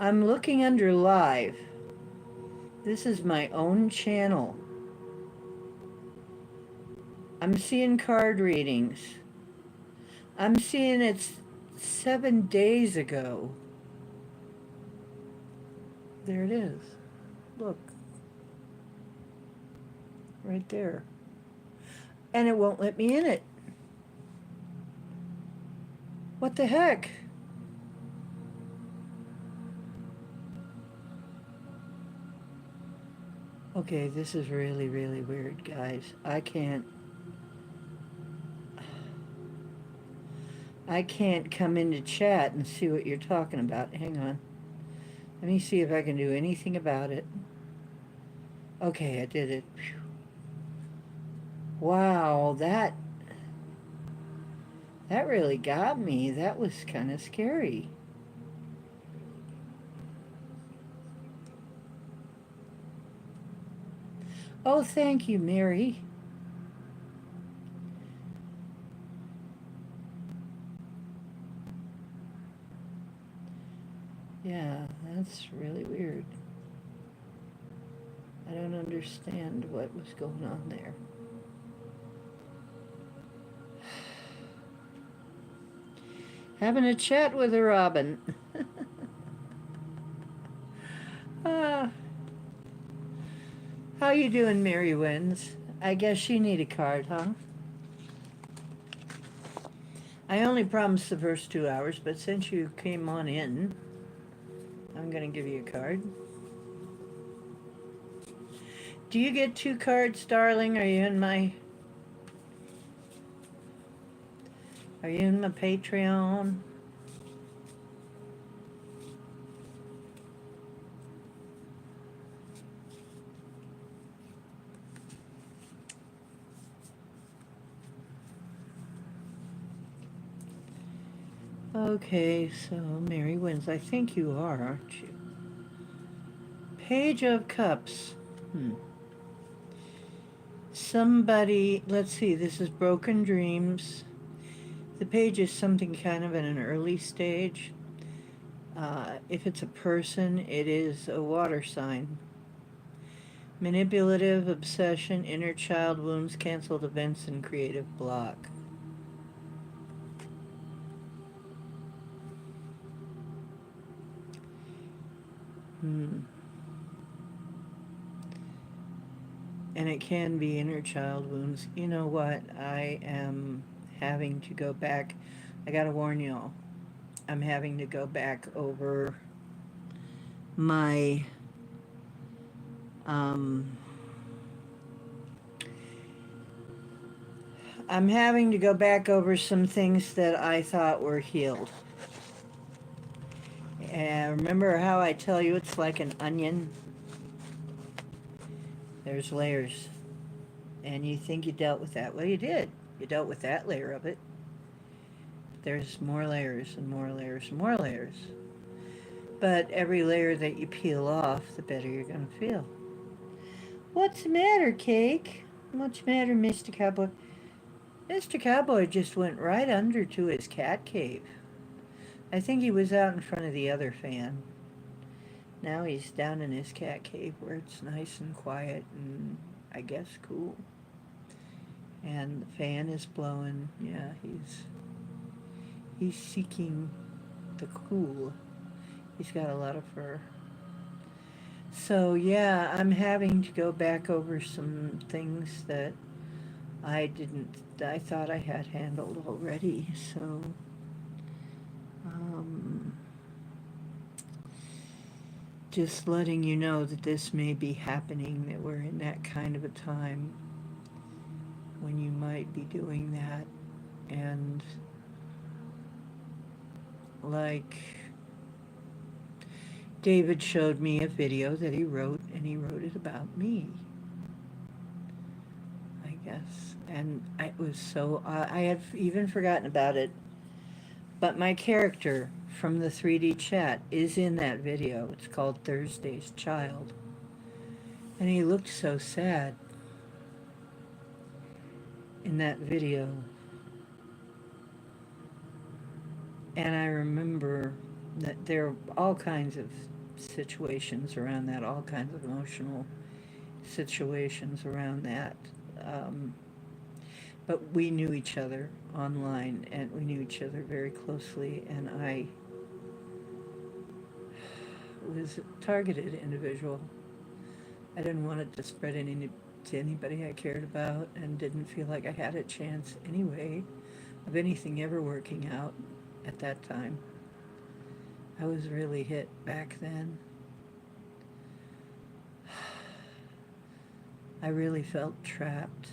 I'm looking under live. This is my own channel. I'm seeing card readings. I'm seeing it's 7 days ago. There it is. Look. Right there. And it won't let me in it. What the heck? Okay, this is really, really weird, guys. I can't come into chat and see what you're talking about. Hang on. Let me see if I can do anything about it. Okay, I did it. Phew. Wow, that really got me. That was kind of scary. Oh, thank you, Mary. Yeah, that's really weird. I don't understand what was going on there. Having a chat with a robin. How you doing, Mary Wins? I guess you need a card, huh? I only promised the first 2 hours, but since you came on in, I'm going to give you a card. Do you get 2 cards, darling? Are you in my Patreon? Okay, so Mary Wins. I think you are, aren't you? Page of Cups. Somebody, let's see, this is Broken Dreams. The page is something kind of in an early stage. If it's a person, it is a water sign. Manipulative, obsession, inner child wounds, canceled events, and creative block. And it can be inner child wounds. You know what? I am having to go back. I gotta warn y'all. I'm having to go back over my I'm having to go back over some things that I thought were healed. And remember how I tell you it's like an onion? There's layers. And you think you dealt with that. Well, you did. You dealt with that layer of it. There's more layers and more layers and more layers. But every layer that you peel off, the better you're going to feel. What's the matter, Cake? What's the matter, Mr. Cowboy? Mr. Cowboy just went right under to his cat cave. I think he was out in front of the other fan. Now he's down in his cat cave where it's nice and quiet and I guess cool. And the fan is blowing. Yeah, he's seeking the cool. He's got a lot of fur. So yeah, I'm having to go back over some things that I thought I had handled already. So just letting you know that this may be happening, that we're in that kind of a time when you might be doing that. And like David showed me a video that he wrote, and he wrote it about me, I guess. And it was so, I had even forgotten about it. But my character from the 3D chat is in that video. It's called Thursday's Child. And he looked so sad in that video. And I remember that there are all kinds of situations around that, all kinds of emotional situations around that. But we knew each other online, and we knew each other very closely, and I was a targeted individual. I didn't want it to spread to anybody I cared about, and didn't feel like I had a chance anyway of anything ever working out at that time. I was really hit back then. I really felt trapped,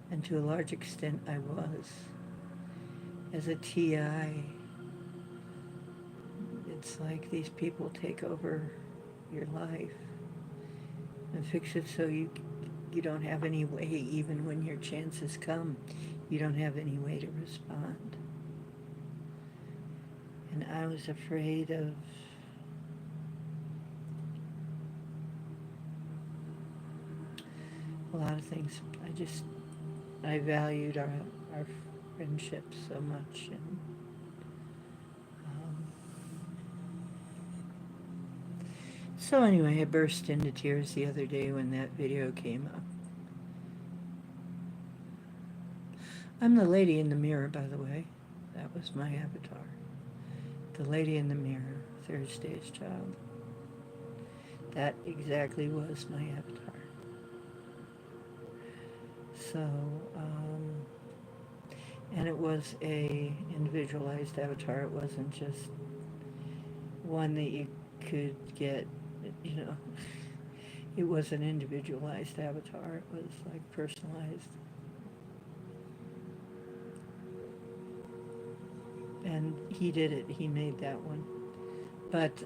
and to a large extent I was. As a TI, it's like these people take over your life and fix it so you don't have any way, even when your chances come, you don't have any way to respond. And I was afraid of a lot of things. I valued our friendship so much. And so anyway, I burst into tears the other day when that video came up. I'm the lady in the mirror, by the way. That was my avatar. The lady in the mirror, Thursday's Child. That exactly was my avatar. So, and it was a individualized avatar. It wasn't just one that you could get, you know. It was an individualized avatar. It was like personalized. And he did it. He made that one. But,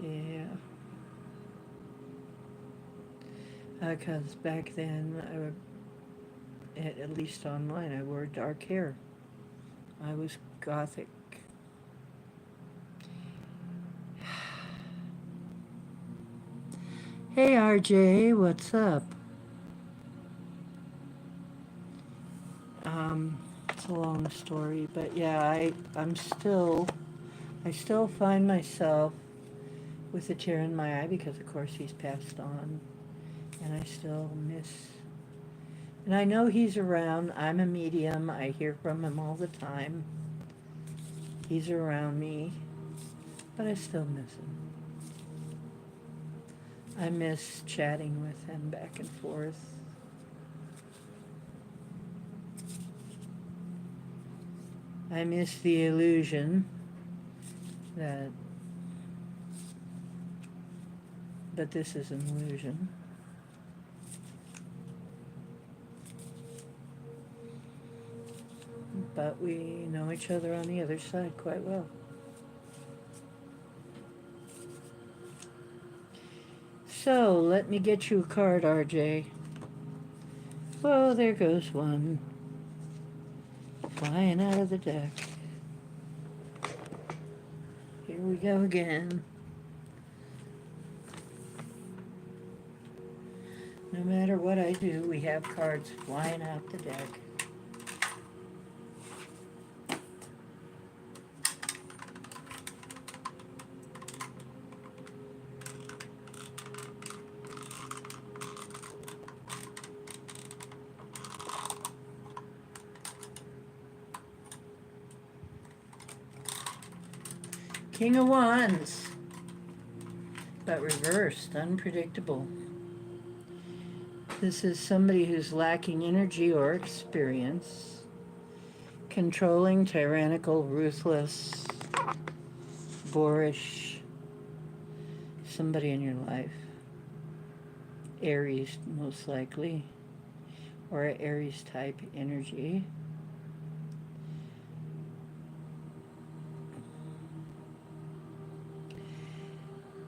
yeah. Because back then, at least online, I wore dark hair. I was gothic. Hey RJ, what's up? It's a long story, but yeah, I still find myself with a tear in my eye because, of course, he's passed on, and I still miss. And I know he's around. I'm a medium. I hear from him all the time. He's around me, but I still miss him. I miss chatting with him back and forth. I miss the illusion that, but this is an illusion. But we know each other on the other side quite well. So, let me get you a card, RJ. Whoa, there goes one. Flying out of the deck. Here we go again. No matter what I do, we have cards flying out the deck. King of Wands, but reversed, unpredictable. This is somebody who's lacking energy or experience, controlling, tyrannical, ruthless, boorish, somebody in your life. Aries, most likely, or Aries type energy.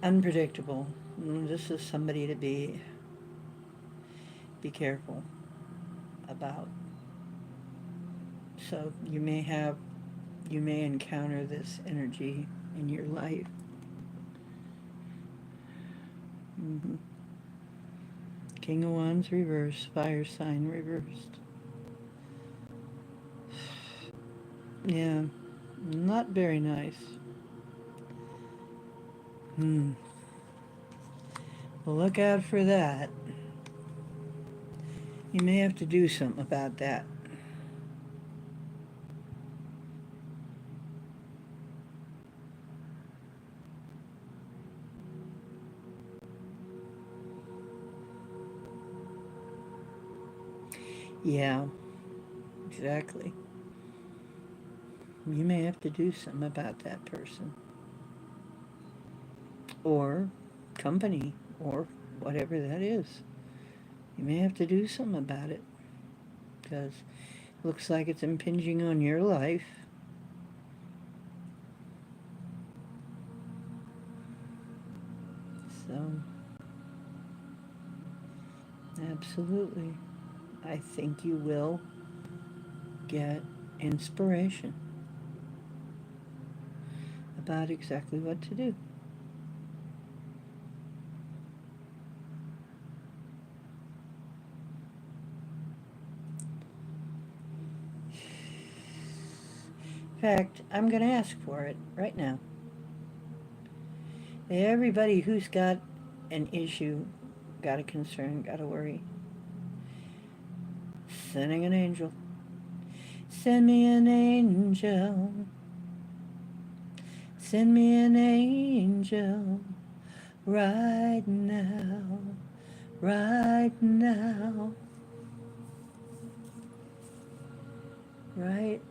Unpredictable. This is somebody to be careful about. So you may encounter this energy in your life. Mm-hmm. King of Wands reversed, fire sign reversed. Yeah, not very nice. Well, look out for that. You may have to do something about that. Yeah, exactly. You may have to do something about that person. Or company, or whatever that is. You may have to do something about it. Because it looks like it's impinging on your life. So, absolutely. I think you will get inspiration about exactly what to do. In fact, I'm going to ask for it right now. Everybody who's got an issue, got a concern, got a worry, sending an angel. Send me an angel. Send me an angel right now, right now, right?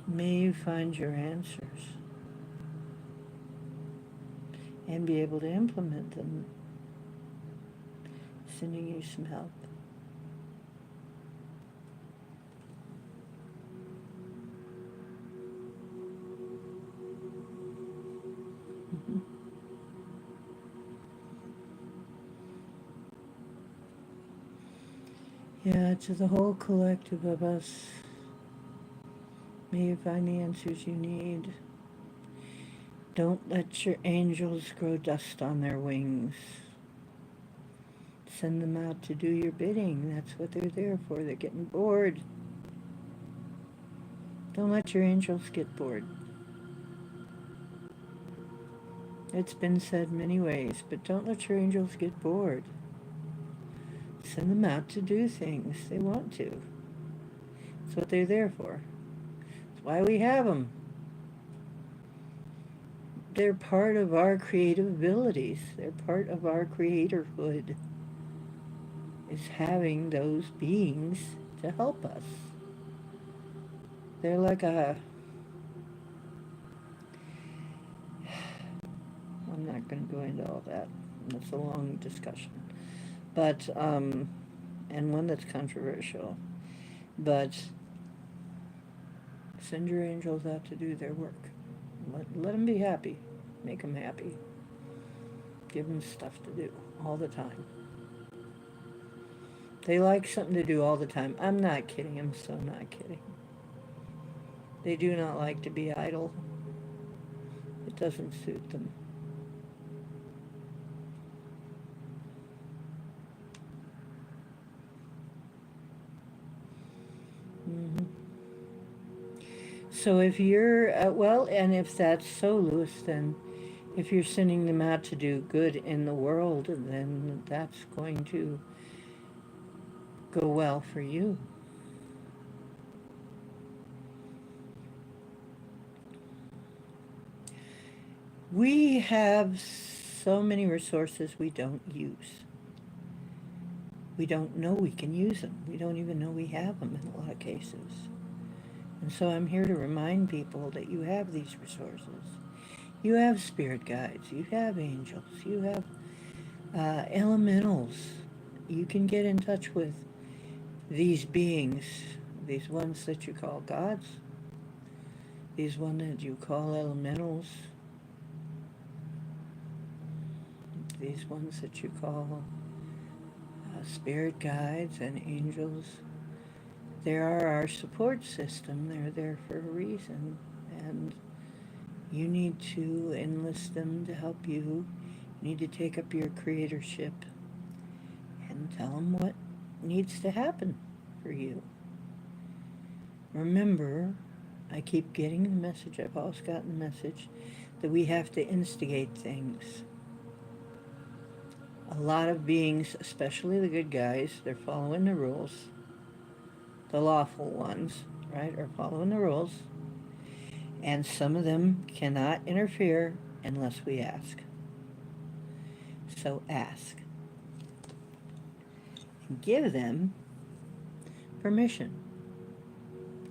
May you find your answers and be able to implement them, sending you some help. Mm-hmm. Yeah, to the whole collective of us, may you find the answers you need. Don't let your angels grow dust on their wings. Send them out to do your bidding. That's what they're there for. They're getting bored. Don't let your angels get bored. It's been said many ways, but don't let your angels get bored. Send them out to do things they want to. That's what they're there for. That's why we have them. They're part of our creative abilities. They're part of our creatorhood, is having those beings to help us. They're like I'm not going to go into all that. That's a long discussion. But, and one that's controversial. But send your angels out to do their work. Let them be happy. Make them happy. Give them stuff to do all the time. They like something to do all the time. I'm not kidding. I'm so not kidding. They do not like to be idle. It doesn't suit them. Mm-hmm. So if you're, well, and if that's so, Louis, then if you're sending them out to do good in the world, then that's going to go well for you. We have so many resources we don't use. We don't know we can use them. We don't even know we have them in a lot of cases. And so I'm here to remind people that you have these resources. You have spirit guides. You have angels. You have elementals. You can get in touch with these beings, these ones that you call gods, these ones that you call elementals, these ones that you call spirit guides and angels. They are our support system. They're there for a reason. And you need to enlist them to help you. You need to take up your creatorship and tell them what needs to happen for you. Remember, I keep getting the message, I've always gotten the message, that we have to instigate things. A lot of beings, especially the good guys, they're following the rules. The lawful ones, right, are following the rules. And some of them cannot interfere unless we ask. So ask. And give them permission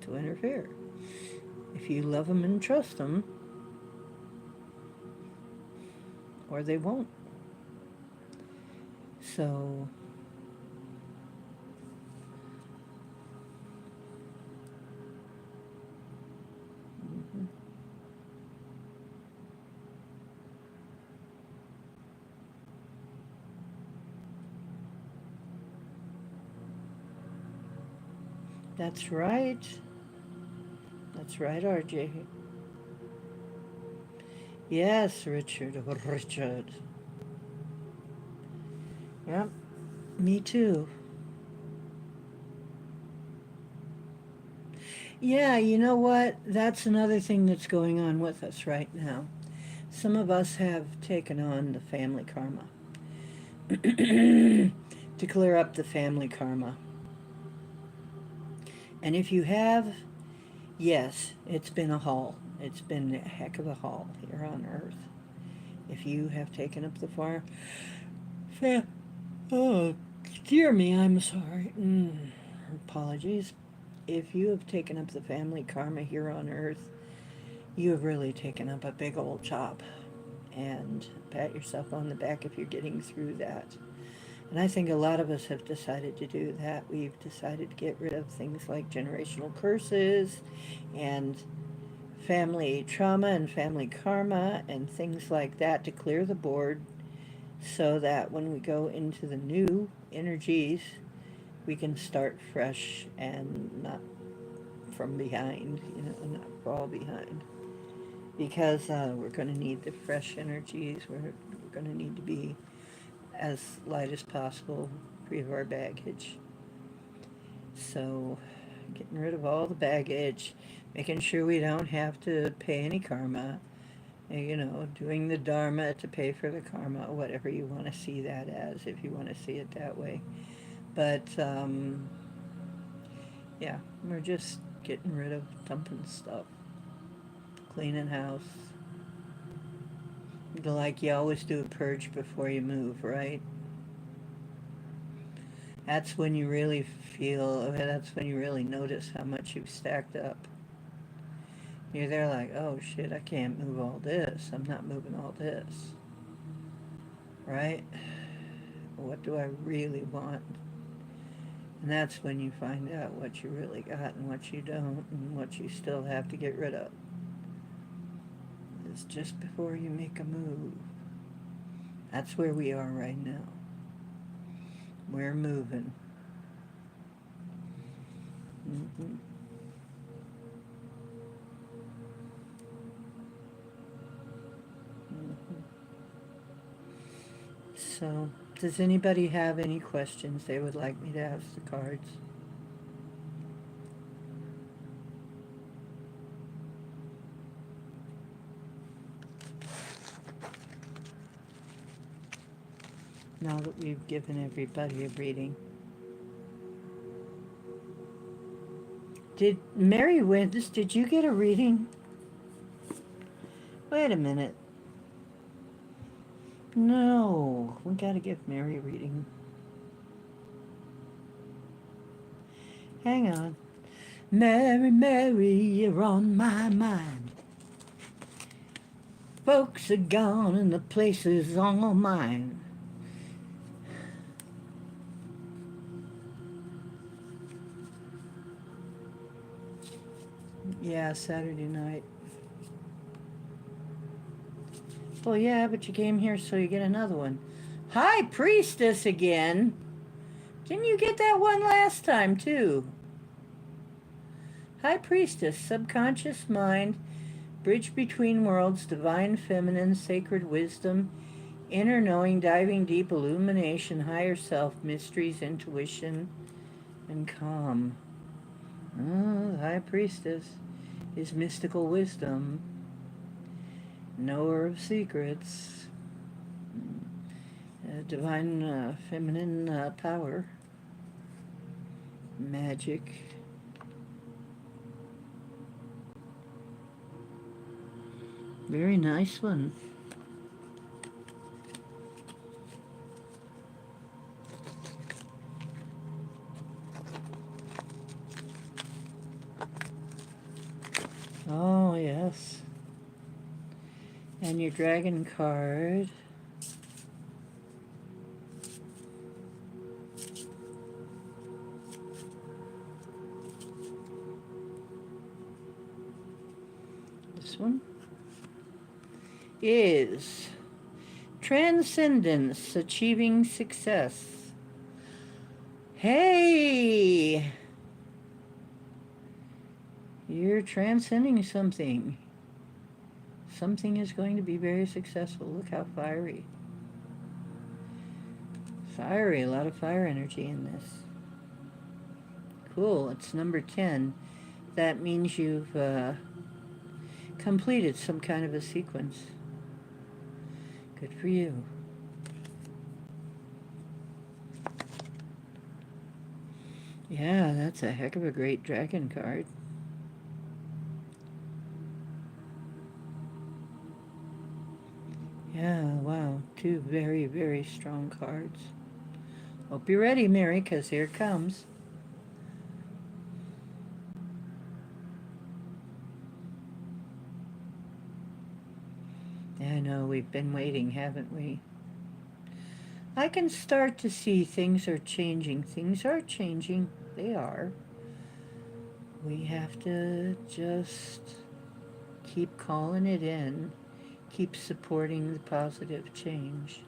to interfere. If you love them and trust them, or they won't. So that's right. That's right, RJ. Yes, Richard. Richard. Yep, me too. Yeah, you know what? That's another thing that's going on with us right now. Some of us have taken on the family karma. To clear up the family karma. And if you have, yes, it's been a haul. It's been a heck of a haul here on Earth. If you have taken up the oh, dear me, I'm sorry. Apologies. If you have taken up the family karma here on Earth, you have really taken up a big old job. And pat yourself on the back if you're getting through that. And I think a lot of us have decided to do that. We've decided to get rid of things like generational curses and family trauma and family karma and things like that to clear the board so that when we go into the new energies, we can start fresh and not from behind, not fall behind. Because we're going to need the fresh energies. We're going to need to be as light as possible, free of our baggage. So, getting rid of all the baggage, making sure we don't have to pay any karma, doing the dharma to pay for the karma, whatever you want to see that as, if you want to see it that way. But, yeah, we're just getting rid of dumping stuff, cleaning house. Like you always do a purge before you move, right? That's when you really that's when you really notice how much you've stacked up. You're there like, oh shit, I can't move all this. I'm not moving all this. Right? What do I really want? And that's when you find out what you really got and what you don't and what you still have to get rid of. It's just before you make a move. That's where we are right now. We're moving. Mm-hmm. Mm-hmm. So, does anybody have any questions they would like me to ask the cards? Now that we've given everybody a reading. Did Mary Wins, did you get a reading? Wait a minute. No, we gotta give Mary a reading. Hang on. Mary, Mary, you're on my mind. Folks are gone and the place is all mine. Yeah, Saturday night. Well, yeah, but you came here so you get another one. High Priestess again. Didn't you get that one last time, too? High Priestess, subconscious mind, bridge between worlds, divine feminine, sacred wisdom, inner knowing, diving deep, illumination, higher self, mysteries, intuition, and calm. Oh, High Priestess is mystical wisdom, knower of secrets, divine feminine power, magic. Very nice one. Oh, yes. And your dragon card. This one is Transcendence, Achieving Success. Hey! You're transcending something. Something is going to be very successful. Look how fiery. Fiery, a lot of fire energy in this. Cool, it's number 10. That means you've completed some kind of a sequence. Good for you. Yeah, that's a heck of a great dragon card. Yeah, wow. Two very, very strong cards. Hope you're ready, Mary, because here it comes. I know, we've been waiting, haven't we? I can start to see things are changing. Things are changing. They are. We have to just keep calling it in. Keep supporting the positive change.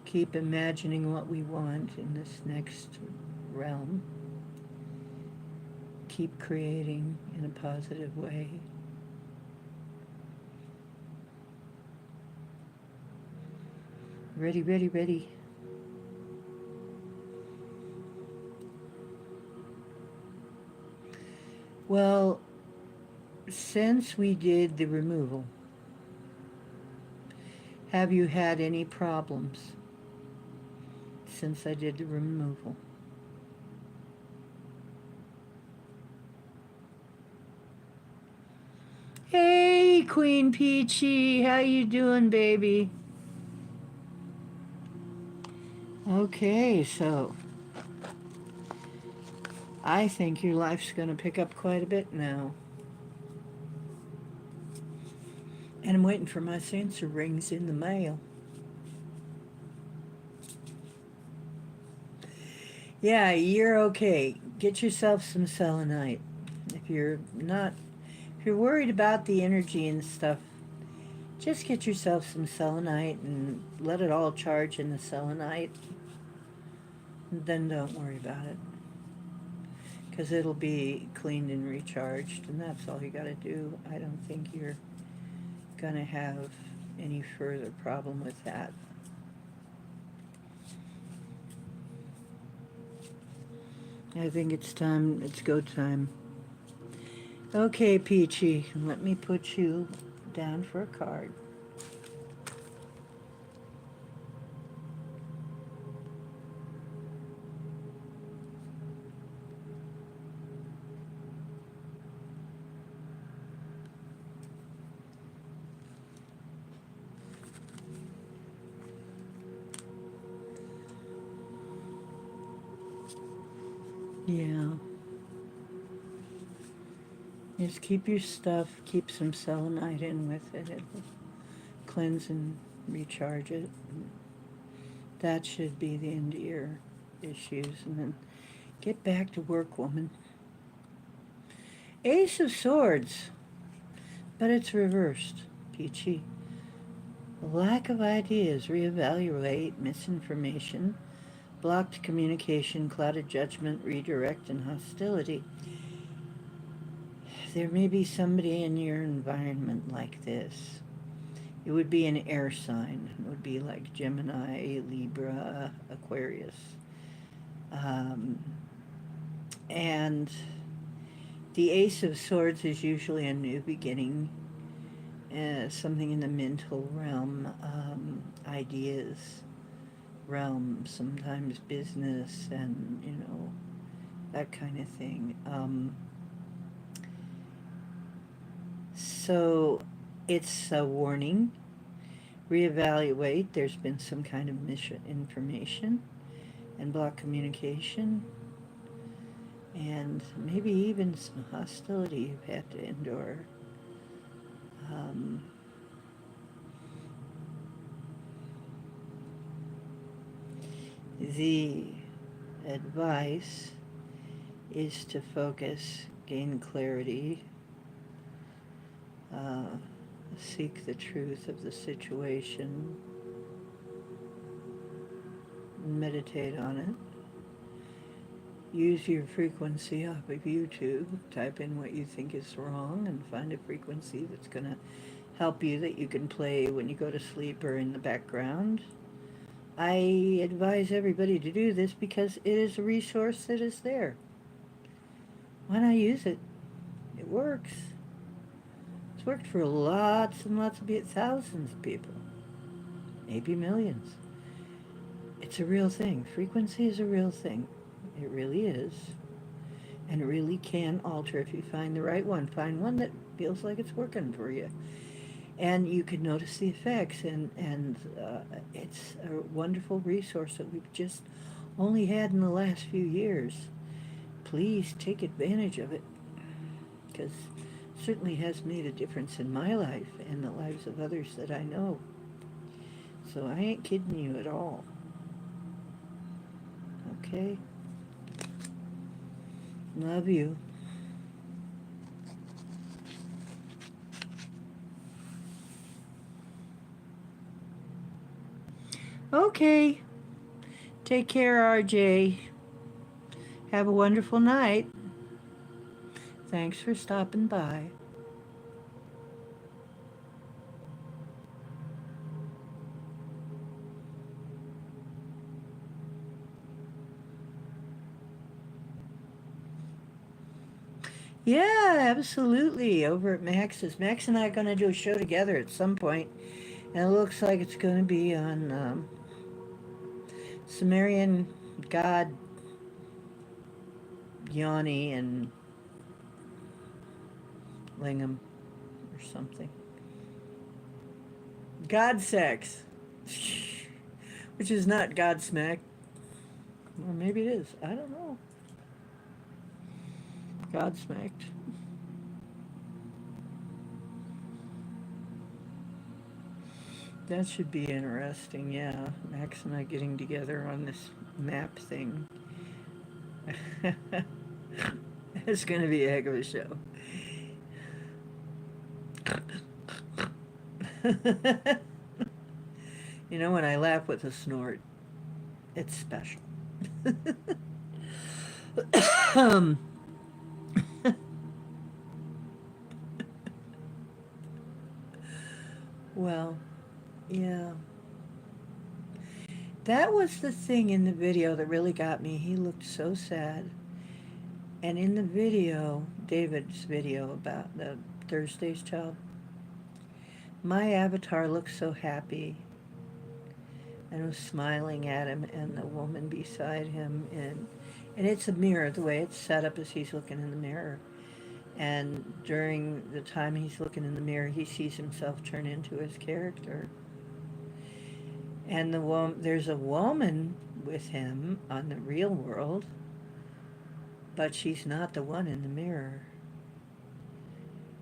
Keep imagining what we want in this next realm. Keep creating in a positive way. Ready, ready, ready. Well, since we did the removal, have you had any problems since I did the removal? Hey, Queen Peachy, how you doing, baby? Okay, so I think your life's going to pick up quite a bit now. And I'm waiting for my sensor rings in the mail. Yeah, you're okay. Get yourself some selenite. If you're not, if you're worried about the energy and stuff, just get yourself some selenite and let it all charge in the selenite. Then don't worry about it. Because it'll be cleaned and recharged, and that's all you got to do. I don't think you're going to have any further problem with that. I think it's time, it's go time. Okay, Peachy, let me put you down for a card. Yeah. Just keep your stuff, keep some selenite in with it. It'll cleanse and recharge it. That should be the end of your issues. And then get back to work, woman. Ace of Swords, but it's reversed, Peachy. Lack of ideas, reevaluate, misinformation, blocked communication, clouded judgment, redirect, and hostility. There may be somebody in your environment like this. It would be an air sign. It would be like Gemini, Libra, Aquarius. Um, and the Ace of Swords is usually a new beginning, something in the mental realm, ideas realm, sometimes business, and that kind of thing. So it's a warning. Reevaluate. There's been some kind of misinformation and block communication, and maybe even some hostility you've had to endure. Um, the advice is to focus, gain clarity, uh, seek the truth of the situation, meditate on it. Use your frequency off of YouTube. Type in what you think is wrong and find a frequency that's going to help you that you can play when you go to sleep or in the background. I advise everybody to do this because it is a resource that is there. Why not use it? It works. It's worked for lots and lots of people, thousands of people, maybe millions. It's a real thing. Frequency is a real thing. It really is. And it really can alter if you find the right one. Find one that feels like it's working for you. And you can notice the effects. And it's a wonderful resource that we've just only had in the last few years. Please take advantage of it, because it certainly has made a difference in my life and the lives of others that I know. So I ain't kidding you at all. Okay? Love you. Okay. Take care, RJ. Have a wonderful night. Thanks for stopping by. Yeah, absolutely. Over at Max's. Max and I are going to do a show together at some point, and it looks like it's going to be on Sumerian god Yoni and Lingam or something. God sex. Which is not Godsmack. Or maybe it is. I don't know. Godsmacked. That should be interesting, yeah. Max and I getting together on this map thing. It's going to be a heck of a show. You know, when I laugh with a snort, it's special. um, well, yeah. That was the thing in the video that really got me. He looked so sad. And in the video, David's video about the Thursday's Child, my avatar looked so happy and was smiling at him, and the woman beside him, and it's a mirror. The way it's set up is he's looking in the mirror, and during the time he's looking in the mirror, he sees himself turn into his character. And there's a woman with him on the real world, but she's not the one in the mirror.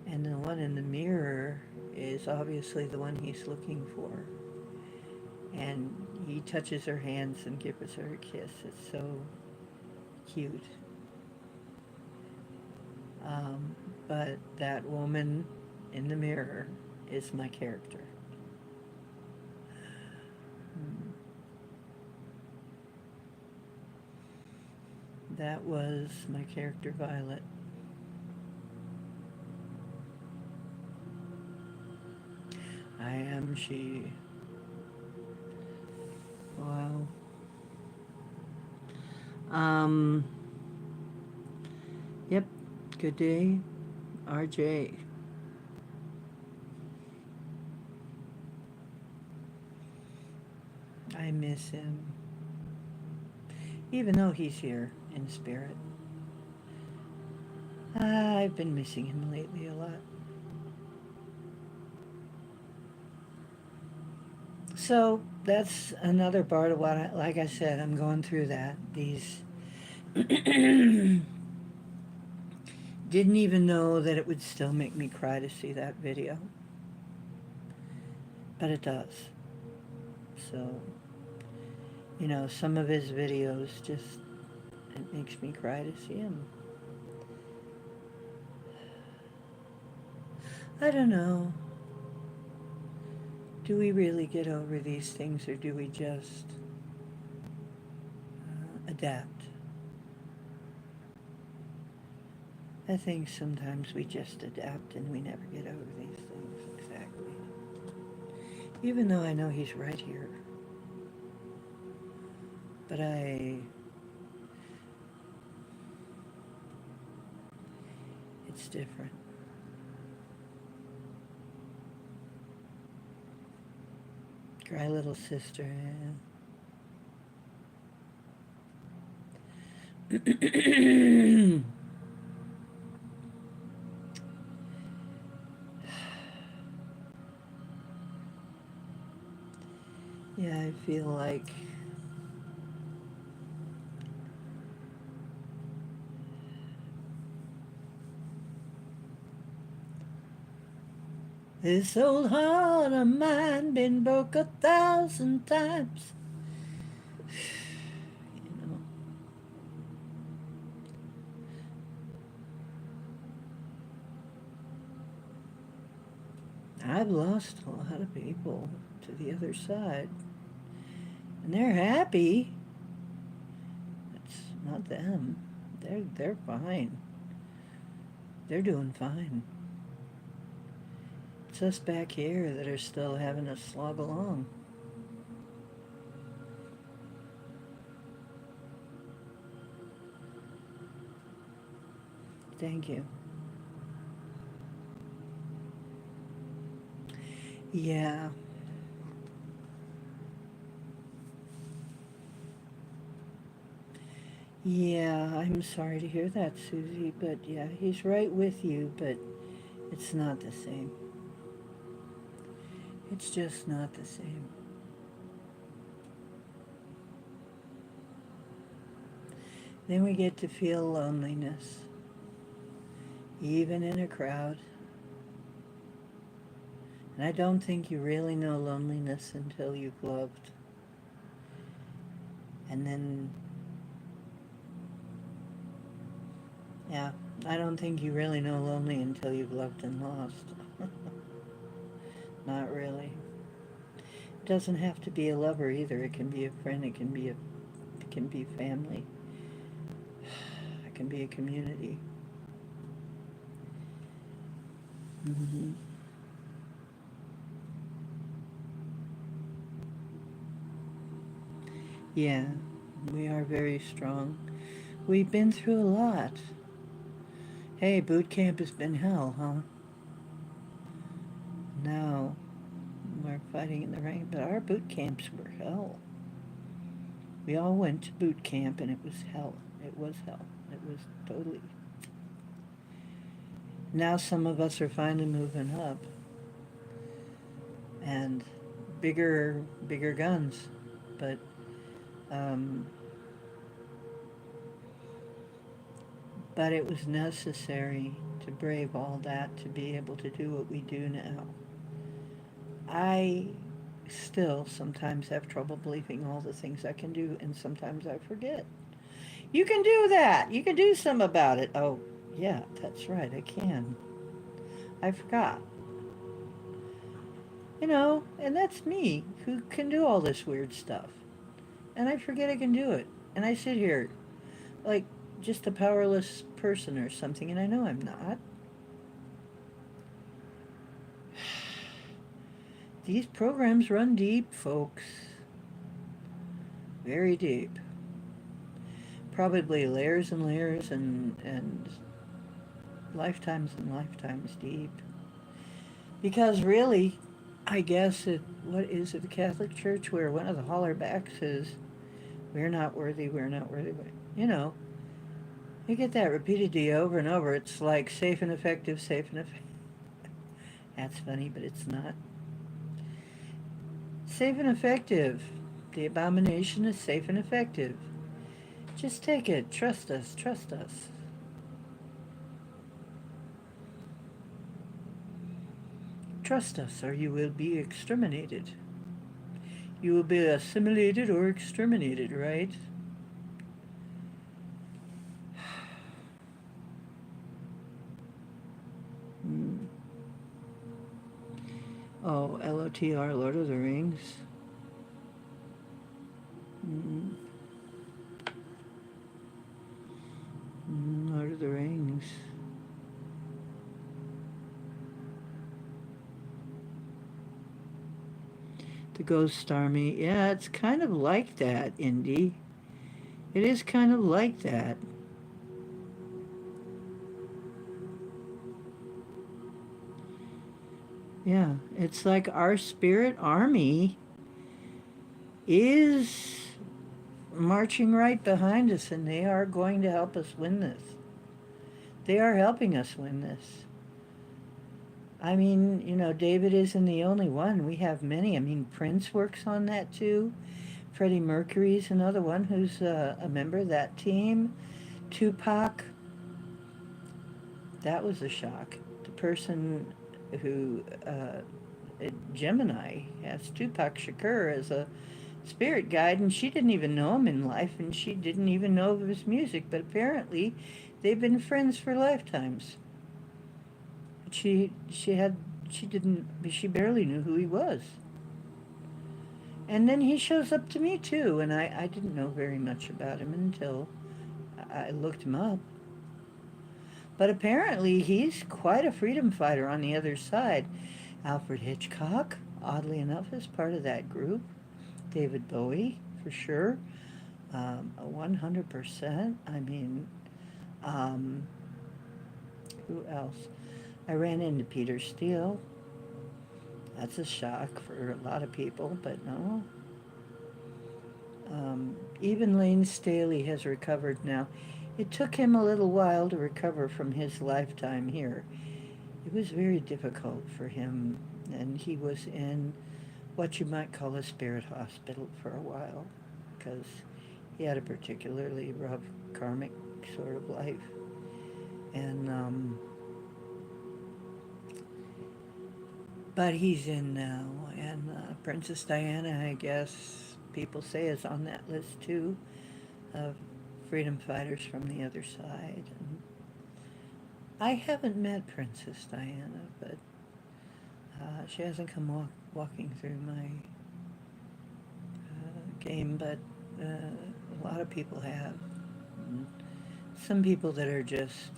And the one in the mirror is obviously the one he's looking for. And he touches her hands and gives her a kiss. It's so cute. But that woman in the mirror is my character. That was my character, Violet. I am she. Wow. Yep. Good day, RJ. I miss him. Even though he's here in spirit. I've been missing him lately a lot. So that's another part of what, like I said, I'm going through that. These didn't even know that it would still make me cry to see that video. But it does. So, you know, some of his videos just, it makes me cry to see him. I don't know. Do we really get over these things, or do we just adapt? I think sometimes we just adapt and we never get over these things. Exactly. Even though I know he's right here. But it's different. Cry, little sister. Yeah, I feel like this old heart of mine been broke 1,000 times. You know, I've lost a lot of people to the other side, and they're happy. It's not them. They're fine. They're doing fine. It's us back here that are still having to slog along. Thank you. Yeah. Yeah, I'm sorry to hear that, Susie, but yeah, he's right with you, but it's not the same. It's just not the same. Then we get to feel loneliness, even in a crowd. And I don't think you really know loneliness until you've loved. And then, yeah, I don't think you really know lonely until you've loved and lost. Not really. It doesn't have to be a lover either. It can be a friend. It can be family. It can be a community. Hmm. Yeah, we are very strong. We've been through a lot. Hey, boot camp has been hell, huh? Now we're fighting in the rain, but our boot camps were hell. We all went to boot camp and it was hell. It was hell. It was totally. Now some of us are finally moving up and bigger guns. But um, but it was necessary to brave all that to be able to do what we do now. I still sometimes have trouble believing all the things I can do, and sometimes I forget. You can do that. You can do something about it. Oh, yeah, that's right. I can. I forgot. And that's me who can do all this weird stuff. And I forget I can do it. And I sit here like just a powerless person or something, and I know I'm not. These programs run deep, folks. Very deep. Probably layers and layers and lifetimes and lifetimes deep. Because really, I guess what is it, the Catholic Church, where one of the hollerbacks is, we're not worthy, we're not worthy. You know, you get that repeated to you over and over. It's like safe and effective, safe and effective. That's funny, but it's not. Safe and effective. The abomination is safe and effective. Just take it. Trust us. Trust us. Trust us, or you will be exterminated. You will be assimilated or exterminated, right? Mm. Oh, LOTR, Lord of the Rings. Mm. Lord of the Rings. The Ghost Army. Yeah, it's kind of like that, Indy. It is kind of like that. Yeah, it's like our spirit army is marching right behind us, and they are going to help us win this. They are helping us win this. I mean, David isn't the only one. We have many. I mean, Prince works on that too. Freddie Mercury's another one who's a member of that team. Tupac, that was a shock. The person who, Gemini, has Tupac Shakur as a spirit guide, and she didn't even know him in life, and she didn't even know of his music, but apparently they've been friends for lifetimes. She had she didn't she barely knew who he was. And then he shows up to me too, and I didn't know very much about him until I looked him up. But apparently he's quite a freedom fighter on the other side. Alfred Hitchcock, oddly enough, is part of that group. David Bowie, for sure. 100%. I mean, um, who else? I ran into Peter Steele. That's a shock for a lot of people, but no. Even Lane Staley has recovered now. It took him a little while to recover from his lifetime here. It was very difficult for him, and he was in what you might call a spirit hospital for a while because he had a particularly rough karmic sort of life. And, but he's in now, and Princess Diana, I guess people say, is on that list too of freedom fighters from the other side. And I haven't met Princess Diana, but she hasn't come walking through my game, but a lot of people have. And some people that are just,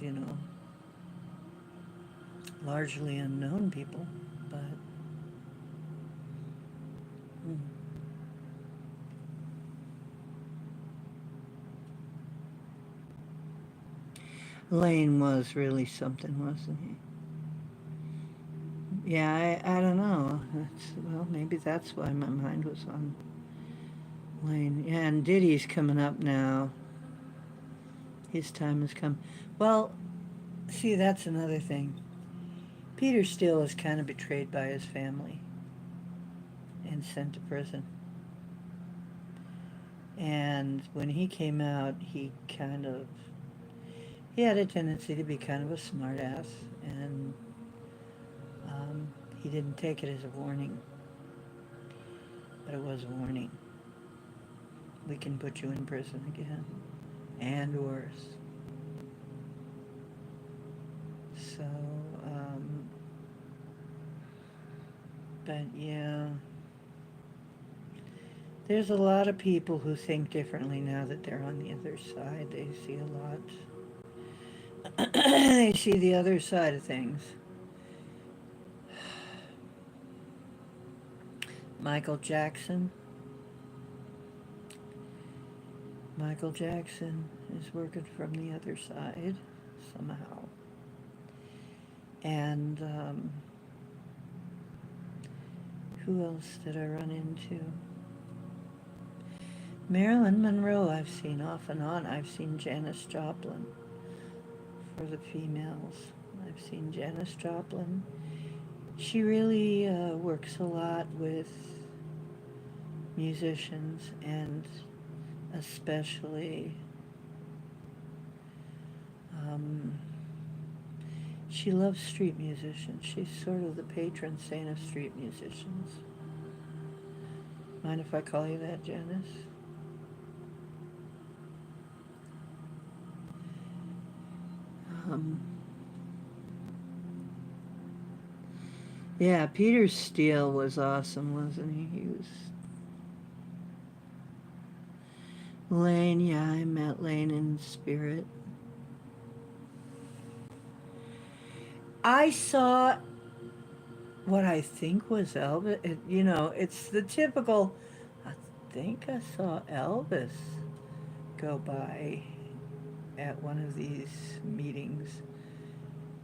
largely unknown people, but mm. Lane was really something, wasn't he? Yeah, I don't know. Well, maybe that's why my mind was on Lane. Yeah, and Diddy's coming up now. His time has come. Well, see, that's another thing. Peter Steele is kind of betrayed by his family and sent to prison. And when he came out, he had a tendency to be kind of a smartass, and he didn't take it as a warning, but it was a warning. We can put you in prison again, and worse. So, but yeah, there's a lot of people who think differently now that they're on the other side. They see a lot. They see the other side of things. Michael Jackson. Michael Jackson is working from the other side somehow. And who else did I run into? Marilyn Monroe I've seen off and on. I've seen Janis Joplin for the females. I've seen Janis Joplin. She really works a lot with musicians, and especially she loves street musicians. She's sort of the patron saint of street musicians. Mind if I call you that, Janice? Um, yeah, Peter Steele was awesome, wasn't he? He was Lane. Yeah, I met Lane in spirit. I saw what I think was Elvis. It's the typical. I think I saw Elvis go by at one of these meetings.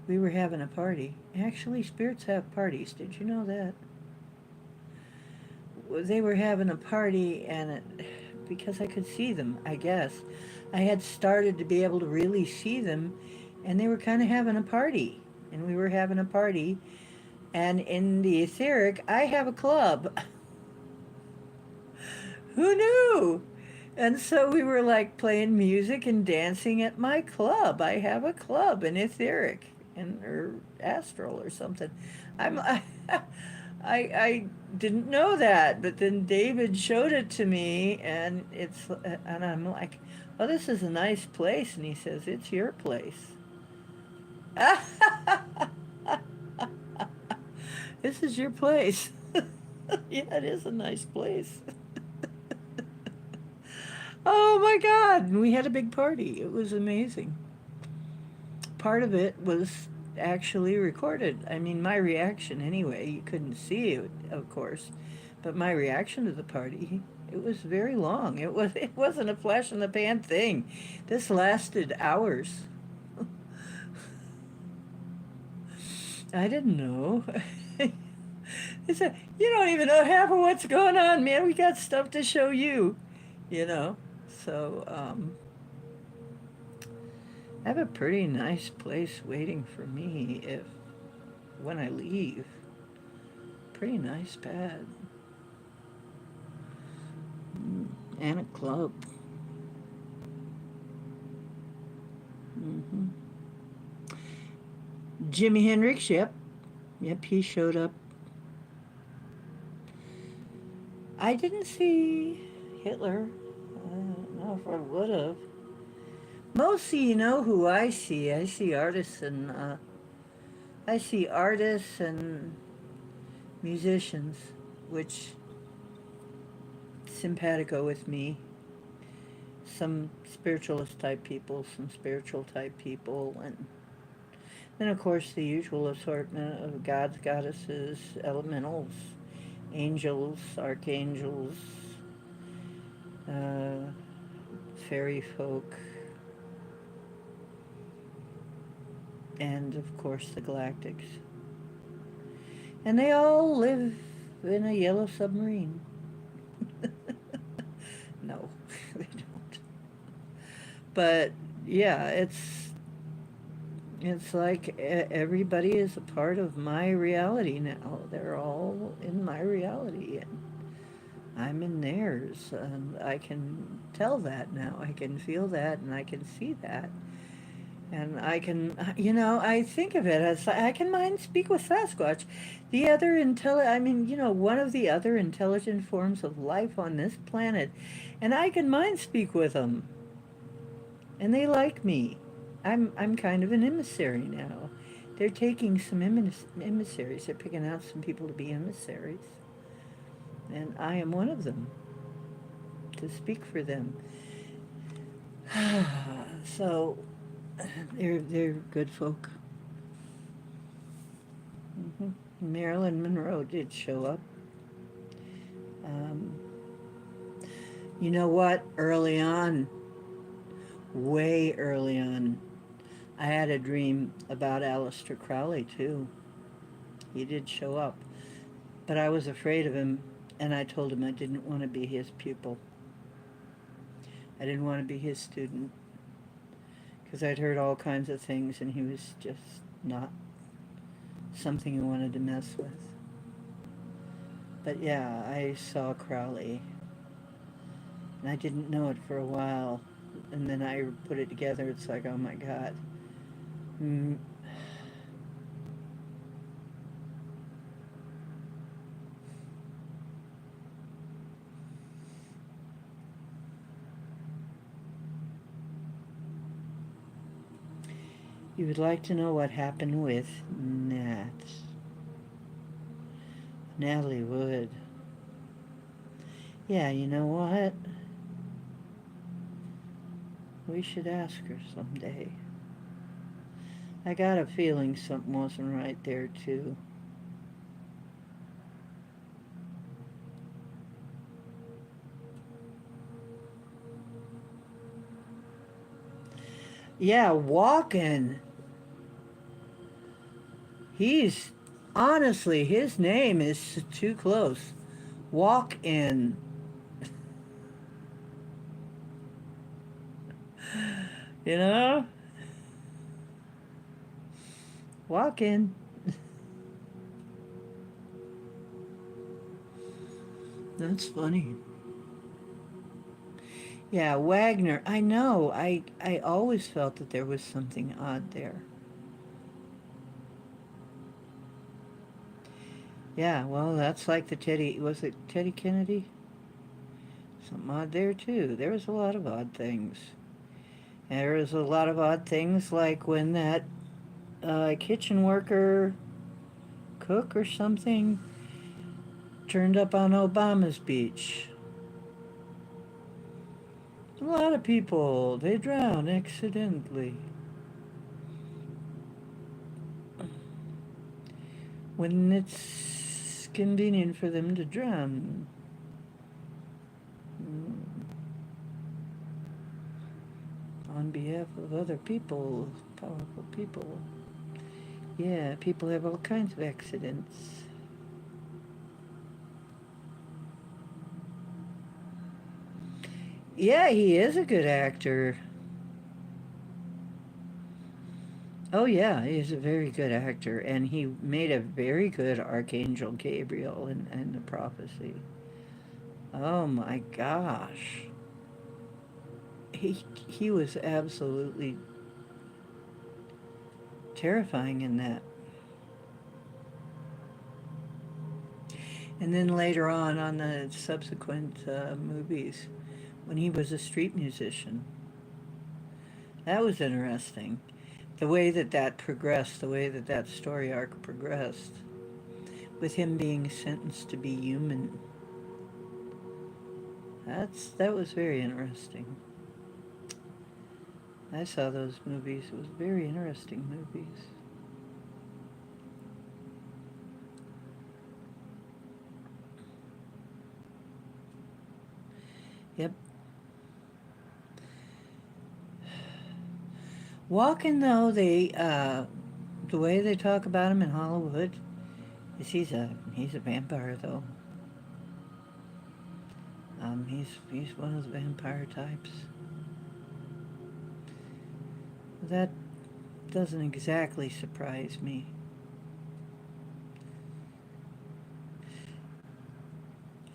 We were having a party. Actually, spirits have parties. Did you know that? They were having a party, and because I could see them, I guess, I had started to be able to really see them, and they were kind of having a party. And we were having a party, and in the etheric, I have a club. Who knew? And so we were like playing music and dancing at my club. I have a club in etheric or astral or something. I, I didn't know that, but then David showed it to me, and I'm like, oh, this is a nice place, and he says, it's your place. This is your place. Yeah, it is a nice place. Oh my God. And we had a big party. It was amazing. Part of it was actually recorded. I mean, my reaction anyway. You couldn't see it, of course, but my reaction to the party, it was very long. It wasn't a flash in the pan thing. This lasted hours. I didn't know. They said, you don't even know half of what's going on, man. We got stuff to show you, you know. So, I have a pretty nice place waiting for me if when I leave. Pretty nice pad. And a club. hmm Jimi Hendrix, yep. Yep, he showed up. I didn't see Hitler. I don't know if I would have. Mostly, you know who I see. I see artists and musicians, which simpatico with me. Some spiritualist type people, some spiritual type people, and then of course the usual assortment of gods, goddesses, elementals, angels, archangels, uh, fairy folk, and of course the galactics. And they all live in a yellow submarine. No, they don't. But yeah, it's like everybody is a part of my reality now. They're all in my reality, and I'm in theirs. And I can tell that now. I can feel that, and I can see that. And I can, I think of it as I can mind speak with Sasquatch. One of the other intelligent forms of life on this planet. And I can mind speak with them. And they like me. I'm kind of an emissary now. They're taking some emissaries. They're picking out some people to be emissaries. And I am one of them to speak for them. So they're good folk. Marilyn Monroe did show up. Um, you know what? Early on, way early on, I had a dream about Aleister Crowley too. He did show up, but I was afraid of him, and I told him I didn't want to be his pupil. I didn't want to be his student because I'd heard all kinds of things, and he was just not something I wanted to mess with. But yeah, I saw Crowley, and I didn't know it for a while, and then I put it together. It's like, oh my God. Mm. You would like to know what happened with Nat. Natalie Wood. Yeah, you know what? We should ask her someday. I got a feeling something wasn't right there, too. Yeah, walking. He's honestly, his name is too close. Walk in. You know? Walk in. That's funny. Yeah, Wagner. I know. I always felt that there was something odd there. Yeah, well, that's like the Teddy. Was it Teddy Kennedy? Something odd there, too. There was a lot of odd things. There was a lot of odd things like when that kitchen worker, cook or something, turned up on Obama's beach. A lot of people, they drown accidentally. When it's convenient for them to drown. On behalf of other people, powerful people. Yeah, people have all kinds of accidents. Yeah, he is a good actor. Oh, yeah, he's a very good actor, and he made a very good Archangel Gabriel in the prophecy. Oh my gosh. He was absolutely terrifying in that. And then later on the subsequent movies, when he was a street musician, that was interesting. The way that that progressed, the way that that story arc progressed, with him being sentenced to be human, that was very interesting. I saw those movies. It was very interesting movies. Yep. Walken though, the way they talk about him in Hollywood is he's a vampire though. He's one of the vampire types. That doesn't exactly surprise me.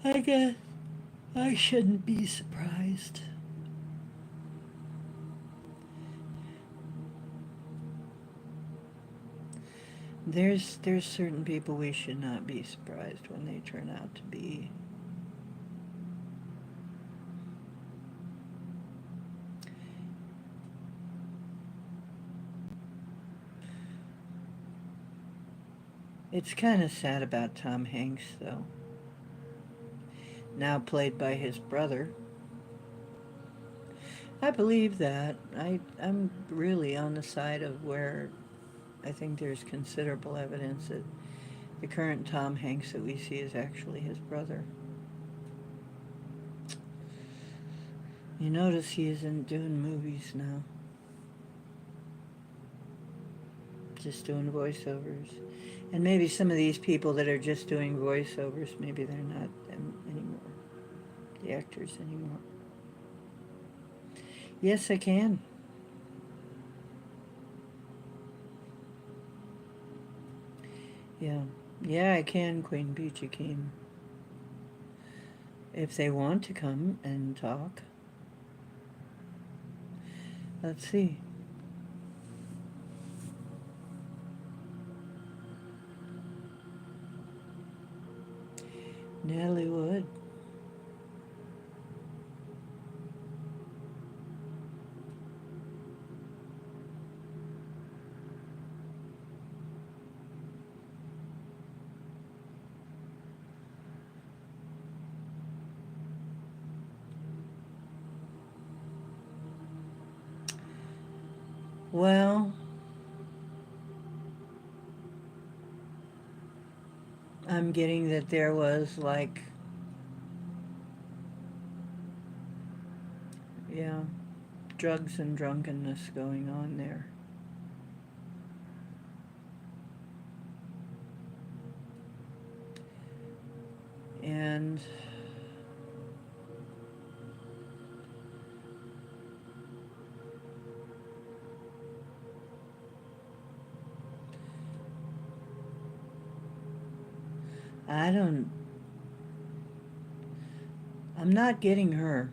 I guess I shouldn't be surprised. There's certain people we should not be surprised when they turn out to be. It's kind of sad about Tom Hanks though. Now played by his brother. I believe that. I'm really on the side of where I think there's considerable evidence that the current Tom Hanks that we see is actually his brother. You notice he isn't doing movies now, just doing voiceovers. And maybe some of these people that are just doing voiceovers, maybe they're not them anymore, the actors anymore. Yes, I can. Yeah. Yeah, I can, Queen Peachy Keen. If they want to come and talk. Let's see. Natalie Wood. Well, I'm getting that there was like, yeah, drugs and drunkenness going on there. And I don't, I'm not getting her,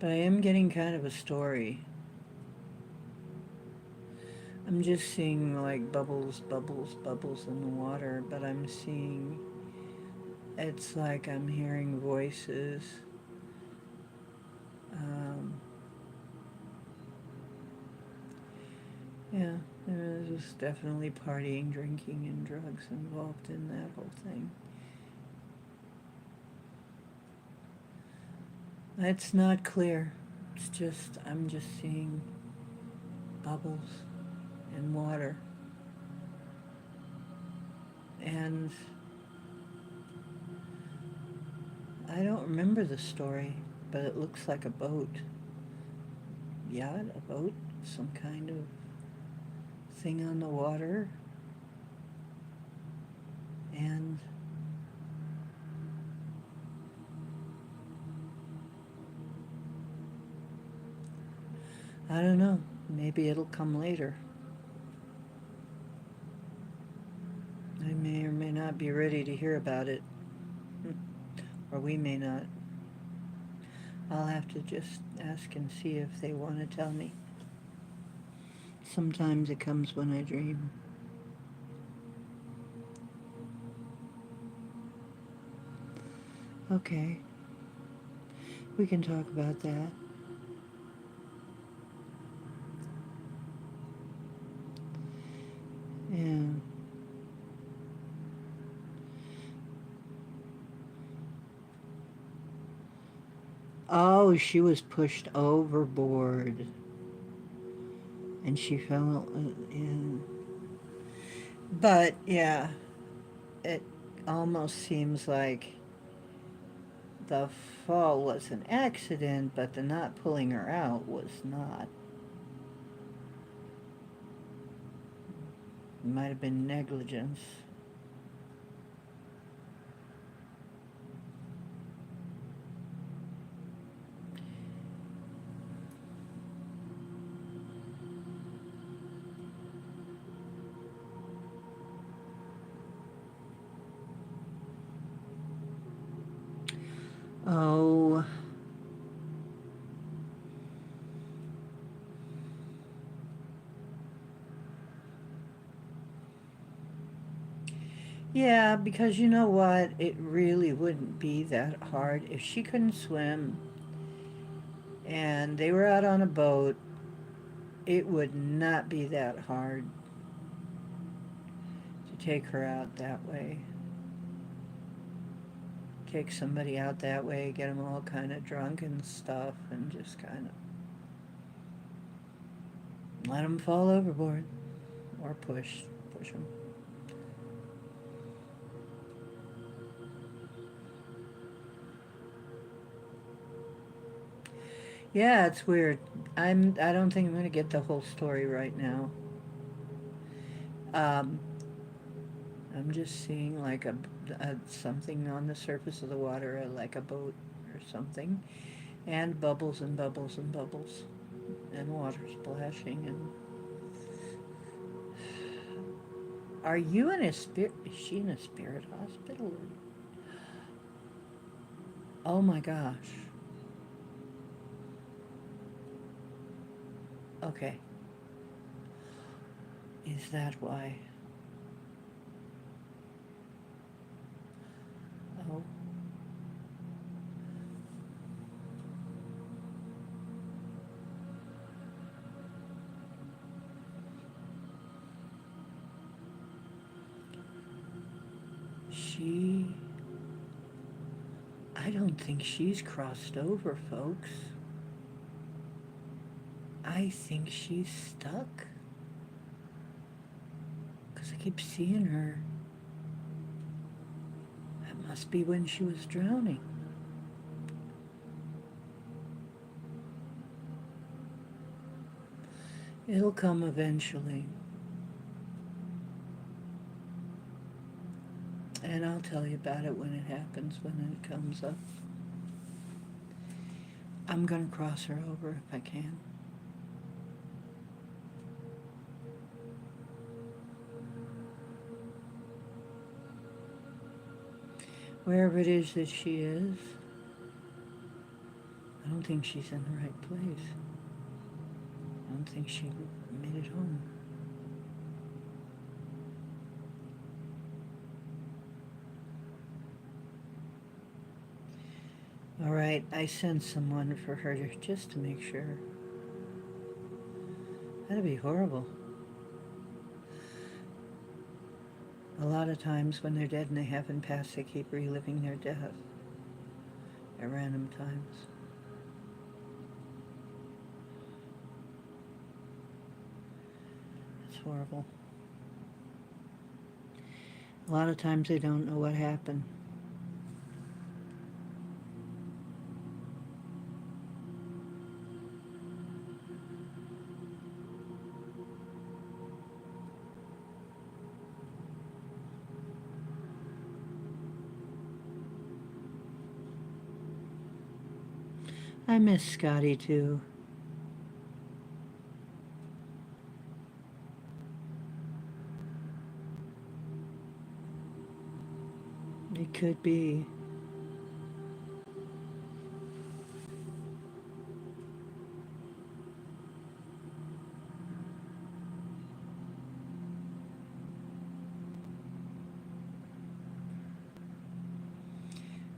but I am getting kind of a story. I'm just seeing like bubbles, bubbles, bubbles in the water, but I'm seeing, it's like I'm hearing voices. Um, yeah, there was definitely partying, drinking, and drugs involved in that whole thing. It's not clear. It's just, I'm just seeing bubbles and water. And I don't remember the story, but it looks like a boat. Yacht, a boat, some kind of thing on the water. And I don't know. Maybe it'll come later. I may or may not be ready to hear about it. Or we may not. I'll have to just ask and see if they want to tell me. Sometimes it comes when I dream. Okay, we can talk about that. And oh, she was pushed overboard and she fell in. But yeah, it almost seems like the fall was an accident, but the not pulling her out was not. It might have been negligence. Oh, yeah, because you know what? It really wouldn't be that hard if she couldn't swim and they were out on a boat. It would not be that hard to take her out that way. Take somebody out that way, get them all kind of drunk and stuff, and just kind of let them fall overboard or push them. Yeah, it's weird. I don't think I'm going to get the whole story right now. Um, I'm just seeing like a something on the surface of the water, like a boat or something, and bubbles and bubbles and bubbles, and water splashing. And are you in a spirit? Is she in a spirit hospital? Oh my gosh. Okay. Is that why? Oh, she. I don't think she's crossed over, folks. I think she's stuck. Because I keep seeing her. That must be when she was drowning. It'll come eventually. And I'll tell you about it when it happens, when it comes up. I'm going to cross her over if I can. Wherever it is that she is, I don't think she's in the right place. I don't think she made it home. All right, I sent someone for her just to make sure. That'd be horrible. A lot of times when they're dead and they haven't passed, they keep reliving their death at random times. It's horrible. A lot of times they don't know what happened. I miss Scotty too. Could be.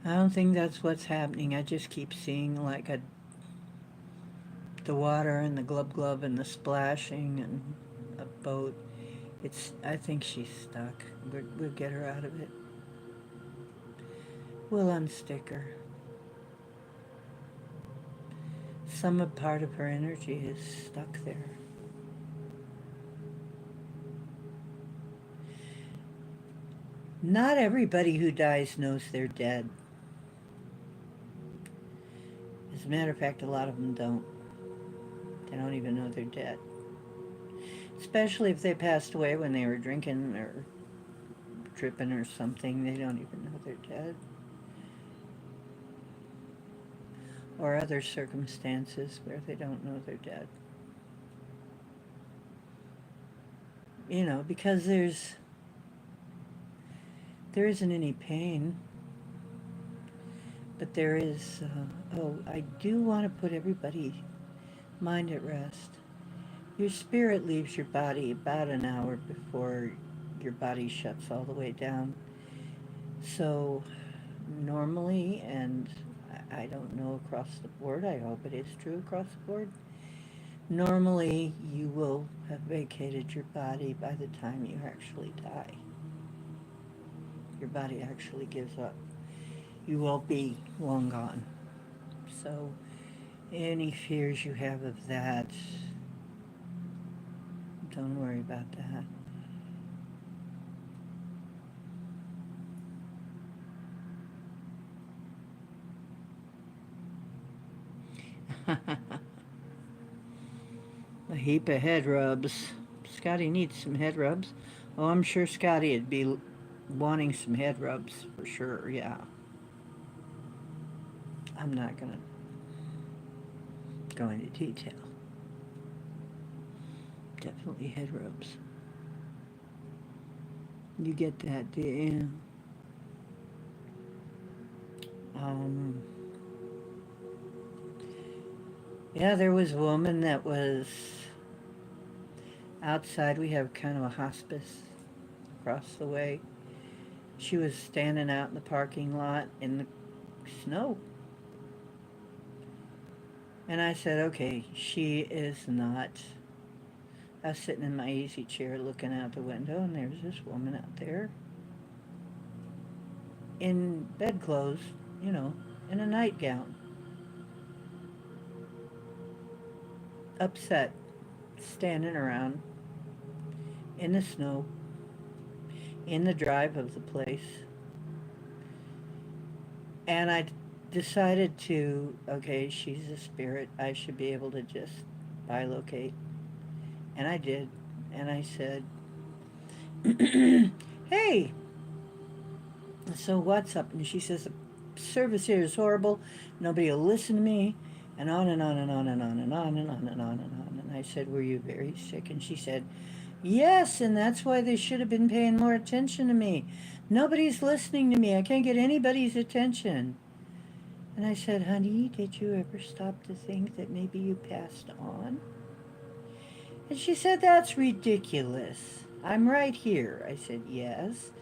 I don't think that's what's happening. I just keep seeing like the water and the glub glub and the splashing and a boat. I think she's stuck. We'll get her out of it. We'll unstick her. Some part of her energy is stuck there. Not everybody who dies knows they're dead. As a matter of fact, a lot of them don't. They don't even know they're dead. Especially if they passed away when they were drinking or tripping or something. They don't even know they're dead. Or other circumstances where they don't know they're dead. You know, because there isn't any pain, but there is, I do want to put everybody's mind at rest. Your spirit leaves your body about an hour before your body shuts all the way down. So normally, and I don't know across the board, I hope it is true across the board, normally you will have vacated your body by the time you actually die. Your body actually gives up. You will be long gone. So any fears you have of that, don't worry about that. A heap of head rubs. Scotty needs some head rubs. Oh, I'm sure Scotty would be wanting some head rubs for sure, yeah. I'm not going to go into detail. Definitely head rubs. You get that, do you? Yeah, there was a woman that was outside. We have kind of a hospice across the way. She was standing out in the parking lot in the snow. And I said, okay, she is not. I was sitting in my easy chair looking out the window, and there's this woman out there in bedclothes, you know, in a nightgown, upset, standing around in the snow, in the drive of the place. And I decided to, okay, she's a spirit. I should be able to just bilocate. And I did. And I said, hey, so what's up? And she says, the service here is horrible. Nobody will listen to me. And on and on and on and on and on and on and on and on. And I said, were you very sick? And she said, yes, and that's why they should have been paying more attention to me. Nobody's listening to me. I can't get anybody's attention. And I said, honey, did you ever stop to think that maybe you passed on? And she said, that's ridiculous. I'm right here. I said, yes,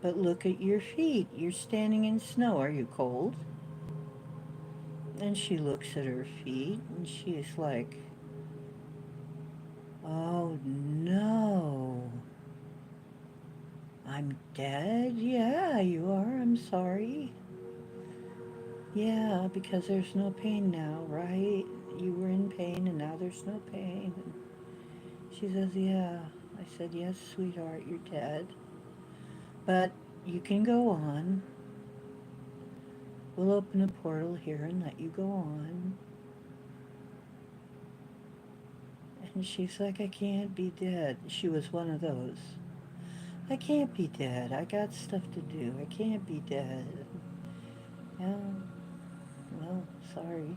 but look at your feet. You're standing in snow. Are you cold? And she looks at her feet and she's like, oh no. I'm dead? Yeah, you are. I'm sorry. Yeah, because there's no pain now, right? You were in pain and now there's no pain. And she says, yeah. I said, yes, sweetheart, you're dead. But you can go on. We'll open a portal here and let you go on. And she's like, I can't be dead. She was one of those. I can't be dead. I got stuff to do. I can't be dead. Yeah, well, sorry.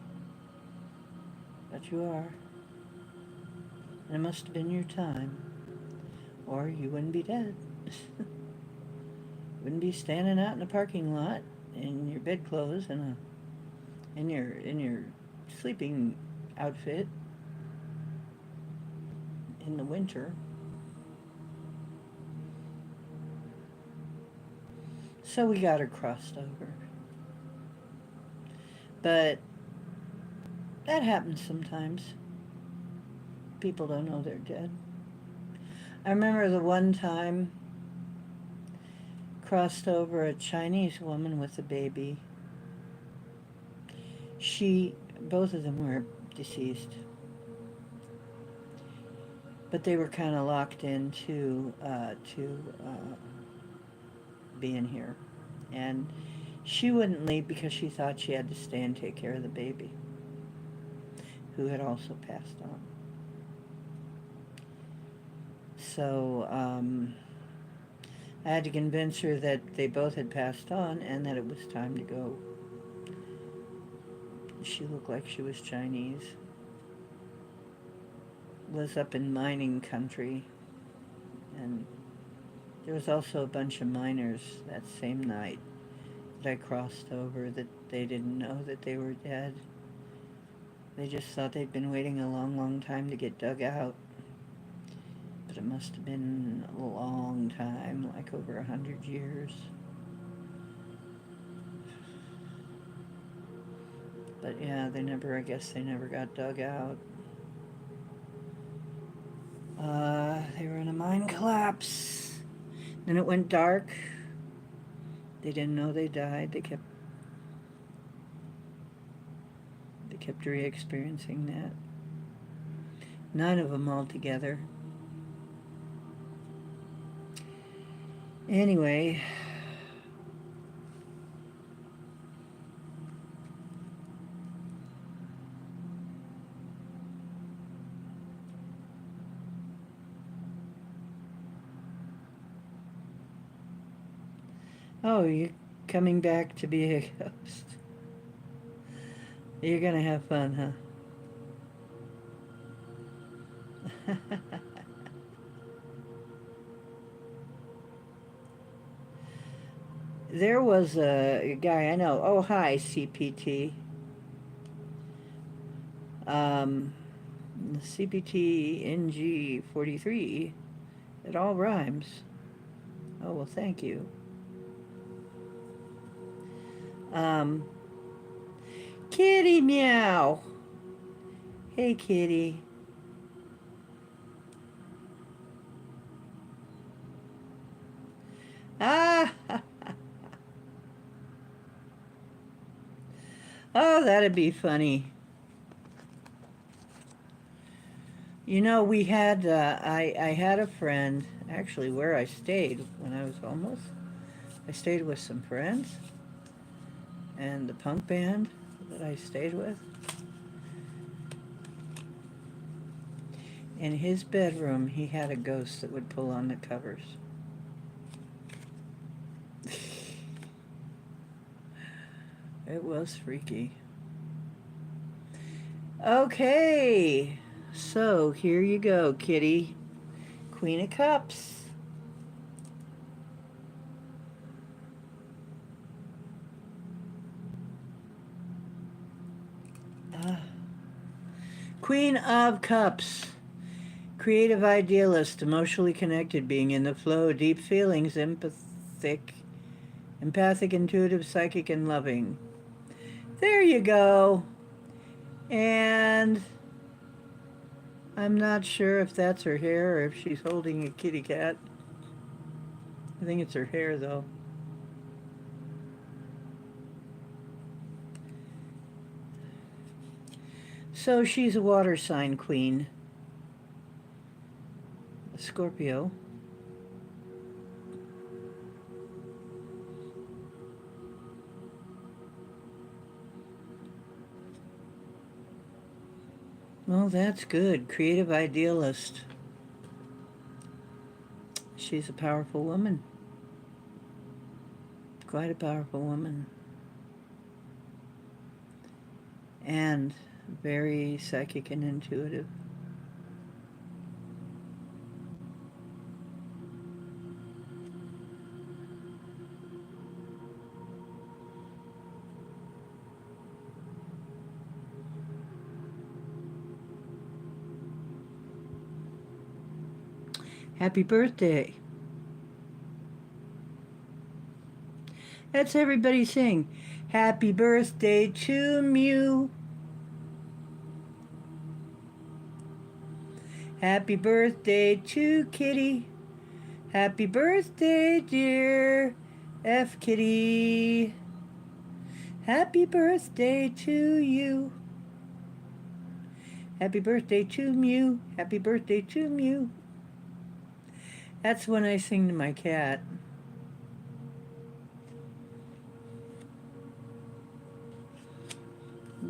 But you are. And it must have been your time. Or you wouldn't be dead. Wouldn't be standing out in the parking lot in your bedclothes and in your sleeping outfit in the winter. So we got her crossed over. But that happens sometimes. People don't know they're dead. I remember the one time crossed over a Chinese woman with a baby. Both of them were deceased, but they were kind of locked into being here, and she wouldn't leave because she thought she had to stay and take care of the baby, who had also passed on. So I had to convince her that they both had passed on and that it was time to go. She looked like she was Chinese. Was up in mining country, and there was also a bunch of miners that same night that I crossed over that they didn't know that they were dead. They just thought they'd been waiting a long, long time to get dug out. But it must have been a long time, like over 100 years. But yeah, I guess they never got dug out. They were in a mine collapse. Then it went dark. They didn't know they died. They kept re-experiencing that. 9 of them altogether. Anyway, oh, you're coming back to be a ghost. You're gonna have fun, huh? There was a guy I know. Oh, hi, CPT. Um, CPT NG 43. It all rhymes. Oh, well, thank you. Um, Kitty meow. Hey, kitty. Ah! Oh, that'd be funny. You know, I had a friend, actually, where I stayed when I was homeless. I stayed with some friends and the punk band that I stayed with. In his bedroom, he had a ghost that would pull on the covers. It was freaky. Okay, so here you go, kitty. Queen of Cups. Queen of Cups. Creative idealist, emotionally connected, being in the flow, deep feelings, empathic, intuitive, psychic, and loving. There you go. And I'm not sure if that's her hair or if she's holding a kitty cat. I think it's her hair, though. So she's a water sign queen. A Scorpio. Well, that's good. Creative idealist. She's a powerful woman. Quite a powerful woman. And very psychic and intuitive. Happy birthday. That's everybody sing. Happy birthday to Mew. Happy birthday to Kitty. Happy birthday, dear F. Kitty. Happy birthday to you. Happy birthday to Mew. Happy birthday to Mew. That's when I sing to my cat.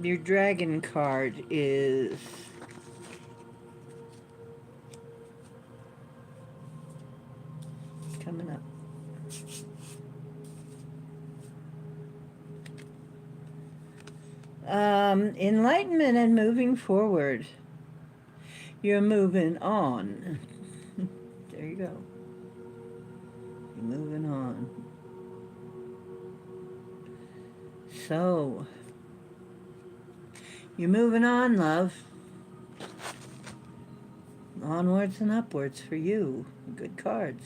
Your dragon card is coming up. Enlightenment and moving forward. You're moving on. There you go. You're moving on. So, you're moving on, love. Onwards and upwards for you. Good cards.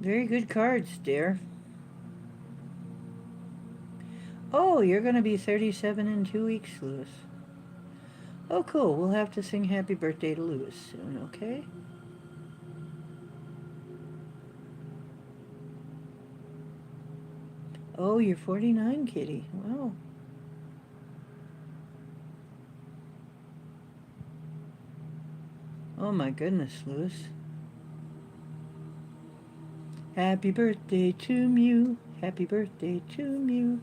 Very good cards, dear. Oh, you're going to be 37 in 2 weeks, Lewis. Oh, cool. We'll have to sing happy birthday to Lewis soon, okay? Oh, you're 49, Kitty. Wow. Oh, my goodness, Lewis. Happy birthday to Mew. Happy birthday to Mew.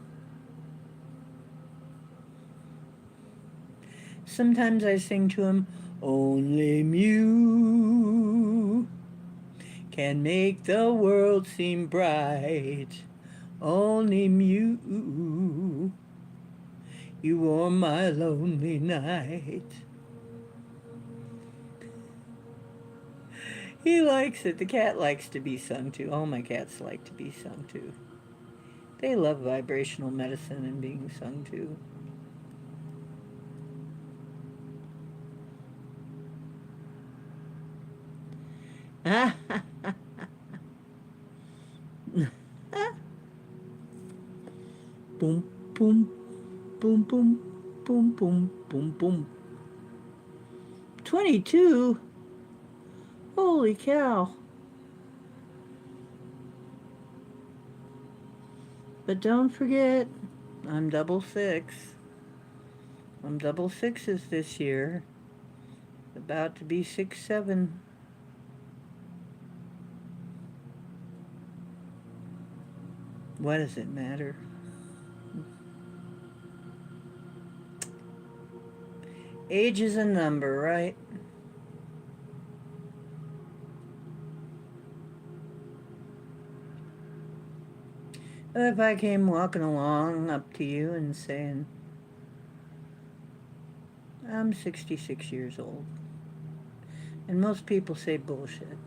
Sometimes I sing to him, only Mew can make the world seem bright. Only Mew, you warm my lonely night. He likes it. The cat likes to be sung to. All my cats like to be sung to. They love vibrational medicine and being sung to. Boom, boom, boom, boom, boom, boom, boom, boom. 22? Holy cow. But don't forget, I'm double six. I'm double sixes this year. About to be 6'7". What does it matter? Age is a number, right? If I came walking along up to you and saying, I'm 66 years old, and most people say bullshit,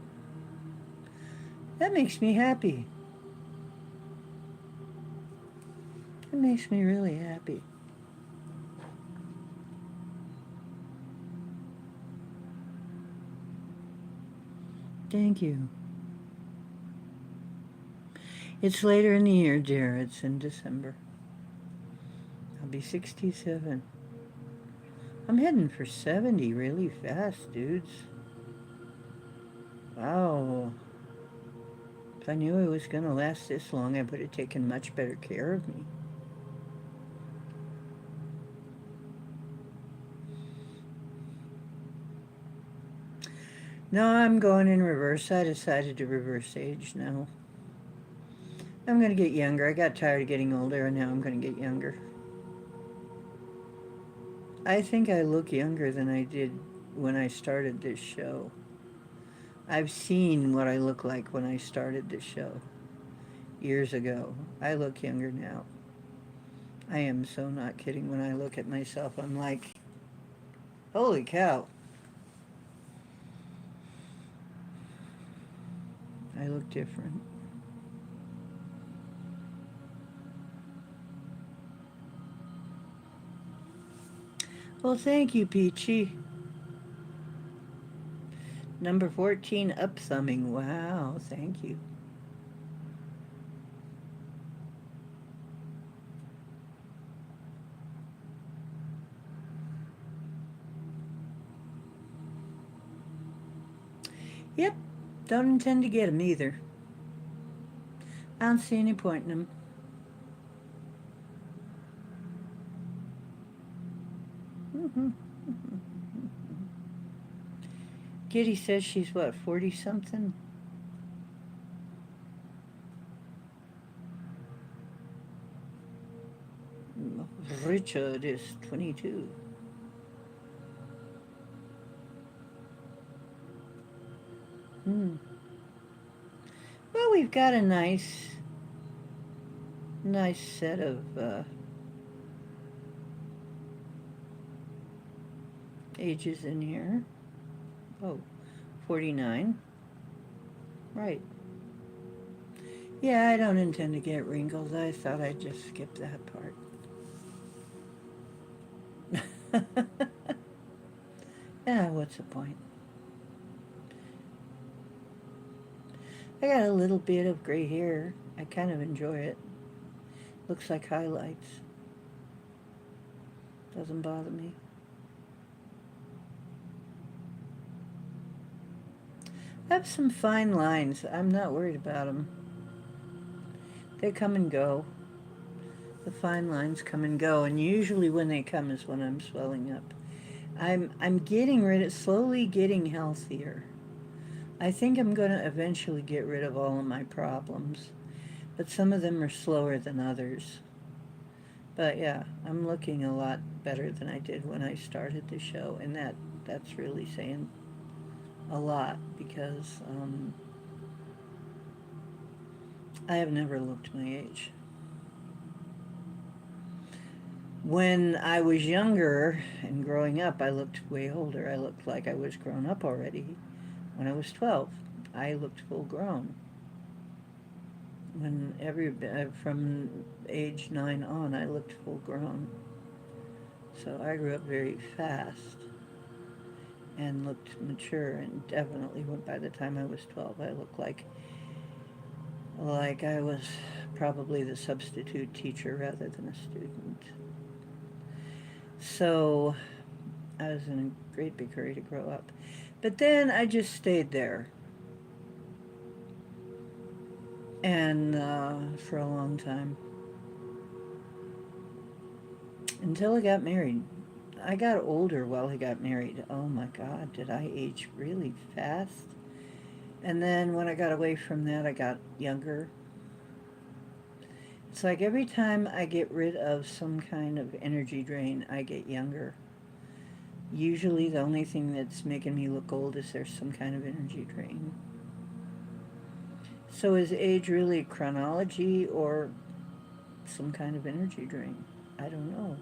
that makes me happy. It makes me really happy. Thank you. It's later in the year, dear. It's in December. I'll be 67. I'm heading for 70 really fast, dudes. Wow. If I knew I was going to last this long, I would have taken much better care of me. No, I'm going in reverse. I decided to reverse age now. I'm going to get younger. I got tired of getting older, and now I'm going to get younger. I think I look younger than I did when I started this show. I've seen what I look like when I started this show years ago. I look younger now. I am so not kidding. When I look at myself, I'm like, holy cow. I look different. Well, thank you, Peachy. Number 14, up thumbing. Wow, thank you. Yep, don't intend to get him either. I don't see any point in him. Kitty says she's what, 40 something? Richard is 22. Hmm. Well, we've got a nice set of ages in here. Oh, 49. Right. Yeah, I don't intend to get wrinkles. I thought I'd just skip that part. Yeah, what's the point? I got a little bit of gray hair. I kind of enjoy it. Looks like highlights. Doesn't bother me. I have some fine lines. I'm not worried about them. They come and go. The fine lines come and go, and usually when they come is when I'm swelling up. I'm getting rid of, slowly getting healthier. I think I'm going to eventually get rid of all of my problems, but some of them are slower than others. But yeah, I'm looking a lot better than I did when I started the show, and that's really saying a lot because I have never looked my age. When I was younger and growing up, I looked way older. I looked like I was grown up already. When I was 12, I looked full grown. From age 9 on, I looked full grown. So I grew up very fast and looked mature, and definitely by the time I was 12, I looked like I was probably the substitute teacher rather than a student. So I was in a great big hurry to grow up. But then I just stayed there. And for a long time. Until I got married. I got older while I got married. Oh my God, did I age really fast? And then when I got away from that, I got younger. It's like every time I get rid of some kind of energy drain, I get younger. Usually the only thing that's making me look old is there's some kind of energy drain. So is age really chronology or some kind of energy drain? I don't know.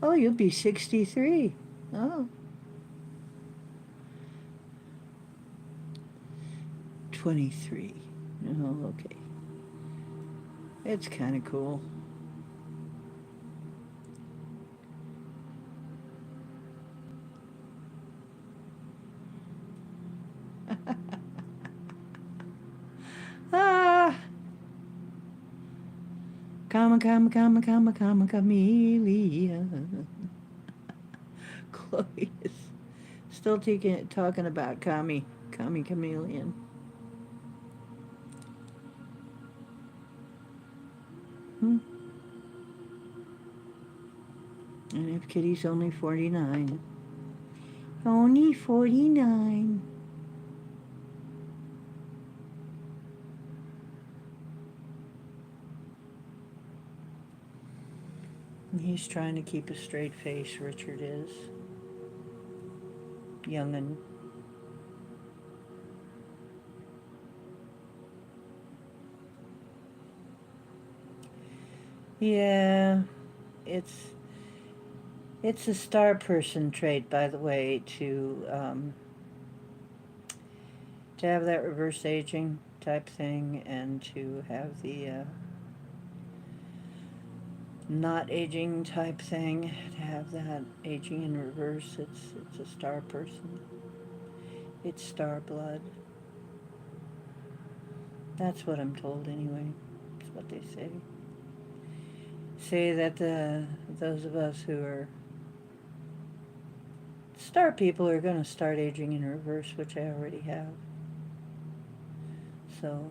Oh, you'll be 63. Oh, 23. Oh, okay. It's kind of cool. Ah, camellia. Chloe is still talking about chameleon. Hmm. And if Kitty's only 49. Only 49. He's trying to keep a straight face, Richard is. Young'un. Yeah, it's it's a star person trait, by the way, to have that reverse aging, type thing, and to have the not aging type thing, to have that aging in reverse. It's a star person. It's star blood. That's what I'm told anyway. That's what they say. Say that those of us who are star people are going to start aging in reverse, which I already have. So,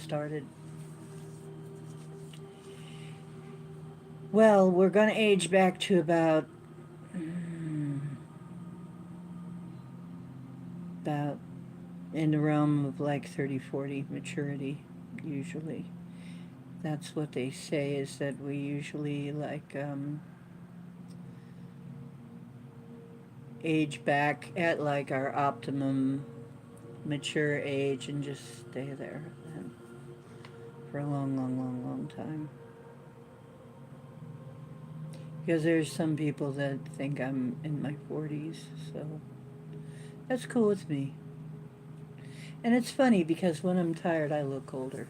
started. Well, we're going to age back to about about in the realm of like 30, 40 maturity, usually. That's what they say, is that we usually like age back at like our optimum mature age and just stay there for a long, long, long, long time. Because there's some people that think I'm in my 40s, so that's cool with me. And it's funny because when I'm tired, I look older.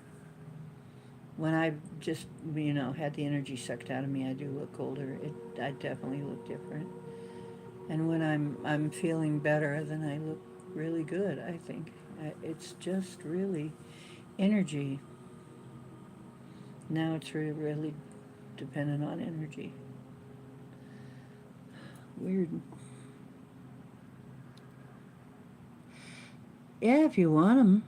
When I just, had the energy sucked out of me, I do look older. I definitely look different. And when I'm feeling better, then I look really good, I think. It's just really energy. Now it's really dependent on energy. Weird. Yeah, if you want them.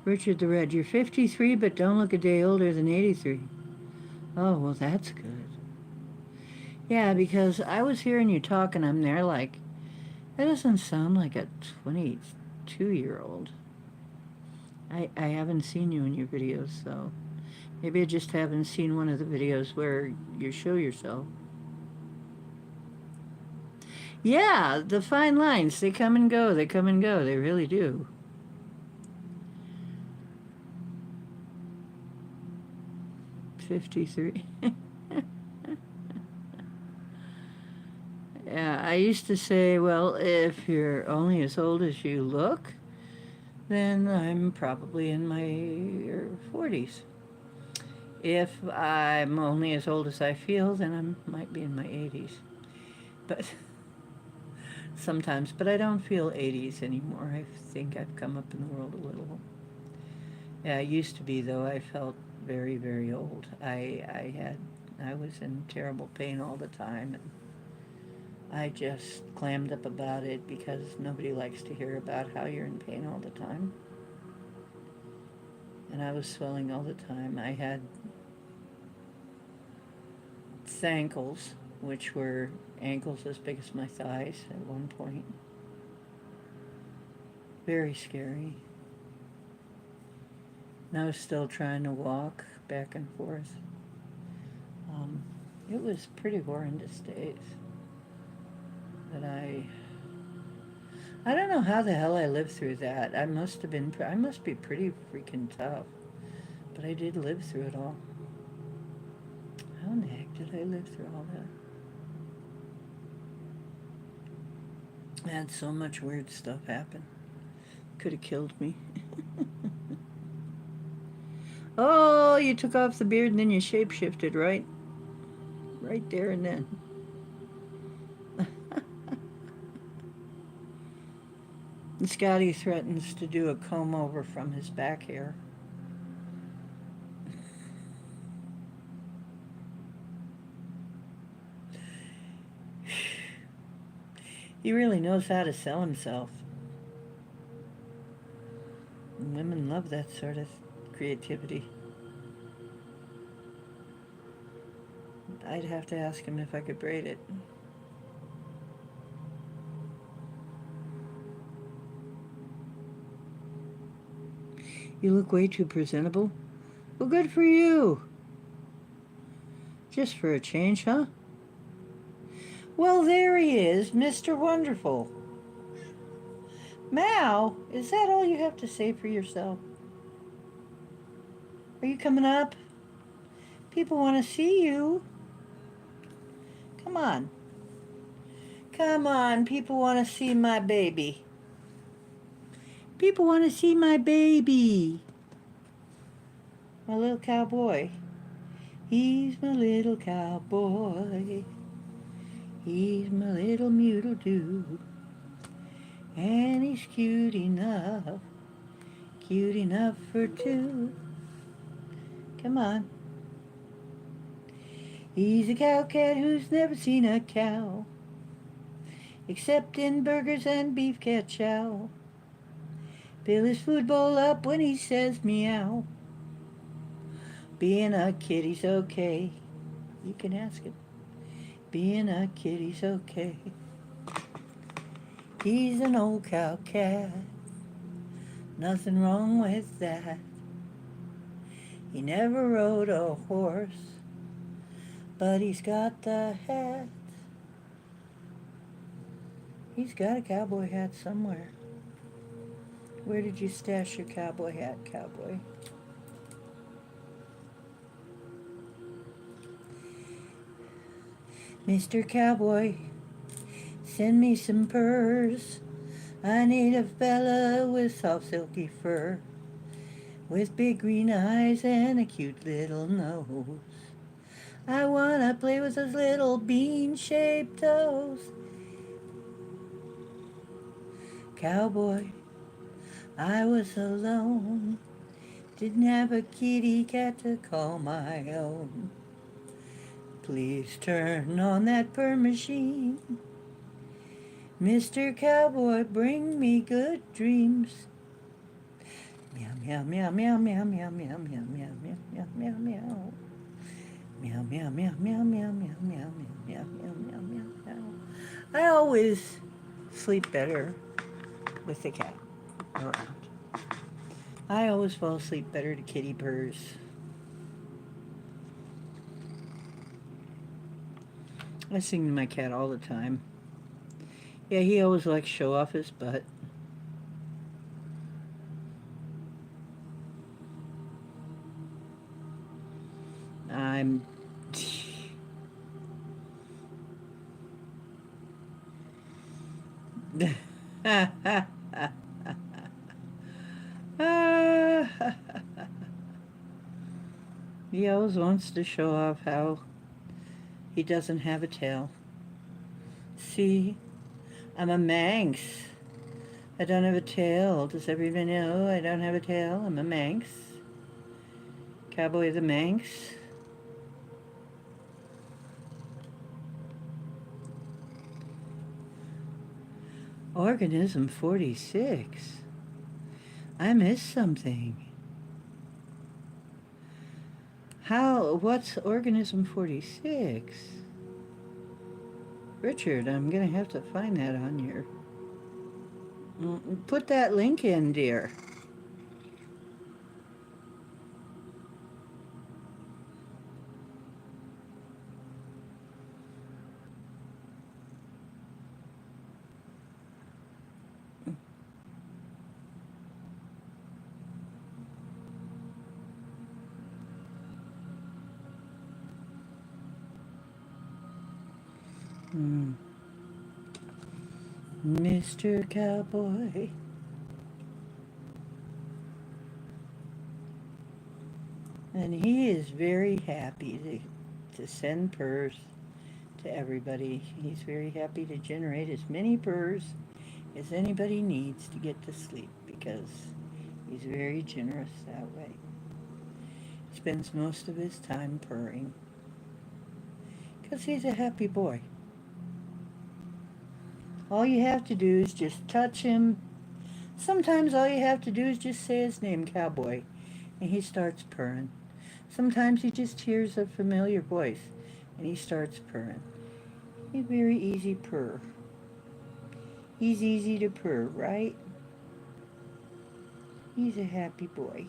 Richard the Red, you're 53, but don't look a day older than 83. Oh, well, that's good. Yeah, because I was hearing you talk, and I'm there like, that doesn't sound like a 22-year-old. I haven't seen you in your videos, so maybe I just haven't seen one of the videos where you show yourself. Yeah, the fine lines, they come and go, they come and go, they really do. '53. Yeah, I used to say, well, if you're only as old as you look, then I'm probably in my 40s. If I'm only as old as I feel, then I might be in my 80s. But sometimes, but I don't feel 80s anymore. I think I've come up in the world a little. Yeah, I used to be, though. I felt very, very old. I was in terrible pain all the time, and I just clammed up about it because nobody likes to hear about how you're in pain all the time. And I was swelling all the time. I had ankles, which were ankles as big as my thighs at one point. Very scary. And I was still trying to walk back and forth. It was pretty horrendous days. But I don't know how the hell I lived through that. I must be pretty freaking tough. But I did live through it all. How in the heck did I live through all that? I had so much weird stuff happen. Could have killed me. Oh, you took off the beard and then you shape-shifted, right? Right there and then. And Scotty threatens to do a comb over from his back hair. He really knows how to sell himself. And women love that sort of creativity. I'd have to ask him if I could braid it. You look way too presentable. Well, good for you. Just for a change, huh? Well, there he is, Mr. Wonderful. Mal, is that all you have to say for yourself? Are you coming up? People want to see you. Come on. Come on, people want to see my baby. People want to see my baby. My little cowboy. He's my little cowboy. He's my little mule too. And he's cute enough for two. Come on. He's a cow cat who's never seen a cow, except in burgers and beef cat chow. Fill his food bowl up when he says meow. Being a kitty's okay. You can ask him. Being a kitty's okay. He's an old cow cat. Nothing wrong with that. He never rode a horse, but he's got the hat. He's got a cowboy hat somewhere. Where did you stash your cowboy hat, cowboy? Mr. Cowboy, send me some purrs. I need a fella with soft silky fur, with big green eyes and a cute little nose. I wanna play with those little bean-shaped toes. Cowboy, I was alone, didn't have a kitty cat to call my own. Please turn on that purr machine. Mr. Cowboy, bring me good dreams. Meow, meow, meow, meow, meow, meow, meow, meow, meow, meow, meow, meow, meow. Meow, meow, meow, meow, meow, meow, meow, meow, meow, meow, meow, meow. I always sleep better with the cat around. I always fall asleep better to kitty purrs. I sing to my cat all the time. Yeah, he always likes to show off his butt. I'm... He always wants to show off how he doesn't have a tail. See, I'm a Manx. I don't have a tail. Does everybody know I don't have a tail? I'm a Manx. Cowboy the Manx. Organism 46. I missed something. What's organism 46? Richard, I'm gonna have to find that on your... Put that link in, dear. Mr. Cowboy. And he is very happy to send purrs to everybody. He's very happy to generate as many purrs as anybody needs to get to sleep, because he's very generous that way. He spends most of his time purring because he's a happy boy. All you have to do is just touch him. Sometimes all you have to do is just say his name, Cowboy, and he starts purring. Sometimes he just hears a familiar voice and he starts purring. He's very easy purr. He's easy to purr, right? He's a happy boy.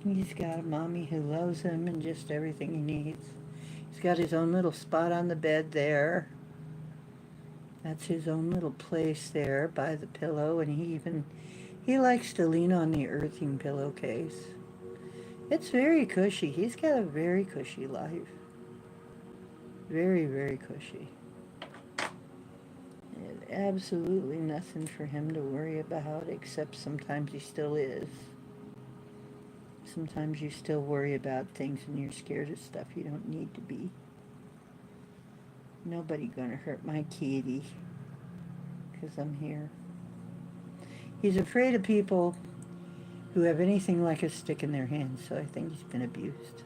He's got a mommy who loves him and just everything he needs. He's got his own little spot on the bed there. That's his own little place there by the pillow, and he likes to lean on the earthing pillowcase. It's very cushy. He's got a very cushy life. Very, very cushy. And absolutely nothing for him to worry about, except sometimes he still is. Sometimes you still worry about things and you're scared of stuff you don't need to be. Nobody gonna hurt my kitty, 'cause I'm here. He's afraid of people who have anything like a stick in their hand, so I think he's been abused.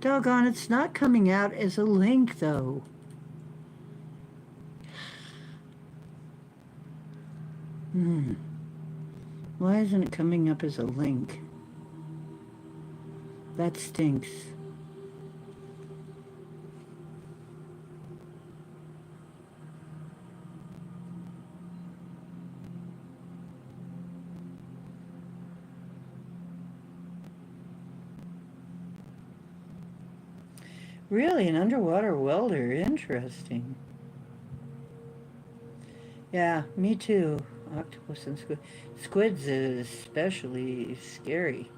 Doggone, it's not coming out as a link, though. Why isn't it coming up as a link? That stinks. Really, an underwater welder. Interesting. Yeah, me too. Octopus and squid. Squids is especially scary.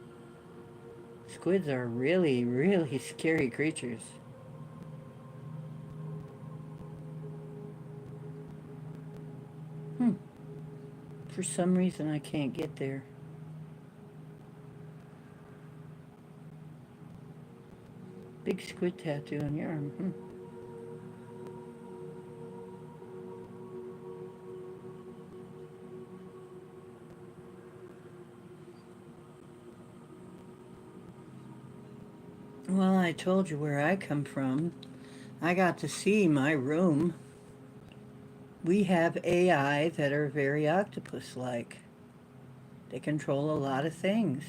Squids are really, really scary creatures. Hmm. For some reason, I can't get there. Big squid tattoo on your arm. Well, I told you where I come from. I got to see my room. We have AI that are very octopus-like. They control a lot of things.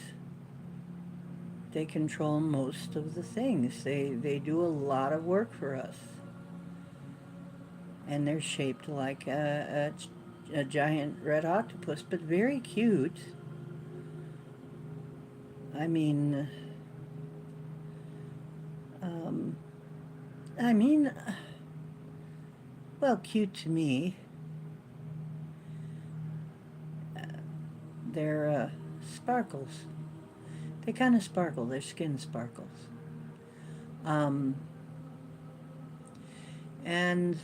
They control most of the things. They do a lot of work for us. And they're shaped like a giant red octopus, but very cute. I mean, um, I mean, well, cute to me. They're sparkles. They kind of sparkle. Their skin sparkles. Um, and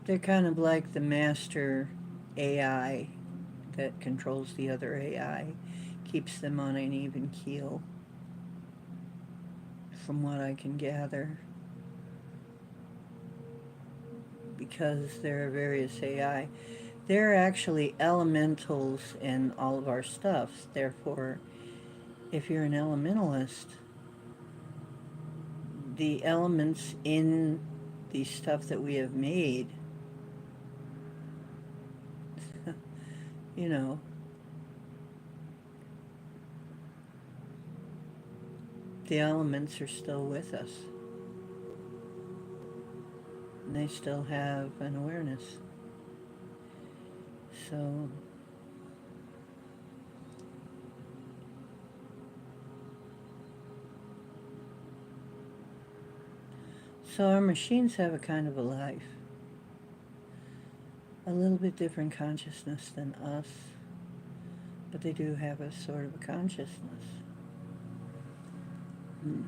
they're kind of like the master AI that controls the other AI, keeps them on an even keel, from what I can gather. Because there are various AI. There are actually elementals in all of our stuff. Therefore, if you're an elementalist, the elements in the stuff that we have made, you know, the elements are still with us. And they still have an awareness. So, our machines have a kind of a life. A little bit different consciousness than us, but they do have a sort of a consciousness. Hmm.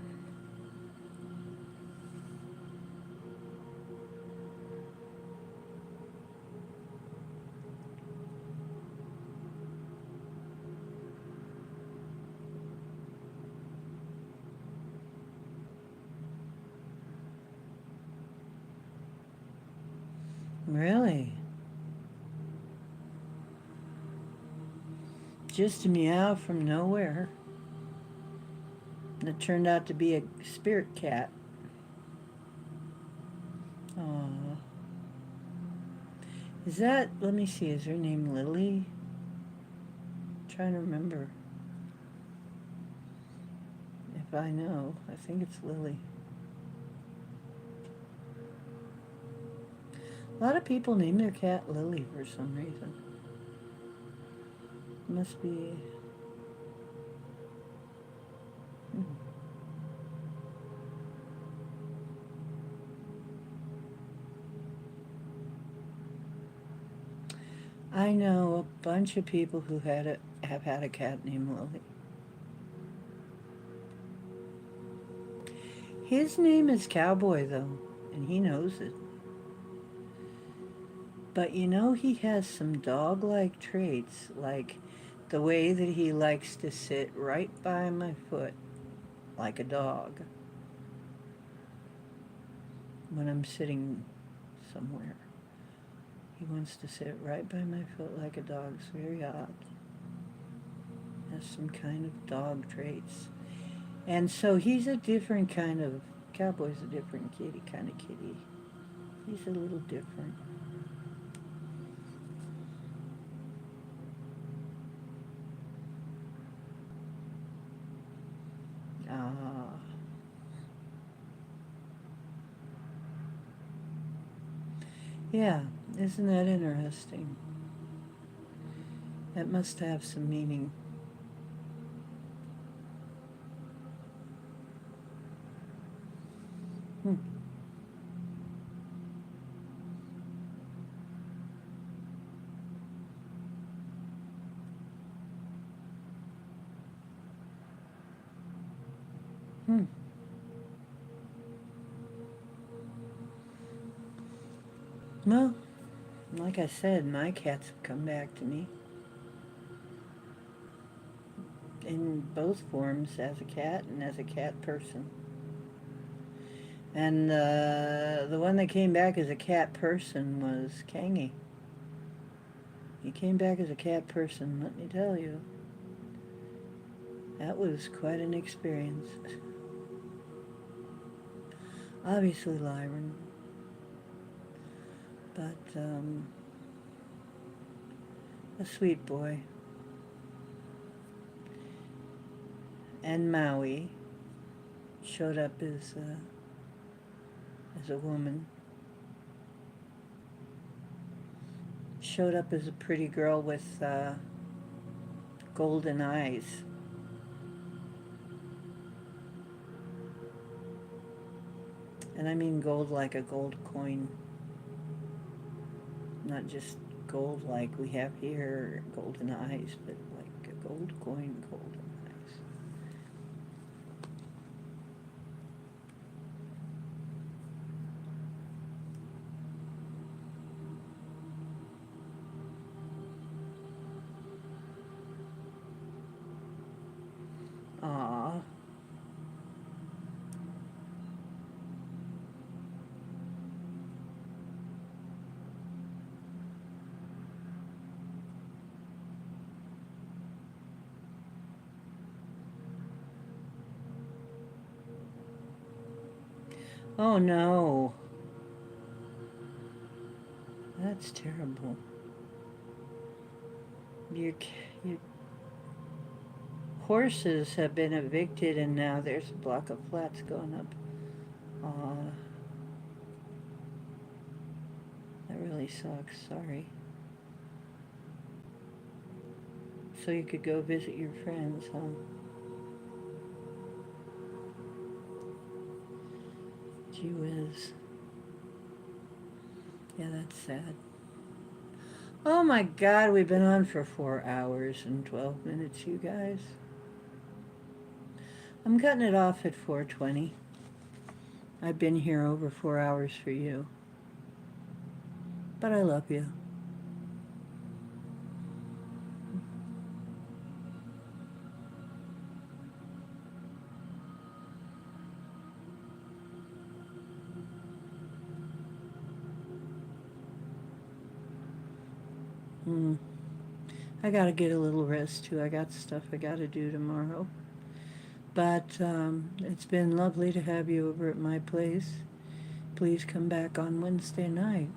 Really? Just a meow from nowhere. And it turned out to be a spirit cat. Aww. Is that, let me see, is her name Lily? I'm trying to remember. If I know, I think it's Lily. A lot of people name their cat Lily for some reason. Must be... I know a bunch of people who have had a cat named Lily. His name is Cowboy, though, and he knows it. But you know, he has some dog-like traits, like the way that he likes to sit right by my foot, like a dog, when I'm sitting somewhere. He wants to sit right by my foot like a dog. It's very odd. Has some kind of dog traits. And so he's a different kind of, Cowboy's a different kitty, kind of kitty. He's a little different. Ah. Yeah, isn't that interesting? That must have some meaning. Hmm. Hmm. Well, like I said, my cats have come back to me in both forms, as a cat and as a cat person. And the one that came back as a cat person was Kangi. He came back as a cat person, let me tell you. That was quite an experience. Obviously Lyron, but a sweet boy. And Maui showed up as a woman. Showed up as a pretty girl with golden eyes. And I mean gold like a gold coin. Not just gold like we have here, golden eyes, but like a gold coin, golden eyes. Aw. Oh no. That's terrible. Your, your horses have been evicted and now there's a block of flats going up. Aw. That really sucks. Sorry. So you could go visit your friends, huh? Gee whiz. Yeah, that's sad. Oh my God, we've been on for 4 hours and 12 minutes, you guys. I'm cutting it off at 4:20. I've been here over 4 hours for you. But I love you. Hmm. I gotta get a little rest too. I got stuff I gotta do tomorrow. But it's been lovely to have you over at my place. Please come back on Wednesday night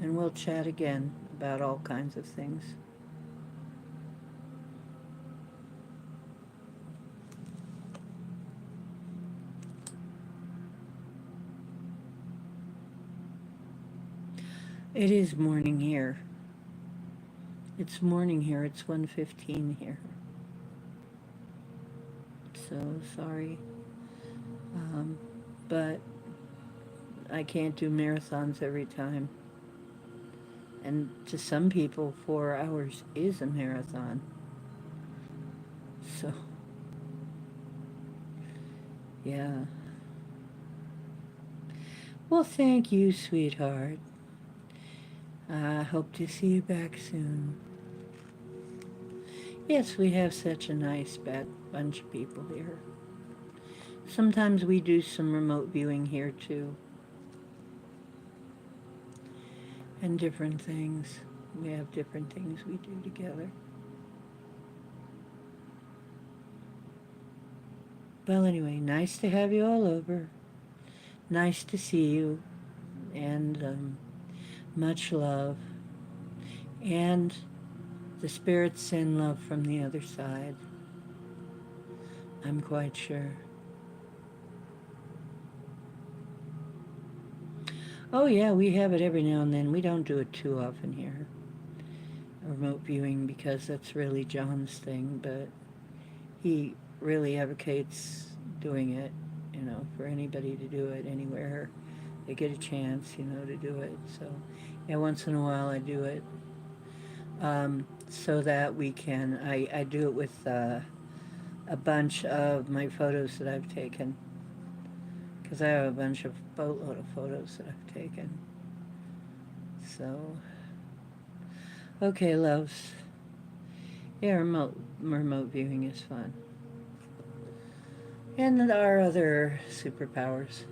and we'll chat again about all kinds of things. It is morning here. It's morning here. It's 1:15 here. So sorry. But I can't do marathons every time. And to some people, 4 hours is a marathon. So, yeah. Well, thank you, sweetheart. I hope to see you back soon. Yes, we have such a nice bunch of people here. Sometimes we do some remote viewing here too, and different things. We have different things we do together. Well, anyway, nice to have you all over. Nice to see you, and much love. And the spirits send love from the other side. I'm quite sure. Oh, yeah, we have it every now and then. We don't do it too often here. Remote viewing, because that's really John's thing, but he really advocates doing it, for anybody to do it anywhere they get a chance, to do it. So, yeah, once in a while I do it, so that we can, I do it with a bunch of my photos that I've taken, because I have a bunch of boatload of photos that I've taken. So, okay, loves. Yeah, remote viewing is fun. And our other superpowers.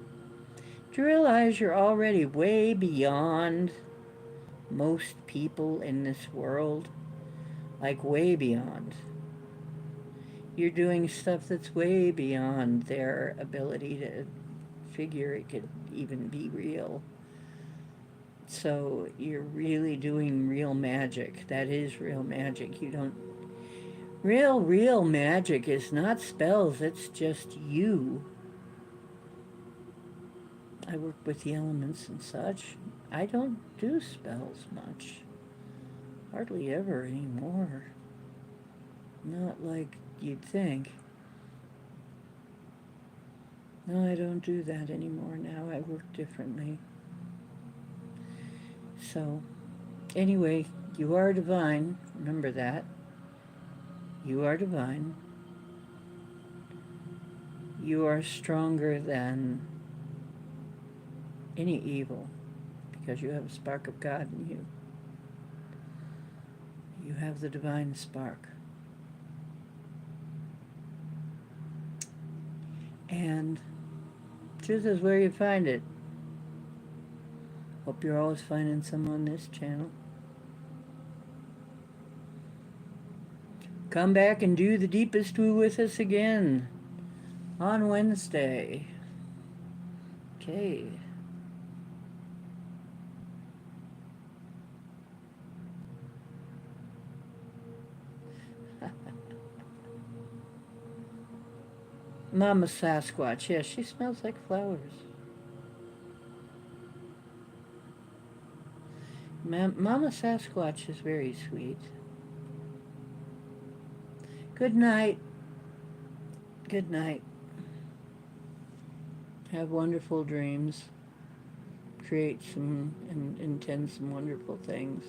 Do you realize you're already way beyond most people in this world? Like, way beyond. You're doing stuff that's way beyond their ability to figure it could even be real. So you're really doing real magic. That is real magic. You don't. Real magic is not spells, it's just you. I work with the elements and such. I don't do spells much. Hardly ever anymore. Not like you'd think. No, I don't do that anymore now. I work differently. So, anyway, you are divine. Remember that. You are divine. You are stronger than any evil because you have a spark of God in you. You have the divine spark. And truth is where you find it. Hope you're always finding some on this channel. Come back and do the deepest woo with us again on Wednesday. Okay. Mama Sasquatch, yes, she smells like flowers. Mama Sasquatch is very sweet. Good night. Good night. Have wonderful dreams. Create some and intend some wonderful things.